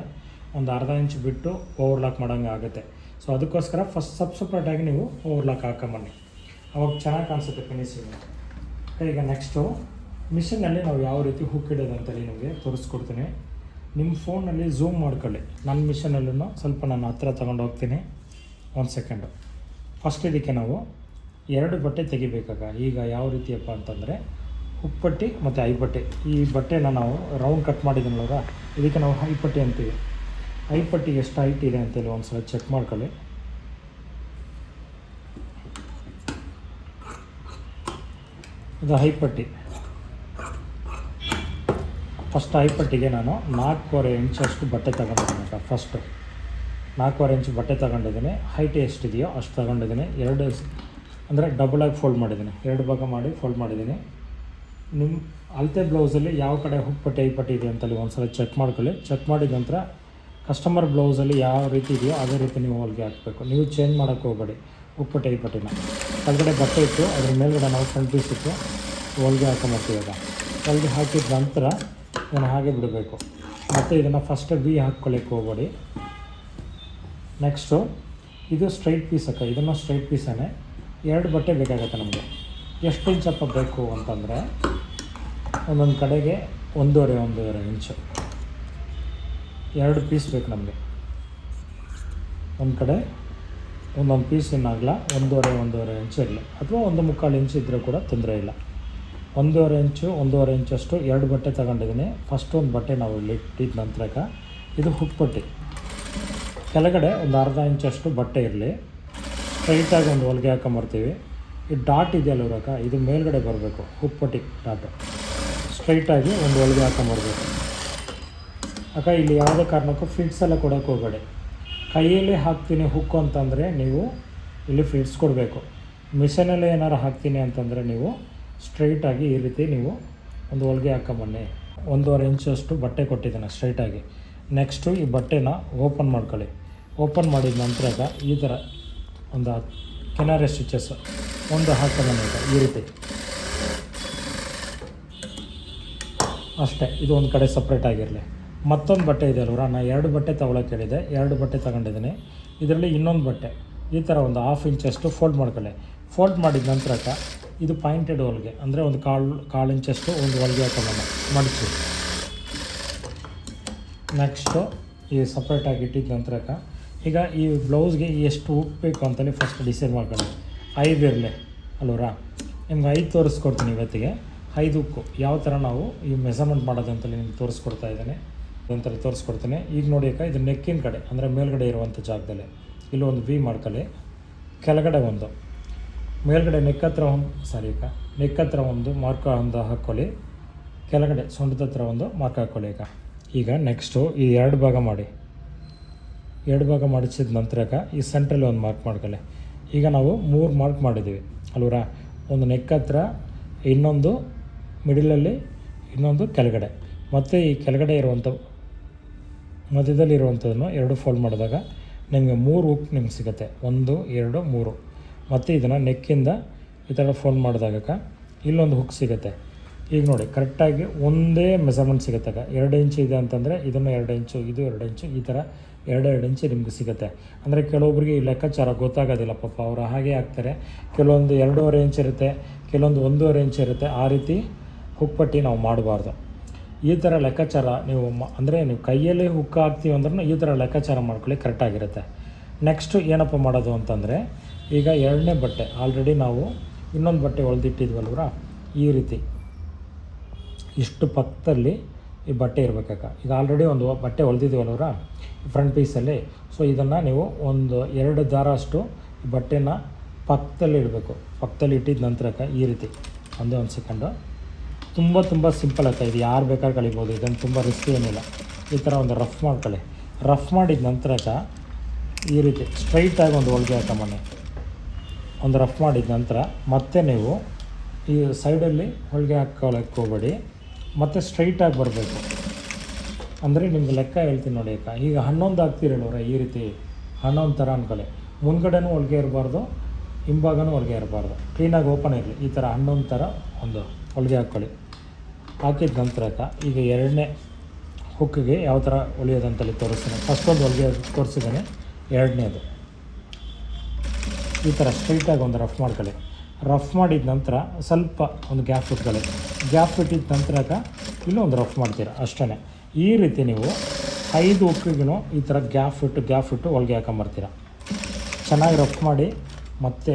Speaker 1: ಒಂದು ಅರ್ಧ ಇಂಚ್ ಬಿಟ್ಟು ಓವರ್ಲಾಕ್ ಮಾಡೋಂಗೆ ಆಗುತ್ತೆ. ಸೊ ಅದಕ್ಕೋಸ್ಕರ ಫಸ್ಟ್ ಸಪ್ರೇಟಾಗಿ ನೀವು ಓವರ್ಲಾಕ್ ಹಾಕೊಂಬನ್ನಿ, ಅವಾಗ ಚೆನ್ನಾಗಿ ಕಾಣಿಸುತ್ತೆ ಫಿನಿಶಿಂಗ್. ಈಗ ನೆಕ್ಸ್ಟು ಮಿಷಿನಲ್ಲಿ ನಾವು ಯಾವ ರೀತಿ ಹುಕ್ ಇಡೋದು ಅಂತೇಳಿ ನಿಮಗೆ ತೋರಿಸ್ಕೊಡ್ತೀನಿ. ನಿಮ್ಮ ಫೋನಲ್ಲಿ ಝೂಮ್ ಮಾಡ್ಕೊಳ್ಳಿ. ನನ್ನ ಮಿಷನಲ್ಲೂ ಸ್ವಲ್ಪ ನಾನು ಹತ್ತಿರ ತೊಗೊಂಡು ಹೋಗ್ತೀನಿ. ಒಂದು ಸೆಕೆಂಡು. ಫಸ್ಟ್ ಇದಕ್ಕೆ ನಾವು 2 ಬಟ್ಟೆ ತೆಗಿಬೇಕಾಗ. ಈಗ ಯಾವ ರೀತಿಯಪ್ಪ ಅಂತಂದರೆ ಹುಕ್ಪಟ್ಟಿ ಮತ್ತು ಐಪಟ್ಟಿ. ಈ ಬಟ್ಟೆನ ನಾವು ರೌಂಡ್ ಕಟ್ ಮಾಡಿದ್ದೀನಲ್ವ, ಇದಕ್ಕೆ ನಾವು ಐಪಟ್ಟಿ ಅಂತೀವಿ. ಐಪಟ್ಟಿ ಎಷ್ಟು ಹೈಟ್ ಇದೆ ಅಂತೇಳಿ ಒಂದು ಸಲ ಚೆಕ್ ಮಾಡ್ಕೊಳ್ಳಿ. ಇದು ಐಪಟ್ಟಿ. ಫಸ್ಟ್ ಐಪಟ್ಟಿಗೆ ನಾನು 4.25 ಇಂಚಷ್ಟು ಬಟ್ಟೆ ತಗೊಂಡಿದ್ದೀನಿ. ಫಸ್ಟು 4.25 ಇಂಚ್ ಬಟ್ಟೆ ತಗೊಂಡಿದ್ದೀನಿ. ಹೈಟ್ ಎಷ್ಟಿದೆಯೋ ಅಷ್ಟು ತಗೊಂಡಿದ್ದೀನಿ. 2 ಅಂದರೆ ಡಬಲಾಗಿ ಫೋಲ್ಡ್ ಮಾಡಿದ್ದೀನಿ, 2 ಭಾಗ ಮಾಡಿ ಫೋಲ್ಡ್ ಮಾಡಿದ್ದೀನಿ. ನಿಮ್ಮ ಅಳತೆ ಬ್ಲೌಸಲ್ಲಿ ಯಾವ ಕಡೆ ಹುಕ್ಪಟ್ಟಿ ಐಪಟ್ಟಿ ಇದೆ ಅಂತೇಳಿ ಒಂದು ಸಲ ಚೆಕ್ ಮಾಡ್ಕೊಳ್ಳಿ. ಚೆಕ್ ಮಾಡಿದ ನಂತರ ಕಸ್ಟಮರ್ ಬ್ಲೌಸಲ್ಲಿ ಯಾವ ರೀತಿ ಇದೆಯೋ ಅದೇ ರೀತಿ ನೀವು ಹೊಲಿಗೆ ಹಾಕಬೇಕು. ನೀವು ಚೇಂಜ್ ಮಾಡೋಕ್ಕೆ ಹೋಗಬೇಡಿ. ಹುಕ್ಪಟ್ಟಿ ಐಪಟ್ಟಿನ ಕೆಳಗಡೆ ಬಟ್ಟೆ ಇಟ್ಟು ಅದ್ರ ಮೇಲ್ಗಡೆ ನಾವು ಫ್ರಂಟ್ ಪೀಸ್ ಇಟ್ಟು ಹೊಲಿಗೆ ಹಾಕೊಂಬರ್ತೀವಿ. ಹೊಲಿಗೆ ಹಾಕಿದ ನಂತರ ಇದನ್ನು ಹಾಗೆ ಬಿಡಬೇಕು. ಮತ್ತು ಇದನ್ನು ಫಸ್ಟ್ ವಿ ಹಾಕ್ಕೊಳ್ಳೋಕ್ಕೆ ಹೋಗಬೇಡಿ. ನೆಕ್ಸ್ಟು ಇದು ಸ್ಟ್ರೈಟ್ ಪೀಸ್ ಅಕ್ಕ, ಇದನ್ನು ಸ್ಟ್ರೈಟ್ ಪೀಸನ್ನೇ 2 ಬಟ್ಟೆ ಬೇಕಾಗುತ್ತೆ ನಮಗೆ. ಎಷ್ಟು ಇಂಚಪ್ಪ ಬೇಕು ಅಂತಂದರೆ ಒಂದೊಂದು ಕಡೆಗೆ 1.5 ಇಂಚು 2 ಪೀಸ್ ಬೇಕು ನಮಗೆ. ಒಂದು ಕಡೆ ಒಂದೊಂದು ಪೀಸಿನ ಅಗಲ 1.5 ಇಂಚು ಇರಲಿ, ಅಥವಾ 1.25 ಇಂಚು ಇದ್ದರೂ ಕೂಡ ತೊಂದರೆ ಇಲ್ಲ. 1.5 ಇಂಚಷ್ಟು 2 ಬಟ್ಟೆ ತಗೊಂಡಿದ್ದೀನಿ. ಫಸ್ಟ್ ಒಂದು ಬಟ್ಟೆ ನಾವು ಇಲ್ಲಿ ಇಟ್ಟಿದ ನಂತರಕ್ಕೆ ಇದು ಹುಕ್ಪಟ್ಟಿ. ಕೆಳಗಡೆ ಒಂದು ಅರ್ಧ ಇಂಚಷ್ಟು ಬಟ್ಟೆ ಇರಲಿ. ಸ್ಟ್ರೈಟಾಗಿ ಒಂದು ಹೊಲಿಗೆ ಹಾಕೊಂಬರ್ತೀವಿ. ಈ ಡಾಟ್ ಇದೆಯಲ್ಲ ಇವಾಗ, ಇದು ಮೇಲ್ಗಡೆ ಬರಬೇಕು. ಹುಕ್ಪಟ್ಟಿ ಡಾಟು ಸ್ಟ್ರೈಟಾಗಿ ಒಂದು ಹೊಲಿಗೆ ಹಾಕೊಂಬರ್ಬೇಕು ಅಕ್ಕ. ಇಲ್ಲಿ ಯಾವುದೇ ಕಾರಣಕ್ಕೂ ಫಿಟ್ಸ್ ಎಲ್ಲ ಕೊಡೋಕ್ಕೆ ಹೋಗಬೇಡಿ. ಕೈಯಲ್ಲಿ ಹಾಕ್ತೀನಿ ಹುಕ್ಕು ಅಂತಂದರೆ ನೀವು ಇಲ್ಲಿ ಫಿಟ್ಸ್ ಕೊಡಬೇಕು. ಮಿಷನಲ್ಲಿ ಏನಾರು ಹಾಕ್ತೀನಿ ಅಂತಂದರೆ ನೀವು ಸ್ಟ್ರೈಟಾಗಿ ಈ ರೀತಿ ನೀವು ಒಂದು ಹೊಲಿಗೆ ಹಾಕೊಂಬನ್ನಿ. 1.5 ಇಂಚಷ್ಟು ಬಟ್ಟೆ ಕೊಟ್ಟಿದ್ದಾನೆ ಸ್ಟ್ರೈಟಾಗಿ. ನೆಕ್ಸ್ಟು ಈ ಬಟ್ಟೆನ ಓಪನ್ ಮಾಡ್ಕೊಳ್ಳಿ. ಓಪನ್ ಮಾಡಿದ ನಂತರ ಈ ಥರ ಒಂದು ಕೆನಾರೆ ಸ್ಟಿಚಸ್ ಒಂದು ಹಾಕೊಂಬನ್ನಿ ಈ ರೀತಿ ಅಷ್ಟೇ. ಇದು ಒಂದು ಕಡೆ ಸಪ್ರೇಟ್ ಆಗಿರಲಿ. ಮತ್ತೊಂದು ಬಟ್ಟೆ ಇದೆ ಅಲ್ವ, ನಾನು 2 ಬಟ್ಟೆ ತೊಗೊಳಕ್ಕೆ ಹೇಳಿದೆ, 2 ಬಟ್ಟೆ ತಗೊಂಡಿದ್ದೀನಿ. ಇದರಲ್ಲಿ ಇನ್ನೊಂದು ಬಟ್ಟೆ ಈ ಥರ ಒಂದು 1/2 ಇಂಚಷ್ಟು ಫೋಲ್ಡ್ ಮಾಡ್ಕೊಳ್ಳಿ. ಫೋಲ್ಡ್ ಮಾಡಿದ ನಂತರಕ್ಕೆ ಇದು ಪಾಯಿಂಟೆಡ್ ಹೊಲಿಗೆ, ಅಂದರೆ ಒಂದು ಕಾಲು ಇಂಚಷ್ಟು ಒಂದು ಹೊಲಿಗೆ ಹಾಕೊಂಬಂದ ಮಡಚಿ. ನೆಕ್ಸ್ಟು ಈ ಸಪ್ರೇಟಾಗಿ ಇಟ್ಟಿದ್ದ ನಂತರಕ್ಕೆ ಈಗ ಈ ಬ್ಲೌಸ್ಗೆ ಎಷ್ಟು ಹುಕ್ ಬೇಕು ಅಂತಲೇ ಫಸ್ಟ್ ಡಿಸೈಡ್ ಮಾಡ್ಕೊಳ್ಳಿ. 5 ಇರಲಿ ಅಲ್ವರಾ. ನಿಮ್ಗೆ 5 ತೋರಿಸ್ಕೊಡ್ತೀನಿ ಇವತ್ತಿಗೆ. 5 ಹುಕ್ಕು ಯಾವ ಥರ ನಾವು ಈ ಮೆಸರ್ಮೆಂಟ್ ಮಾಡೋದು ಅಂತೇಳಿ ನಿಮ್ಗೆ ತೋರಿಸ್ಕೊಡ್ತಾ ಇದ್ದೇನೆ. ಒಂಥರ ತೋರಿಸ್ಕೊಡ್ತೀನಿ. ಈಗ ನೋಡಿ ಅಕ್ಕ, ಇದು ನೆಕ್ಕಿನ ಕಡೆ ಅಂದರೆ ಮೇಲ್ಗಡೆ ಇರುವಂಥ ಜಾಗದಲ್ಲಿ ಇಲ್ಲಿ ಒಂದು ವಿ ಮಾಡ್ಕೊಳ್ಳಿ. ಕೆಳಗಡೆ ಒಂದು ಮೇಲ್ಗಡೆ ನೆಕ್ ಹತ್ರ ಒಂದು ಮಾರ್ಕ್ ಒಂದು ಹಾಕ್ಕೊಳ್ಳಿ. ಕೆಳಗಡೆ ಸೊಂಟದ ಹತ್ರ ಒಂದು ಮಾರ್ಕ್ ಹಾಕ್ಕೊಳ್ಳಿ. ಈಗ ನೆಕ್ಸ್ಟು ಈ 2 ಭಾಗ ಮಾಡಿ, 2 ಭಾಗ ಮಾಡಿಸಿದ ನಂತರಕ್ಕೆ ಈ ಸೆಂಟ್ರಲ್ಲಿ ಒಂದು ಮಾರ್ಕ್ ಮಾಡ್ಕೊಳ್ಳಿ. ಈಗ ನಾವು 3 ಮಾರ್ಕ್ ಮಾಡಿದ್ದೀವಿ ಅಲ್ವರಾ. ಒಂದು ನೆಕ್ ಹತ್ರ, ಇನ್ನೊಂದು ಮಿಡಿಲಲ್ಲಿ, ಇನ್ನೊಂದು ಕೆಳಗಡೆ. ಮತ್ತು ಈ ಕೆಳಗಡೆ ಇರುವಂಥ ಮಧ್ಯದಲ್ಲಿರುವಂಥದ್ದನ್ನು 2 ಫೋಲ್ಡ್ ಮಾಡಿದಾಗ ನಿಮಗೆ 3 ಹುಕ್ ನಿಮ್ಗೆ ಸಿಗುತ್ತೆ. 1 2 3. ಮತ್ತು ಇದನ್ನು ನೆಕ್ಕಿಂದ ಈ ಥರ ಫೋಲ್ಡ್ ಮಾಡಿದಾಗ ಇಲ್ಲೊಂದು ಹುಕ್ ಸಿಗುತ್ತೆ. ಈಗ ನೋಡಿ ಕರೆಕ್ಟಾಗಿ ಒಂದೇ ಮೆಸರ್ಮೆಂಟ್ ಸಿಗುತ್ತೆ. 2 ಇಂಚು ಇದೆ ಅಂತಂದರೆ ಇದನ್ನು 2 ಇಂಚು, ಇದು 2 ಇಂಚು, ಈ ಥರ 2 ಇಂಚು ನಿಮ್ಗೆ ಸಿಗುತ್ತೆ. ಅಂದರೆ ಕೆಲವೊಬ್ರಿಗೆ ಈ ಲೆಕ್ಕಾಚಾರ ಗೊತ್ತಾಗೋದಿಲ್ಲ ಪಾಪ, ಅವರು ಹಾಗೆ ಹಾಕ್ತಾರೆ. ಕೆಲವೊಂದು 2.5 ಇಂಚ್ ಇರುತ್ತೆ, ಕೆಲವೊಂದು 1.5 ಇಂಚ್ ಇರುತ್ತೆ. ಆ ರೀತಿ ಹುಕ್ಪಟ್ಟಿ ನಾವು ಮಾಡಬಾರ್ದು. ಈ ಥರ ಲೆಕ್ಕಾಚಾರ ನೀವು ಅಂದರೆ ನೀವು ಕೈಯಲ್ಲಿ ಹುಕ್ ಹಾಕ್ತೀವಿ ಅಂದ್ರೂ ಈ ಥರ ಲೆಕ್ಕಾಚಾರ ಮಾಡ್ಕೊಳ್ಳಿ, ಕರೆಕ್ಟಾಗಿರುತ್ತೆ. ನೆಕ್ಸ್ಟು ಏನಪ್ಪ ಮಾಡೋದು ಅಂತಂದರೆ, ಈಗ 2ನೇ ಬಟ್ಟೆ ಆಲ್ರೆಡಿ ನಾವು ಇನ್ನೊಂದು ಬಟ್ಟೆ ಹೊಲ್ದಿಟ್ಟಿದ್ವಲ್ವ, ಈ ರೀತಿ ಇಷ್ಟು ಪಕ್ಕದಲ್ಲಿ ಈ ಬಟ್ಟೆ ಇರಬೇಕಕ್ಕ. ಈಗ ಆಲ್ರೆಡಿ ಒಂದು ಬಟ್ಟೆ ಹೊಲ್ದಿದ್ದೀವಲ್ವರ ಫ್ರಂಟ್ ಪೀಸಲ್ಲಿ. ಸೊ ಇದನ್ನು ನೀವು ಒಂದು 2 ದಾರ ಅಷ್ಟು ಈ ಬಟ್ಟೆನ ಪಕ್ಕದಲ್ಲಿ ಇಡಬೇಕು. ಪಕ್ಕದಲ್ಲಿ ಇಟ್ಟಿದ ನಂತರಕ್ಕ ಈ ರೀತಿ ಒಂದೇ ಒಂದು ಸೆಕೆಂಡು. ತುಂಬ ಸಿಂಪಲ್ ಆಗ್ತಾ ಇದು ಯಾರು ಬೇಕಾದ್ರೂ ಕಲಿಬೋದು. ಇದನ್ನು ತುಂಬ ರಿಸ್ಕ್ ಏನಿಲ್ಲ. ಈ ಥರ ಒಂದು ರಫ್ ಮಾಡ್ಕೊಳ್ಳಿ. ರಫ್ ಮಾಡಿದ ನಂತರಕ್ಕ ಈ ರೀತಿ ಸ್ಟ್ರೈಟಾಗಿ ಒಂದು ಹೊಲಿಗೆ ಹಾಕೊಂಬನ್ನಿ. ಒಂದು ರಫ್ ಮಾಡಿದ ನಂತರ ಮತ್ತೆ ನೀವು ಈ ಸೈಡಲ್ಲಿ ಹೊಲಿಗೆ ಹಾಕ್ಕೊಳ್ಳೋಕ್ಕೆ ಹೋಗಬೇಡಿ, ಮತ್ತು ಸ್ಟ್ರೈಟಾಗಿ ಬರಬೇಕು. ಅಂದರೆ ನಿಮ್ಗೆ ಲೆಕ್ಕ ಹೇಳ್ತೀನಿ ನೋಡಿ ಅಕ್ಕ. ಈಗ 11 ಹಾಕ್ತಿರಲ್ವರ ಈ ರೀತಿ 11 ಥರ ಅಂದ್ಕೊಳ್ಳಿ. ಮುಂದ್ಗಡೆನೂ ಹೊಲಿಗೆ ಇರಬಾರ್ದು, ಹಿಂಭಾಗನೂ ಹೊಲಿಗೆ ಇರಬಾರ್ದು, ಕ್ಲೀನಾಗಿ ಓಪನ್ ಇರಲಿ. ಈ ಥರ 11 ಥರ ಒಂದು ಹೊಲಿಗೆ ಹಾಕ್ಕೊಳ್ಳಿ. ಹಾಕಿದ ನಂತರಕ್ಕ ಈಗ 2ನೇ ಹುಕ್ಕಿಗೆ ಯಾವ ಥರ ಹೊಲಿಯೋದಂತಲ್ಲಿ ತೋರಿಸ್ತೀನಿ. ಫಸ್ಟ್ ಒಂದು ಹೊಲಿಗೆ ತೋರಿಸಿದ್ದೀನಿ, 2ನೇದು ಈ ಥರ ಸ್ಟ್ರೈಟಾಗಿ ಒಂದು ರಫ್ ಮಾಡ್ಕೊಳ್ಳಿ. ರಫ್ ಮಾಡಿದ ನಂತರ ಸ್ವಲ್ಪ ಒಂದು ಗ್ಯಾಪ್ ಇಟ್ಕೊಳ್ಳಿ. ಗ್ಯಾಪ್ ಇಟ್ಟಿದ ನಂತರಕ್ಕ ಇಲ್ಲೂ ಒಂದು ರಫ್ ಮಾಡ್ತೀರ ಅಷ್ಟೇ. ಈ ರೀತಿ ನೀವು 5 ಹುಕ್ಕಿಗೂ ಈ ಥರ ಗ್ಯಾಪ್ ಇಟ್ಟು ಹೊಲಿಗೆ ಹಾಕೊಂಬರ್ತೀರ. ಚೆನ್ನಾಗಿ ರಫ್ ಮಾಡಿ ಮತ್ತೆ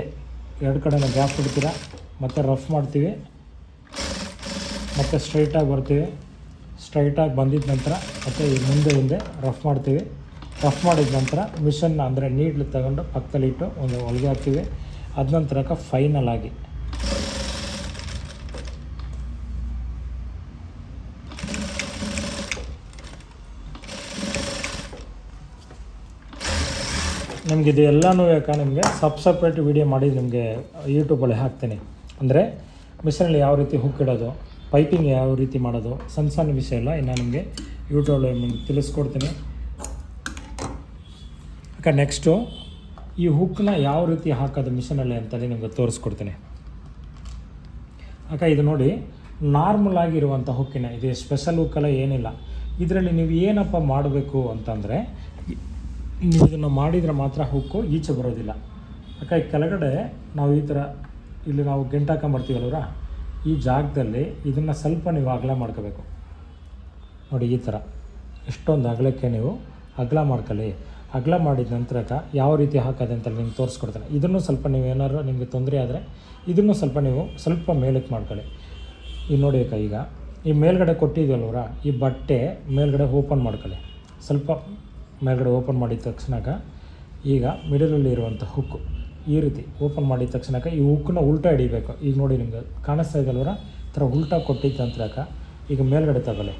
Speaker 1: 2 ಕಡೆನ ಗ್ಯಾಪ್ ಇಡ್ತೀರ, ಮತ್ತು ರಫ್ ಮಾಡ್ತೀವಿ, ಮತ್ತು ಸ್ಟ್ರೈಟಾಗಿ ಬರ್ತೀವಿ. ಸ್ಟ್ರೈಟಾಗಿ ಬಂದಿದ್ದ ನಂತರ ಮತ್ತು ಈ ಮುಂದೆ ರಫ್ ಮಾಡ್ತೀವಿ. ರಫ್ ಮಾಡಿದ ನಂತರ ಮಿಷನ್ನ ಅಂದರೆ ನೀಡ್ಲು ತಗೊಂಡು ಪಕ್ಕದಲ್ಲಿ ಇಟ್ಟು ಒಂದು ಹೊಲಿಗೆ ಹಾಕ್ತೀವಿ. ಅದ ನಂತರಕ್ಕೆ ಫೈನಲ್ ಆಗಿ ನಿಮ್ಗೆ ಇದು ಎಲ್ಲನೂ ನಿಮಗೆ ಸಪ್ರೇಟ್ ವಿಡಿಯೋ ಮಾಡಿ ನಿಮಗೆ ಯೂಟ್ಯೂಬಲ್ಲಿ ಹಾಕ್ತೀನಿ. ಅಂದರೆ ಮಿಷನಲ್ಲಿ ಯಾವ ರೀತಿ ಹುಕ್ ಇಡೋದು, ಪೈಪಿಂಗ್ ಯಾವ ರೀತಿ ಮಾಡೋದು, ಸಣ್ಣ ವಿಷಯ ಎಲ್ಲ ಇನ್ನು ನಿಮಗೆ ಯೂಟ್ಯೂಬಲ್ಲಿ ನಿಮ್ಗೆ ತಿಳಿಸ್ಕೊಡ್ತೀನಿ. ಅಕ್ಕ ನೆಕ್ಸ್ಟು ಈ ಹುಕ್ಕನ್ನ ಯಾವ ರೀತಿ ಹಾಕೋದು ಮಿಷನಲ್ಲಿ ಅಂತಲೇ ನಿಮಗೆ ತೋರಿಸ್ಕೊಡ್ತೀನಿ ಅಕ್ಕ. ಇದು ನೋಡಿ ನಾರ್ಮಲ್ ಆಗಿರುವಂಥ ಹುಕ್ಕಿನ, ಇದು ಸ್ಪೆಷಲ್ ಹುಕ್ಕೆಲ್ಲ ಏನಿಲ್ಲ. ಇದರಲ್ಲಿ ನೀವು ಏನಪ್ಪ ಮಾಡಬೇಕು ಅಂತಂದರೆ, ನೀವು ಇದನ್ನು ಮಾಡಿದರೆ ಮಾತ್ರ ಹುಕ್ಕು ಈಚೆ ಬರೋದಿಲ್ಲ ಅಕ್ಕ. ಈ ಕೆಳಗಡೆ ನಾವು ಈ ಥರ ಇಲ್ಲಿ ನಾವು ಗಂಟು ಹಾಕೊಂಬರ್ತೀವಲ್ವರ, ಈ ಜಾಗದಲ್ಲಿ ಇದನ್ನು ಸ್ವಲ್ಪ ನೀವು ಅಗಲ ಮಾಡ್ಕೋಬೇಕು ನೋಡಿ. ಈ ಥರ ಇಷ್ಟೊಂದು ಅಗಲಕ್ಕೆ ನೀವು ಅಗಲ ಮಾಡ್ಕೊಳ್ಳಿ. ಅಗಲ ಮಾಡಿದ ನಂತರಕ್ಕೆ ಯಾವ ರೀತಿ ಹಾಕೋದು ಅಂತ ನಿಮ್ಗೆ ತೋರಿಸ್ಕೊಡ್ತಾನೆ. ಇದನ್ನು ಸ್ವಲ್ಪ ನೀವು ಏನಾದ್ರು ನಿಮಗೆ ತೊಂದರೆ ಆದರೆ ಇದನ್ನು ಸ್ವಲ್ಪ ಮೇಲಕ್ಕೆ ಮಾಡ್ಕೊಳ್ಳಿ. ಈಗ ನೋಡಿ ಅಕ್ಕ, ಈಗ ಈ ಮೇಲ್ಗಡೆ ಕೊಟ್ಟಿದ್ದೀವಲ್ವರ, ಈ ಬಟ್ಟೆ ಮೇಲ್ಗಡೆ ಓಪನ್ ಮಾಡ್ಕೊಳ್ಳಿ. ಸ್ವಲ್ಪ ಮೇಲ್ಗಡೆ ಓಪನ್ ಮಾಡಿದ ತಕ್ಷಣಕ್ಕೆ ಈಗ ಮಿಡಲಲ್ಲಿ ಇರುವಂಥ ಹುಕ್ಕು ಈ ರೀತಿ ಓಪನ್ ಮಾಡಿದ ತಕ್ಷಣಕ್ಕೆ ಈ ಹುಕ್ಕನ್ನ ಉಲ್ಟಾ ಹಿಡಿಬೇಕು. ಈಗ ನೋಡಿ ನಿಮ್ಗೆ ಕಾಣಿಸ್ತಾ ಇದಲ್ವರ, ಈ ಥರ ಉಲ್ಟಾ ಕೊಟ್ಟಿದ್ದ ನಂತರಕ್ಕೆ ಈಗ ಮೇಲ್ಗಡೆ ತಗೊಳ್ಳಿ.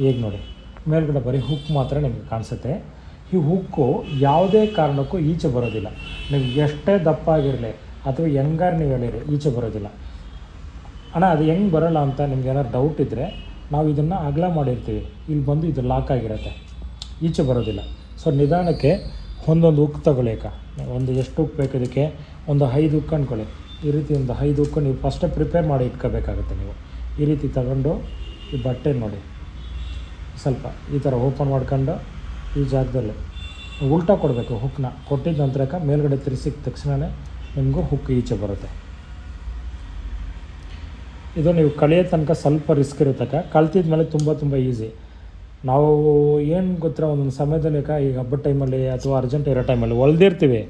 Speaker 1: ಈಗ ನೋಡಿ ಮೇಲ್ಗಡೆ ಬರೀ ಹುಕ್ ಮಾತ್ರ ನಿಮಗೆ ಕಾಣಿಸುತ್ತೆ. ಈ ಹುಕ್ಕು ಯಾವುದೇ ಕಾರಣಕ್ಕೂ ಈಚೆ ಬರೋದಿಲ್ಲ. ನೀವು ಎಷ್ಟೇ ದಪ್ಪ ಆಗಿರಲಿ ಅಥವಾ ಹೆಂಗಾರು ನೀವು ಹೇಳಿರಿ ಈಚೆ ಬರೋದಿಲ್ಲ ಅಣ್ಣ. ಅದು ಹೆಂಗೆ ಬರೋಲ್ಲ ಅಂತ ನಿಮ್ಗೆ ಏನಾದ್ರು ಡೌಟ್ ಇದ್ದರೆ, ನಾವು ಇದನ್ನು ಅಗಲ ಮಾಡಿರ್ತೀವಿ, ಇಲ್ಲಿ ಬಂದು ಇದು ಲಾಕ್ ಆಗಿರುತ್ತೆ, ಈಚೆ ಬರೋದಿಲ್ಲ. ಸೊ ನಿಧಾನಕ್ಕೆ ಒಂದೊಂದು ಹುಕ್ ತಗೊಳ್ಳಿ ಅಕ್ಕ. ಒಂದು ಎಷ್ಟು ಹುಕ್ ಬೇಕು ಇದಕ್ಕೆ, ಒಂದು 5 ಹುಕ್ ಅಂದ್ಕೊಳ್ಳಿ. ಈ ರೀತಿ ಒಂದು 5 ಹುಕ್ಕು ನೀವು ಫಸ್ಟೇ ಪ್ರಿಪೇರ್ ಮಾಡಿ ಇಟ್ಕೋಬೇಕಾಗುತ್ತೆ. ನೀವು ಈ ರೀತಿ ತಗೊಂಡು ಈ ಬಟ್ಟೆ ನೋಡಿ ಸ್ವಲ್ಪ ಈ ಥರ ಓಪನ್ ಮಾಡ್ಕೊಂಡು ಈ ಜಾಗದಲ್ಲಿ ಉಲ್ಟಾ ಕೊಡಬೇಕು. ಹುಕ್ಕನ್ನ ಕೊಟ್ಟಿದ್ದ ನಂತರಕ್ಕೆ ಮೇಲ್ಗಡೆ ತಿರ್ಸಿದ ತಕ್ಷಣವೇ ನಿಮಗೂ ಹುಕ್ ಈಚೆ ಬರುತ್ತೆ. ಇದು ನೀವು ಕಲಿಯೋ ತನಕ ಸ್ವಲ್ಪ ರಿಸ್ಕ್ ಇರುತ್ತಕ್ಕ. ಕಲ್ತಿದ ಮೇಲೆ ತುಂಬ ಈಸಿ. ನಾವು ಏನು ಗೊತ್ತಿರೋ ಒಂದೊಂದು ಸಮಯದಲ್ಲಿ ಈಗ ಹಬ್ಬದ ಟೈಮಲ್ಲಿ ಅಥವಾ ಅರ್ಜೆಂಟ್ ಇರೋ ಟೈಮಲ್ಲಿ ಹೊಲ್ದಿರ್ತೀವಿ,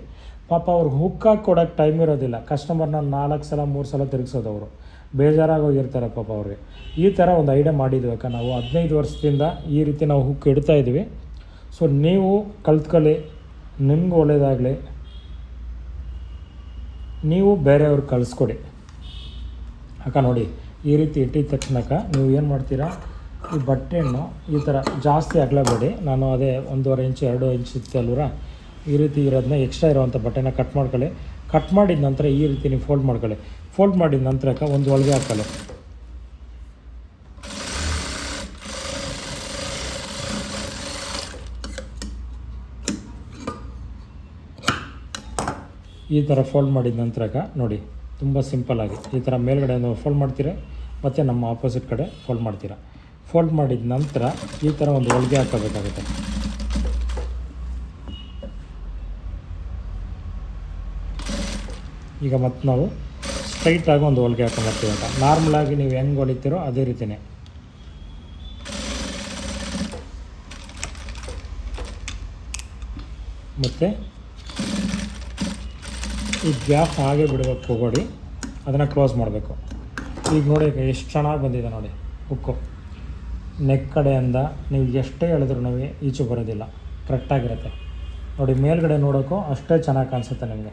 Speaker 1: ಪಾಪ ಅವ್ರಿಗೆ ಹುಕ್ಕಾಗಿ ಕೊಡೋಕ್ಕೆ ಟೈಮ್ ಇರೋದಿಲ್ಲ. ಕಸ್ಟಮರ್ನ 4 ಸಲ 3 ಸಲ ತಿರುಗಿಸೋದು, ಅವರು ಬೇಜಾರಾಗೋಗಿರ್ತಾರೆ ಪಾಪ ಅವ್ರಿಗೆ. ಈ ಥರ ಒಂದು ಐಡಿಯಾ ಮಾಡಿದ್ವಿ ಅಕ್ಕ ನಾವು 15 ವರ್ಷದಿಂದ ಈ ರೀತಿ ನಾವು ಹುಕ್ ಇಡ್ತಾಯಿದ್ವಿ. ಸೊ ನೀವು ಕಲ್ತ್ಕೊಳ್ಳಿ, ನಿಮ್ಗೆ ಒಳ್ಳೆಯದಾಗಲಿ, ನೀವು ಬೇರೆಯವ್ರಿಗೆ ಕಳಿಸ್ಕೊಡಿ ಅಕ್ಕ. ನೋಡಿ ಈ ರೀತಿ ಇಟ್ಟಿದ ತಕ್ಷಣಕ್ಕೆ ನೀವು ಏನು ಮಾಡ್ತೀರಾ, ಈ ಬಟ್ಟೆಯನ್ನು ಈ ಥರ ಜಾಸ್ತಿ ಅಗಲಬೇಡಿ. ನಾನು ಅದೇ 1.5 ಇಂಚು 2 ಇಂಚ್ ಇತ್ತಲ್ವರ, ಈ ರೀತಿ ಇರೋದನ್ನ ಎಕ್ಸ್ಟ್ರಾ ಇರೋವಂಥ ಬಟ್ಟೆನ ಕಟ್ ಮಾಡ್ಕೊಳ್ಳಿ. ಕಟ್ ಮಾಡಿದ ನಂತರ ಈ ರೀತಿ ನೀವು ಫೋಲ್ಡ್ ಮಾಡ್ಕೊಳ್ಳಿ. ಫೋಲ್ಡ್ ಮಾಡಿದ ನಂತರಕ್ಕೆ ಒಂದು ಹೊಲಿಗೆ ಹಾಕೊಳ್ಳಿ. ಈ ಥರ ಫೋಲ್ಡ್ ಮಾಡಿದ ನಂತರಕ್ಕೆ ನೋಡಿ ತುಂಬ ಸಿಂಪಲ್ಲಾಗಿ ಈ ಥರ ಮೇಲ್ಗಡೆ ಫೋಲ್ಡ್ ಮಾಡ್ತೀರಾ, ಮತ್ತು ನಮ್ಮ ಆಪೋಸಿಟ್ ಕಡೆ ಫೋಲ್ಡ್ ಮಾಡ್ತೀರಾ. ಫೋಲ್ಡ್ ಮಾಡಿದ ನಂತರ ಈ ಥರ ಒಂದು ಹೊಲಿಗೆ ಹಾಕೋಬೇಕಾಗುತ್ತೆ. ಈಗ ಮತ್ತೆ ನಾವು ಸ್ಟ್ರೈಟಾಗಿ ಒಂದು ಹೊಲಿಗೆ ಹಾಕೊಂಬರ್ತೀವಿ ಅಂತ. ನಾರ್ಮಲಾಗಿ ನೀವು ಹೆಂಗೆ ಹೊಲಿತೀರೋ ಅದೇ ರೀತಿಯೇ. ಮತ್ತು ಈ ಗ್ಯಾಪ್ ಹಾಗೆ ಬಿಡಬೇಕು, ಹೋಗೋಡಿ, ಅದನ್ನು ಕ್ಲೋಸ್ ಮಾಡಬೇಕು. ಈಗ ನೋಡಿ ಎಷ್ಟು ಚೆನ್ನಾಗಿ ಬಂದಿದೆ ನೋಡಿ ಹುಕ್ಕು. ನೆಕ್ ಕಡೆಯಿಂದ ನೀವು ಎಷ್ಟೇ ಹೇಳಿದ್ರು ಈಚೆ ಬರೋದಿಲ್ಲ, ಕರೆಕ್ಟಾಗಿರುತ್ತೆ ನೋಡಿ. ಮೇಲ್ಗಡೆ ನೋಡೋಕ್ಕೂ ಅಷ್ಟೇ ಚೆನ್ನಾಗಿ ಕಾಣಿಸುತ್ತೆ ನಿಮಗೆ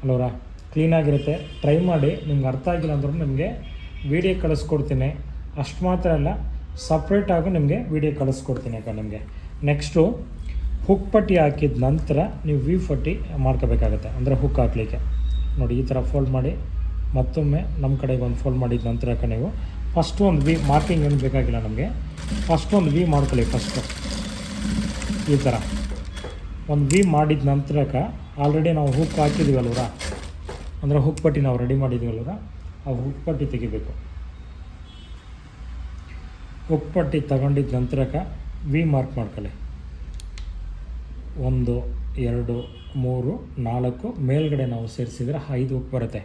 Speaker 1: ಅಲ್ವರಾ, ಕ್ಲೀನಾಗಿರುತ್ತೆ. ಟ್ರೈ ಮಾಡಿ, ನಿಮ್ಗೆ ಅರ್ಥ ಆಗಿಲ್ಲ ಅಂದ್ರೂ ನಿಮಗೆ ವೀಡಿಯೋ ಕಳಿಸ್ಕೊಡ್ತೀನಿ. ಅಷ್ಟು ಮಾತ್ರ ಅಲ್ಲ, ಸಪ್ರೇಟಾಗೂ ನಿಮಗೆ ವೀಡಿಯೋ ಕಳಿಸ್ಕೊಡ್ತೀನಿ ಅಕ್ಕ ನಿಮಗೆ. ನೆಕ್ಸ್ಟು ಹುಕ್ ಪಟ್ಟಿ ಹಾಕಿದ ನಂತರ ನೀವು ವಿ ಪಟ್ಟಿ ಮಾಡ್ಕೋಬೇಕಾಗತ್ತೆ, ಅಂದರೆ ಹುಕ್ ಹಾಕಲಿಕ್ಕೆ ನೋಡಿ ಈ ಥರ ಫೋಲ್ಡ್ ಮಾಡಿ ಮತ್ತೊಮ್ಮೆ ನಮ್ಮ ಕಡೆಗೆ ಒಂದು ಫೋಲ್ಡ್ ಮಾಡಿದ ನಂತರಕ್ಕೆ ನೀವು ಫಸ್ಟು ಒಂದು ವಿ ಮಾರ್ಕಿಂಗ್ ಏನು ಬೇಕಾಗಿಲ್ಲ ನಮಗೆ. ಫಸ್ಟು ಒಂದು ವಿ ಮಾಡ್ಕೊಳ್ಳಿ. ಫಸ್ಟು ಈ ಥರ ಒಂದು ವಿ ಮಾಡಿದ ನಂತರಕ್ಕೆ ಆಲ್ರೆಡಿ ನಾವು ಹುಕ್ ಹಾಕಿದ್ದೀವಲ್ವರ, ಅಂದರೆ ಹುಕ್ ಪಟ್ಟಿ ನಾವು ರೆಡಿ ಮಾಡಿದ್ದೀವಲ್ವರ, ಆ ಹುಕ್ ಪಟ್ಟಿ ತೆಗಿಬೇಕು. ಹುಕ್ ಪಟ್ಟಿ ತಗೊಂಡಿದ್ದ ನಂತರಕ್ಕೆ ವಿ ಮಾರ್ಕ್ ಮಾಡ್ಕೊಳ್ಳಿ. 1 2 3 4 ಮೇಲ್ಗಡೆ ನಾವು ಸೇರಿಸಿದರೆ 5 ಹುಕ್ ಬರುತ್ತೆ.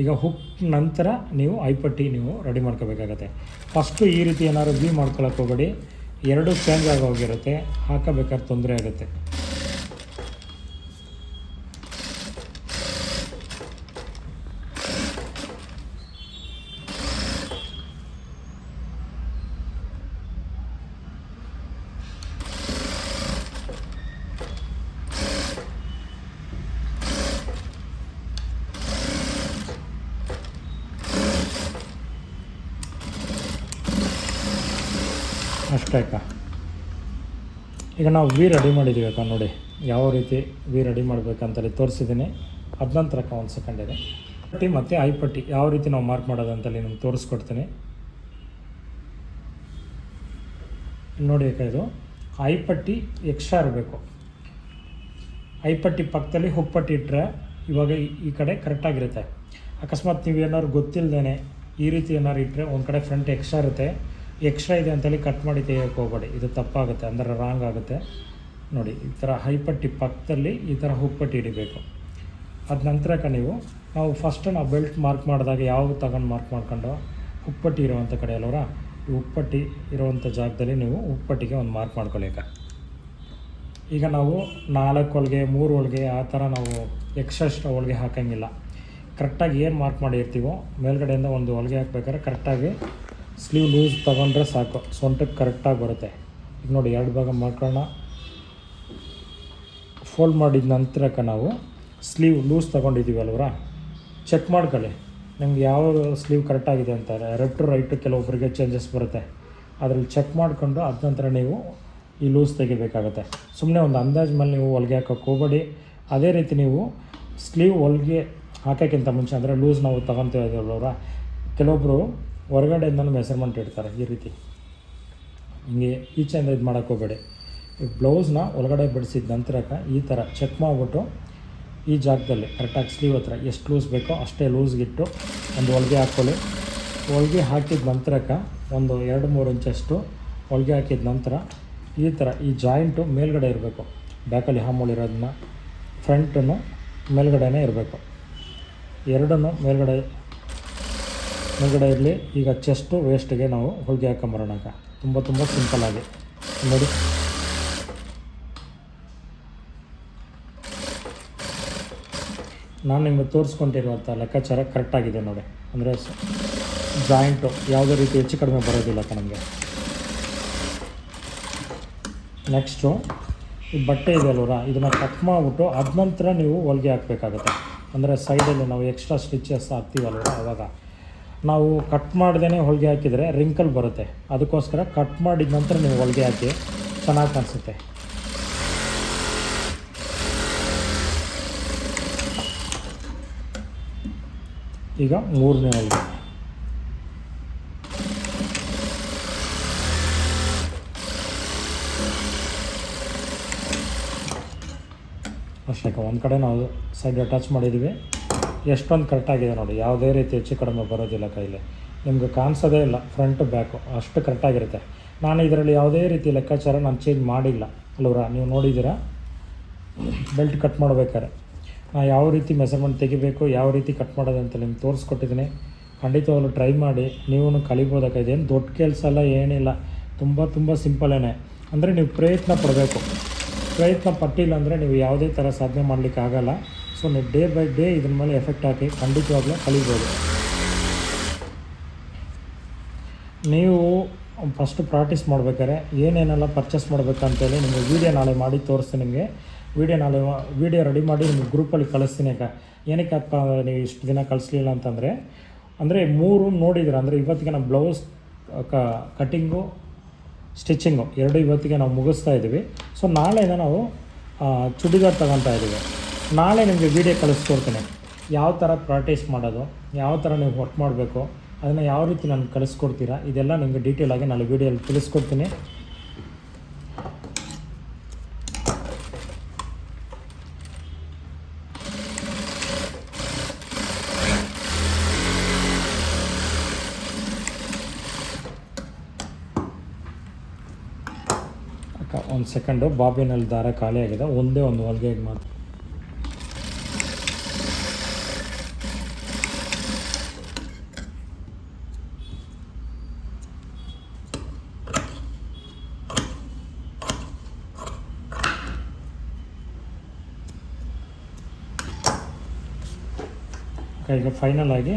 Speaker 1: ಈಗ ಹುಕ್ ನಂತರ ನೀವು ಐಪಟ್ಟಿ ನೀವು ರೆಡಿ ಮಾಡ್ಕೋಬೇಕಾಗತ್ತೆ. ಫಸ್ಟು ಈ ರೀತಿ ಏನಾದ್ರು ವಿ ಮಾಡ್ಕೊಳಕ್ಕೆ ಹೋಗಬೇಡಿ, 2 ಚೇಂಜ್ ಆಗೋಗಿರುತ್ತೆ, ಹಾಕಬೇಕಾದ್ರೆ ತೊಂದರೆ ಆಗುತ್ತೆ. ಅಷ್ಟೇ ಅಕ್ಕ. ಈಗ ನಾವು ವಿ ರೆಡಿ ಮಾಡಿದ್ದೀವಿ ಅಕ್ಕ ನೋಡಿ, ಯಾವ ರೀತಿ ವಿ ರೆಡಿ ಮಾಡಬೇಕಂತೇಳಿ ತೋರಿಸಿದ್ದೀನಿ. ಅದ ನಂತರ ಅಕ್ಕ ಒಂದು ಸೆಕೆಂಡ್ ಇದೆ ಪಟ್ಟಿ ಮತ್ತು ಐಪಟ್ಟಿ ಯಾವ ರೀತಿ ನಾವು ಮಾರ್ಕ್ ಮಾಡೋದು ಅಂತೇಳಿ ನಿಮ್ಗೆ ತೋರಿಸ್ಕೊಡ್ತೀನಿ ನೋಡಿ ಅಕ್ಕ. ಇದು ಐಪಟ್ಟಿ ಎಕ್ಸ್ಟ್ರಾ ಇರಬೇಕು. ಐಪಟ್ಟಿ ಪಕ್ಕದಲ್ಲಿ ಹುಕ್ ಪಟ್ಟಿ ಇಟ್ಟರೆ ಇವಾಗ ಈ ಕಡೆ ಕರೆಕ್ಟಾಗಿರುತ್ತೆ. ಅಕಸ್ಮಾತ್ ನೀವು ಏನಾದ್ರು ಗೊತ್ತಿಲ್ಲದೇ ಈ ರೀತಿ ಏನಾದ್ರು ಇಟ್ಟರೆ ಒಂದು ಕಡೆ ಫ್ರಂಟ್ ಎಕ್ಸ್ಟ್ರಾ ಇರುತ್ತೆ, ಎಕ್ಸ್ಟ್ರಾ ಇದೆ ಅಂತೇಳಿ ಕಟ್ ಮಾಡಿ ತೆಗಿಯೋಕ್ಕೆ ಹೋಗಬೇಡಿ, ಇದು ತಪ್ಪಾಗುತ್ತೆ, ಅಂದರೆ ರಾಂಗ್ ಆಗುತ್ತೆ ನೋಡಿ. ಈ ಥರ ಹೈಪಟ್ಟಿ ಪಕ್ಕದಲ್ಲಿ ಈ ಥರ ಹುಕ್ ಪಟ್ಟಿ ಹಿಡಿಬೇಕು. ಅದ ನಂತರಕ್ಕೆ ನಾವು ಫಸ್ಟ್ ನಾವು ಬೆಲ್ಟ್ ಮಾರ್ಕ್ ಮಾಡಿದಾಗ ಯಾವ ತಗೊಂಡು ಮಾರ್ಕ್ ಮಾಡ್ಕೊಂಡು ಹುಕ್ ಪಟ್ಟಿ ಇರೋವಂಥ ಕಡೆ ಅಲ್ಲವರ, ಈ ಹುಕ್ ಪಟ್ಟಿ ಇರೋವಂಥ ಜಾಗದಲ್ಲಿ ನೀವು ಹುಕ್ ಪಟ್ಟಿಗೆ ಒಂದು ಮಾರ್ಕ್ ಮಾಡ್ಕೊಳ್ಳಿಕ. ಈಗ ನಾವು 4 ಹೊಲಿಗೆ 3 ಹೊಲಿಗೆ ಆ ಥರ ನಾವು ಎಕ್ಸ್ಟ್ರಾ ಹೊಲಿಗೆ ಹಾಕೋಂಗಿಲ್ಲ. ಕರೆಕ್ಟಾಗಿ ಏನು ಮಾರ್ಕ್ ಮಾಡಿರ್ತೀವೋ ಮೇಲ್ಗಡೆಯಿಂದ ಒಂದು ಹೊಲಿಗೆ ಹಾಕ್ಬೇಕಾದ್ರೆ ಕರೆಕ್ಟಾಗಿ ಸ್ಲೀವ್ ಲೂಸ್ ತೊಗೊಂಡ್ರೆ ಸಾಕು, ಸೊಂಟಕ್ಕೆ ಕರೆಕ್ಟಾಗಿ ಬರುತ್ತೆ. ಈಗ ನೋಡಿ 2 ಭಾಗ ಮಾಡ್ಕೊಳ್ಳೋಣ. ಫೋಲ್ಡ್ ಮಾಡಿದ ನಂತರಕ್ಕೆ ನಾವು ಸ್ಲೀವ್ ಲೂಸ್ ತೊಗೊಂಡಿದ್ದೀವಿ ಅಲ್ವರ, ಚೆಕ್ ಮಾಡ್ಕೊಳ್ಳಿ ನಿಮ್ಗೆ ಯಾವ ಸ್ಲೀವ್ ಕರೆಕ್ಟಾಗಿದೆ ಅಂತ. ಲೆಫ್ಟ್ ಟು ರೈಟು ಕೆಲವೊಬ್ಬರಿಗೆ ಚೇಂಜಸ್ ಬರುತ್ತೆ, ಅದರಲ್ಲಿ ಚೆಕ್ ಮಾಡಿಕೊಂಡು ಅದ ನಂತರ ನೀವು ಈ ಲೂಸ್ ತೆಗಿಬೇಕಾಗತ್ತೆ. ಸುಮ್ಮನೆ ಒಂದು ಅಂದಾಜು ಮೇಲೆ ನೀವು ಹೊಲಿಗೆ ಹಾಕೋಕ್ಕೆ ಹೋಗಬೇಡಿ. ಅದೇ ರೀತಿ ನೀವು ಸ್ಲೀವ್ ಹೊಲಿಗೆ ಹಾಕೋಕ್ಕಿಂತ ಮುಂಚೆ, ಅಂದರೆ ಲೂಸ್ ನಾವು ತೊಗೊತೀವಲ್ವರ, ಕೆಲವೊಬ್ಬರು ಹೊರಗಡೆಯಿಂದನೂ ಮೆಸರ್ಮೆಂಟ್ ಇಡ್ತಾರೆ ಈ ರೀತಿ, ಹಿಂಗೆ ಈಚೆಯಿಂದ ಇದು ಮಾಡೋಕ್ಕೆ ಹೋಗಬೇಡಿ. ಈ ಬ್ಲೌಸ್ನ ಒಳಗಡೆ ಬಿಡಿಸಿದ ನಂತರಕ್ಕೆ ಈ ಥರ ಚೆಕ್ ಮಾಡಿಬಿಟ್ಟು ಈ ಜಾಗದಲ್ಲಿ ಕರೆಕ್ಟಾಗಿ ಸ್ಲೀವ್ ಹತ್ರ ಎಷ್ಟು ಲೂಸ್ ಬೇಕೋ ಅಷ್ಟೇ ಲೂಸ್ಗಿಟ್ಟು ಒಂದು ಹೊಲಿಗೆ ಹಾಕ್ಕೊಳ್ಳಿ. ಹೊಲಿಗೆ ಹಾಕಿದ ನಂತರಕ್ಕೆ ಒಂದು 2-3 ಇಂಚಷ್ಟು ಹೊಲಿಗೆ ಹಾಕಿದ ನಂತರ ಈ ಥರ ಈ ಜಾಯಿಂಟು ಮೇಲ್ಗಡೆ ಇರಬೇಕು. ಬ್ಯಾಕಲ್ಲಿ ಹಾಮೂಲಿರೋದನ್ನ ಫ್ರಂಟನ್ನು ಮೇಲ್ಗಡೆನೇ ಇರಬೇಕು, ಎರಡನ್ನೂ ಮೇಲ್ಗಡೆ ಇರಲಿ. ಈಗ ಚೆಸ್ಟು ವೇಸ್ಟಿಗೆ ನಾವು ಹೊಲಿಗೆ ಹಾಕೊಂಬರೋಣ. ತುಂಬ ಸಿಂಪಲ್ಲಾಗಿ ನೋಡಿ. ನಾನು ನಿಮಗೆ ತೋರಿಸ್ಕೊಂಡಿರುವಂಥ ಲೆಕ್ಕಾಚಾರ ಕರೆಕ್ಟಾಗಿದೆ ನೋಡಿ, ಅಂದರೆ ಜಾಯಿಂಟು ಯಾವುದೇ ರೀತಿ ಹೆಚ್ಚು ಕಡಿಮೆ ಬರೋದಿಲ್ಲ ನಮಗೆ. ನೆಕ್ಸ್ಟು ಈ ಬಟ್ಟೆ ಇದೆ ಅಲ್ವರ, ಇದನ್ನು ಕಟ್ ಮಾಡಿಬಿಟ್ಟು ಅದ ನಂತರ ನೀವು ಹೊಲಿಗೆ ಹಾಕಬೇಕಾಗುತ್ತೆ. ಅಂದರೆ ಸೈಡಲ್ಲಿ ನಾವು ಎಕ್ಸ್ಟ್ರಾ ಸ್ಟಿಚಸ್ ಹಾಕ್ತೀವಲ್ವ, ಆವಾಗ ನಾವು ಕಟ್ ಮಾಡ್ದೇ ಹೊಲಿಗೆ ಹಾಕಿದರೆ ರಿಂಕಲ್ ಬರುತ್ತೆ. ಅದಕ್ಕೋಸ್ಕರ ಕಟ್ ಮಾಡಿದ ನಂತರ ನೀವು ಹೊಲಿಗೆ ಹಾಕಿ, ಚೆನ್ನಾಗಿ ಕಾಣಿಸುತ್ತೆ. ಈಗ 3ನೇ ಹೊಲಿಗೆ. ಅಷ್ಟೇ, ಒಂದು ಕಡೆ ನಾವು ಸೈಡ್ ಅಟ್ಯಾಚ್ ಮಾಡಿದ್ದೀವಿ. ಎಷ್ಟೊಂದು ಕರೆಕ್ಟಾಗಿದೆ ನೋಡಿ, ಯಾವುದೇ ರೀತಿ ಹೆಚ್ಚು ಕಡಿಮೆ ಬರೋದಿಲ್ಲ ಕೈಲಿ, ನಿಮ್ಗೆ ಕಾಣಿಸೋದೇ ಇಲ್ಲ ಫ್ರಂಟು ಬ್ಯಾಕು, ಅಷ್ಟು ಕರೆಕ್ಟಾಗಿರುತ್ತೆ. ನಾನು ಇದರಲ್ಲಿ ಯಾವುದೇ ರೀತಿ ಲೆಕ್ಕಾಚಾರ ನಾನು ಚೇಂಜ್ ಮಾಡಿಲ್ಲ ಅಲ್ವರ. ನೀವು ನೋಡಿದ್ದೀರಾ ಬೆಲ್ಟ್ ಕಟ್ ಮಾಡಬೇಕಾದ್ರೆ ನಾನು ಯಾವ ರೀತಿ ಮೆಸರ್ಮೆಂಟ್ ತೆಗಿಬೇಕು, ಯಾವ ರೀತಿ ಕಟ್ ಮಾಡೋದು ಅಂತ ನಿಮ್ಗೆ ತೋರಿಸ್ಕೊಟ್ಟಿದ್ದೀನಿ. ಖಂಡಿತವಾಗ್ಲೂ ಟ್ರೈ ಮಾಡಿ, ನೀವು ಕಲಿಬೋದಕ್ಕೆ. ಇದೇನು ದೊಡ್ಡ ಕೆಲಸ ಎಲ್ಲ ಏನಿಲ್ಲ, ತುಂಬ ಸಿಂಪಲ್ಲೇನೆ. ಅಂದರೆ ನೀವು ಪ್ರಯತ್ನ ಪಡಬೇಕು. ಪ್ರಯತ್ನ ಪಟ್ಟಿಲ್ಲ ಅಂದರೆ ನೀವು ಯಾವುದೇ ಥರ ಸಾಧನೆ ಮಾಡಲಿಕ್ಕೆ ಆಗೋಲ್ಲ. ಸೊ ನೀವು ಡೇ ಬೈ ಡೇ ಇದ್ರ ಮೇಲೆ ಎಫೆಕ್ಟ್ ಹಾಕಿ ಖಂಡಿತವಾಗ್ಲೂ ಕಲಿಬೋದು. ನೀವು ಫಸ್ಟು ಪ್ರಾಕ್ಟೀಸ್ ಮಾಡ್ಬೇಕಾದ್ರೆ ಏನೇನೆಲ್ಲ ಪರ್ಚೇಸ್ ಮಾಡಬೇಕಂತೇಳಿ ನಿಮಗೆ ವೀಡಿಯೋ ನಾಳೆ ಮಾಡಿ ತೋರಿಸ್ತೀನಿ. ನಿಮಗೆ ವೀಡಿಯೋ ರೆಡಿ ಮಾಡಿ ನಿಮಗೆ ಗ್ರೂಪಲ್ಲಿ ಕಳಿಸ್ತೀನಿ. ಏನಕ್ಕೆ ನೀವು ಇಷ್ಟು ದಿನ ಕಳಿಸ್ಲಿಲ್ಲ ಅಂತಂದರೆ ಅಂದರೆ 3 ನೋಡಿದ್ರೆ ಅಂದರೆ ಇವತ್ತಿಗೆ ನಾವು ಬ್ಲೌಸ್ ಕಟ್ಟಿಂಗು ಸ್ಟಿಚಿಂಗು 2 ಇವತ್ತಿಗೆ ನಾವು ಮುಗಿಸ್ತಾ ಇದ್ದೀವಿ. ಸೊ ನಾಳೆನ ನಾವು ಚೂಡಿದಾರ್ ತಗೊತಾ ಇದ್ದೀವಿ. ನಾಳೆ ನಿಮಗೆ ವೀಡಿಯೋ ಕಳಿಸ್ಕೊಡ್ತೀನಿ, ಯಾವ ಥರ ಪ್ರಾಕ್ಟೀಸ್ ಮಾಡೋದು, ಯಾವ ಥರ ನೀವು ವರ್ಕ್ ಮಾಡಬೇಕು, ಅದನ್ನು ಯಾವ ರೀತಿ ನಾನು ಕಳಿಸ್ಕೊಡ್ತೀರಾ, ಇದೆಲ್ಲ ನಿಮಗೆ ಡೀಟೇಲಾಗಿ ನಾಳೆ ವೀಡಿಯೋಲ್ಲಿ ತಿಳಿಸ್ಕೊಡ್ತೀನಿ. ಒಂದು ಸೆಕೆಂಡು, ಬಾಬಿನಲ್ಲಿ ದಾರ ಖಾಲಿ ಆಗಿದೆ, ಒಂದೇ ಒಂದು ಹೊಲಿಗೆಗೆ ಮಾತ್ರ. ಈಗ ಫೈನಲ್ ಆಗಿ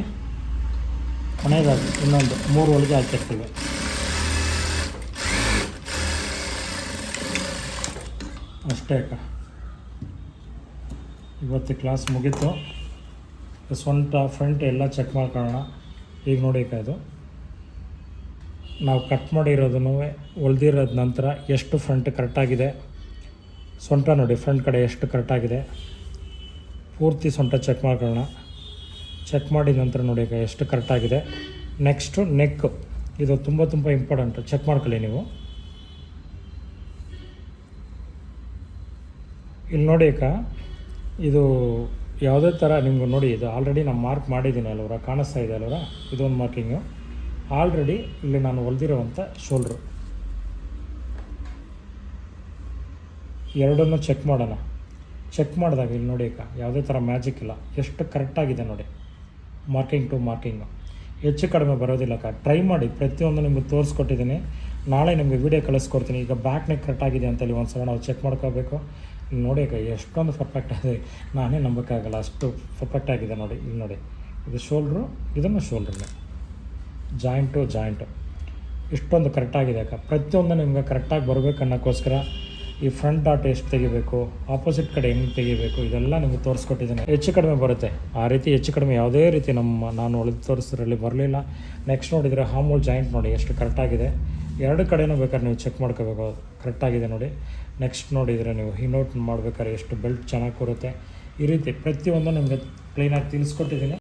Speaker 1: ಕೊನೆಯದಾಗಿ ಇನ್ನೊಂದು 3 ಹೊಲಿಗೆ ಹಾಕಿರ್ತೀವಿ. ಅಷ್ಟೇ ಇವತ್ತು ಕ್ಲಾಸ್ ಮುಗೀತು. ಸೊಂಟ ಫ್ರಂಟ್ ಎಲ್ಲ ಚೆಕ್ ಮಾಡ್ಕೊಳ್ಳೋಣ. ಈಗ ನೋಡಿ ಇದು ನಾವು ಕಟ್ ಮಾಡಿರೋದನ್ನು ಹೊಲ್ದಿರೋದ ನಂತರ ಎಷ್ಟು ಫ್ರಂಟ್ ಕರೆಕ್ಟಾಗಿದೆ, ಸೊಂಟ ನೋಡಿ ಫ್ರಂಟ್ ಕಡೆ ಎಷ್ಟು ಕರೆಕ್ಟಾಗಿದೆ, ಪೂರ್ತಿ ಸೊಂಟ ಚೆಕ್ ಮಾಡ್ಕೊಳ್ಳೋಣ. ಚೆಕ್ ಮಾಡಿದ ನಂತರ ನೋಡಿ ಎಷ್ಟು ಕರೆಕ್ಟಾಗಿದೆ. ನೆಕ್ಸ್ಟು ನೆಕ್, ಇದು ತುಂಬ ಇಂಪಾರ್ಟೆಂಟು, ಚೆಕ್ ಮಾಡ್ಕೊಳ್ಳಿ ನೀವು. ಇಲ್ಲಿ ನೋಡಿ ಇದು ಯಾವುದೇ ಥರ ನಿಮ್ಗೆ ನೋಡಿ, ಇದು ಆಲ್ರೆಡಿ ನಾನು ಮಾರ್ಕ್ ಮಾಡಿದ್ದೀನಿ ಅಲ್ವರ, ಕಾಣಿಸ್ತಾ ಇದೆ ಅಲ್ವರ, ಇದೊಂದು ಮಾರ್ಕಿಂಗು ಆಲ್ರೆಡಿ. ಇಲ್ಲಿ ನಾನು ಹೊಲ್ದಿರೋವಂಥ ಶೋಲ್ಡ್ರು ಎರಡನ್ನೂ ಚೆಕ್ ಮಾಡೋಣ. ಚೆಕ್ ಮಾಡಿದಾಗ ಇಲ್ಲಿ ನೋಡಿ ಯಾವುದೇ ಥರ ಮ್ಯಾಜಿಕ್ ಇಲ್ಲ, ಎಷ್ಟು ಕರೆಕ್ಟಾಗಿದೆ ನೋಡಿ. ಮಾರ್ಕಿಂಗ್ ಟು ಮಾರ್ಕಿಂಗು ಹೆಚ್ಚು ಕಡಿಮೆ ಬರೋದಿಲ್ಲ. ಟ್ರೈ ಮಾಡಿ, ಪ್ರತಿಯೊಂದು ನಿಮಗೆ ತೋರಿಸ್ಕೊಟ್ಟಿದ್ದೀನಿ. ನಾಳೆ ನಿಮಗೆ ವೀಡಿಯೋ ಕಳಿಸ್ಕೊಡ್ತೀನಿ. ಈಗ ಬ್ಯಾಕ್ ನೆಕ್ ಕರೆಕ್ಟಾಗಿದೆ ಅಂತೇಳಿ ಒಂದು ಸಲ ನಾವು ಚೆಕ್ ಮಾಡ್ಕೋಬೇಕು. ನೋಡಿ ಎಷ್ಟೊಂದು ಪರ್ಫೆಕ್ಟ್ ಆಗಿದೆ, ನಾನೇ ನಂಬೋಕ್ಕಾಗಲ್ಲ, ಅಷ್ಟು ಪರ್ಫೆಕ್ಟ್ ಆಗಿದೆ ನೋಡಿ. ಇಲ್ಲಿ ನೋಡಿ, ಇದು ಶೋಲ್ಡ್ರು, ಇದನ್ನು ಶೋಲ್ಡ್ರನ್ನೇ ಜಾಯಿಂಟು ಇಷ್ಟೊಂದು ಕರೆಕ್ಟಾಗಿದೆ ಪ್ರತಿಯೊಂದು ನಿಮ್ಗೆ ಕರೆಕ್ಟಾಗಿ ಬರಬೇಕು ಅನ್ನೋಕ್ಕೋಸ್ಕರ ಈ ಫ್ರಂಟ್ ಡಾಟ್ ಎಷ್ಟು ತೆಗಿಬೇಕು, ಆಪೋಸಿಟ್ ಕಡೆ ಹೆಂಗೆ ತೆಗಿಬೇಕು, ಇದೆಲ್ಲ ನಿಮಗೆ ತೋರಿಸ್ಕೊಟ್ಟಿದ್ದೀನಿ. ಹೆಚ್ಚು ಕಡಿಮೆ ಬರುತ್ತೆ, ಆ ರೀತಿ ಹೆಚ್ಚು ಕಡಿಮೆ ಯಾವುದೇ ರೀತಿ ನಾನು ಹೊಲಿದು ತೋರಿಸೋದ್ರಲ್ಲಿ ಬರಲಿಲ್ಲ. ನೆಕ್ಸ್ಟ್ ನೋಡಿದರೆ ಹಾಮೂಲ್ ಜಾಯಿಂಟ್ ನೋಡಿ ಎಷ್ಟು ಕರೆಕ್ಟಾಗಿದೆ. 2 ಕಡೆನೂ ಬೇಕಾದ್ರೆ ನೀವು ಚೆಕ್ ಮಾಡ್ಕೋಬೇಕು, ಕರೆಕ್ಟಾಗಿದೆ ನೋಡಿ. ನೆಕ್ಸ್ಟ್ ನೋಡಿದರೆ ನೀವು ಹಿನೋಟ್ ಮಾಡಬೇಕಾದ್ರೆ ಎಷ್ಟು ಬೆಲ್ಟ್ ಚೆನ್ನಾಗಿ ಕೂರುತ್ತೆ. ಈ ರೀತಿ ಪ್ರತಿಯೊಂದು ನಿಮಗೆ ಕ್ಲೀನಾಗಿ ತಿಳಿಸ್ಕೊಟ್ಟಿದ್ದೀನಿ.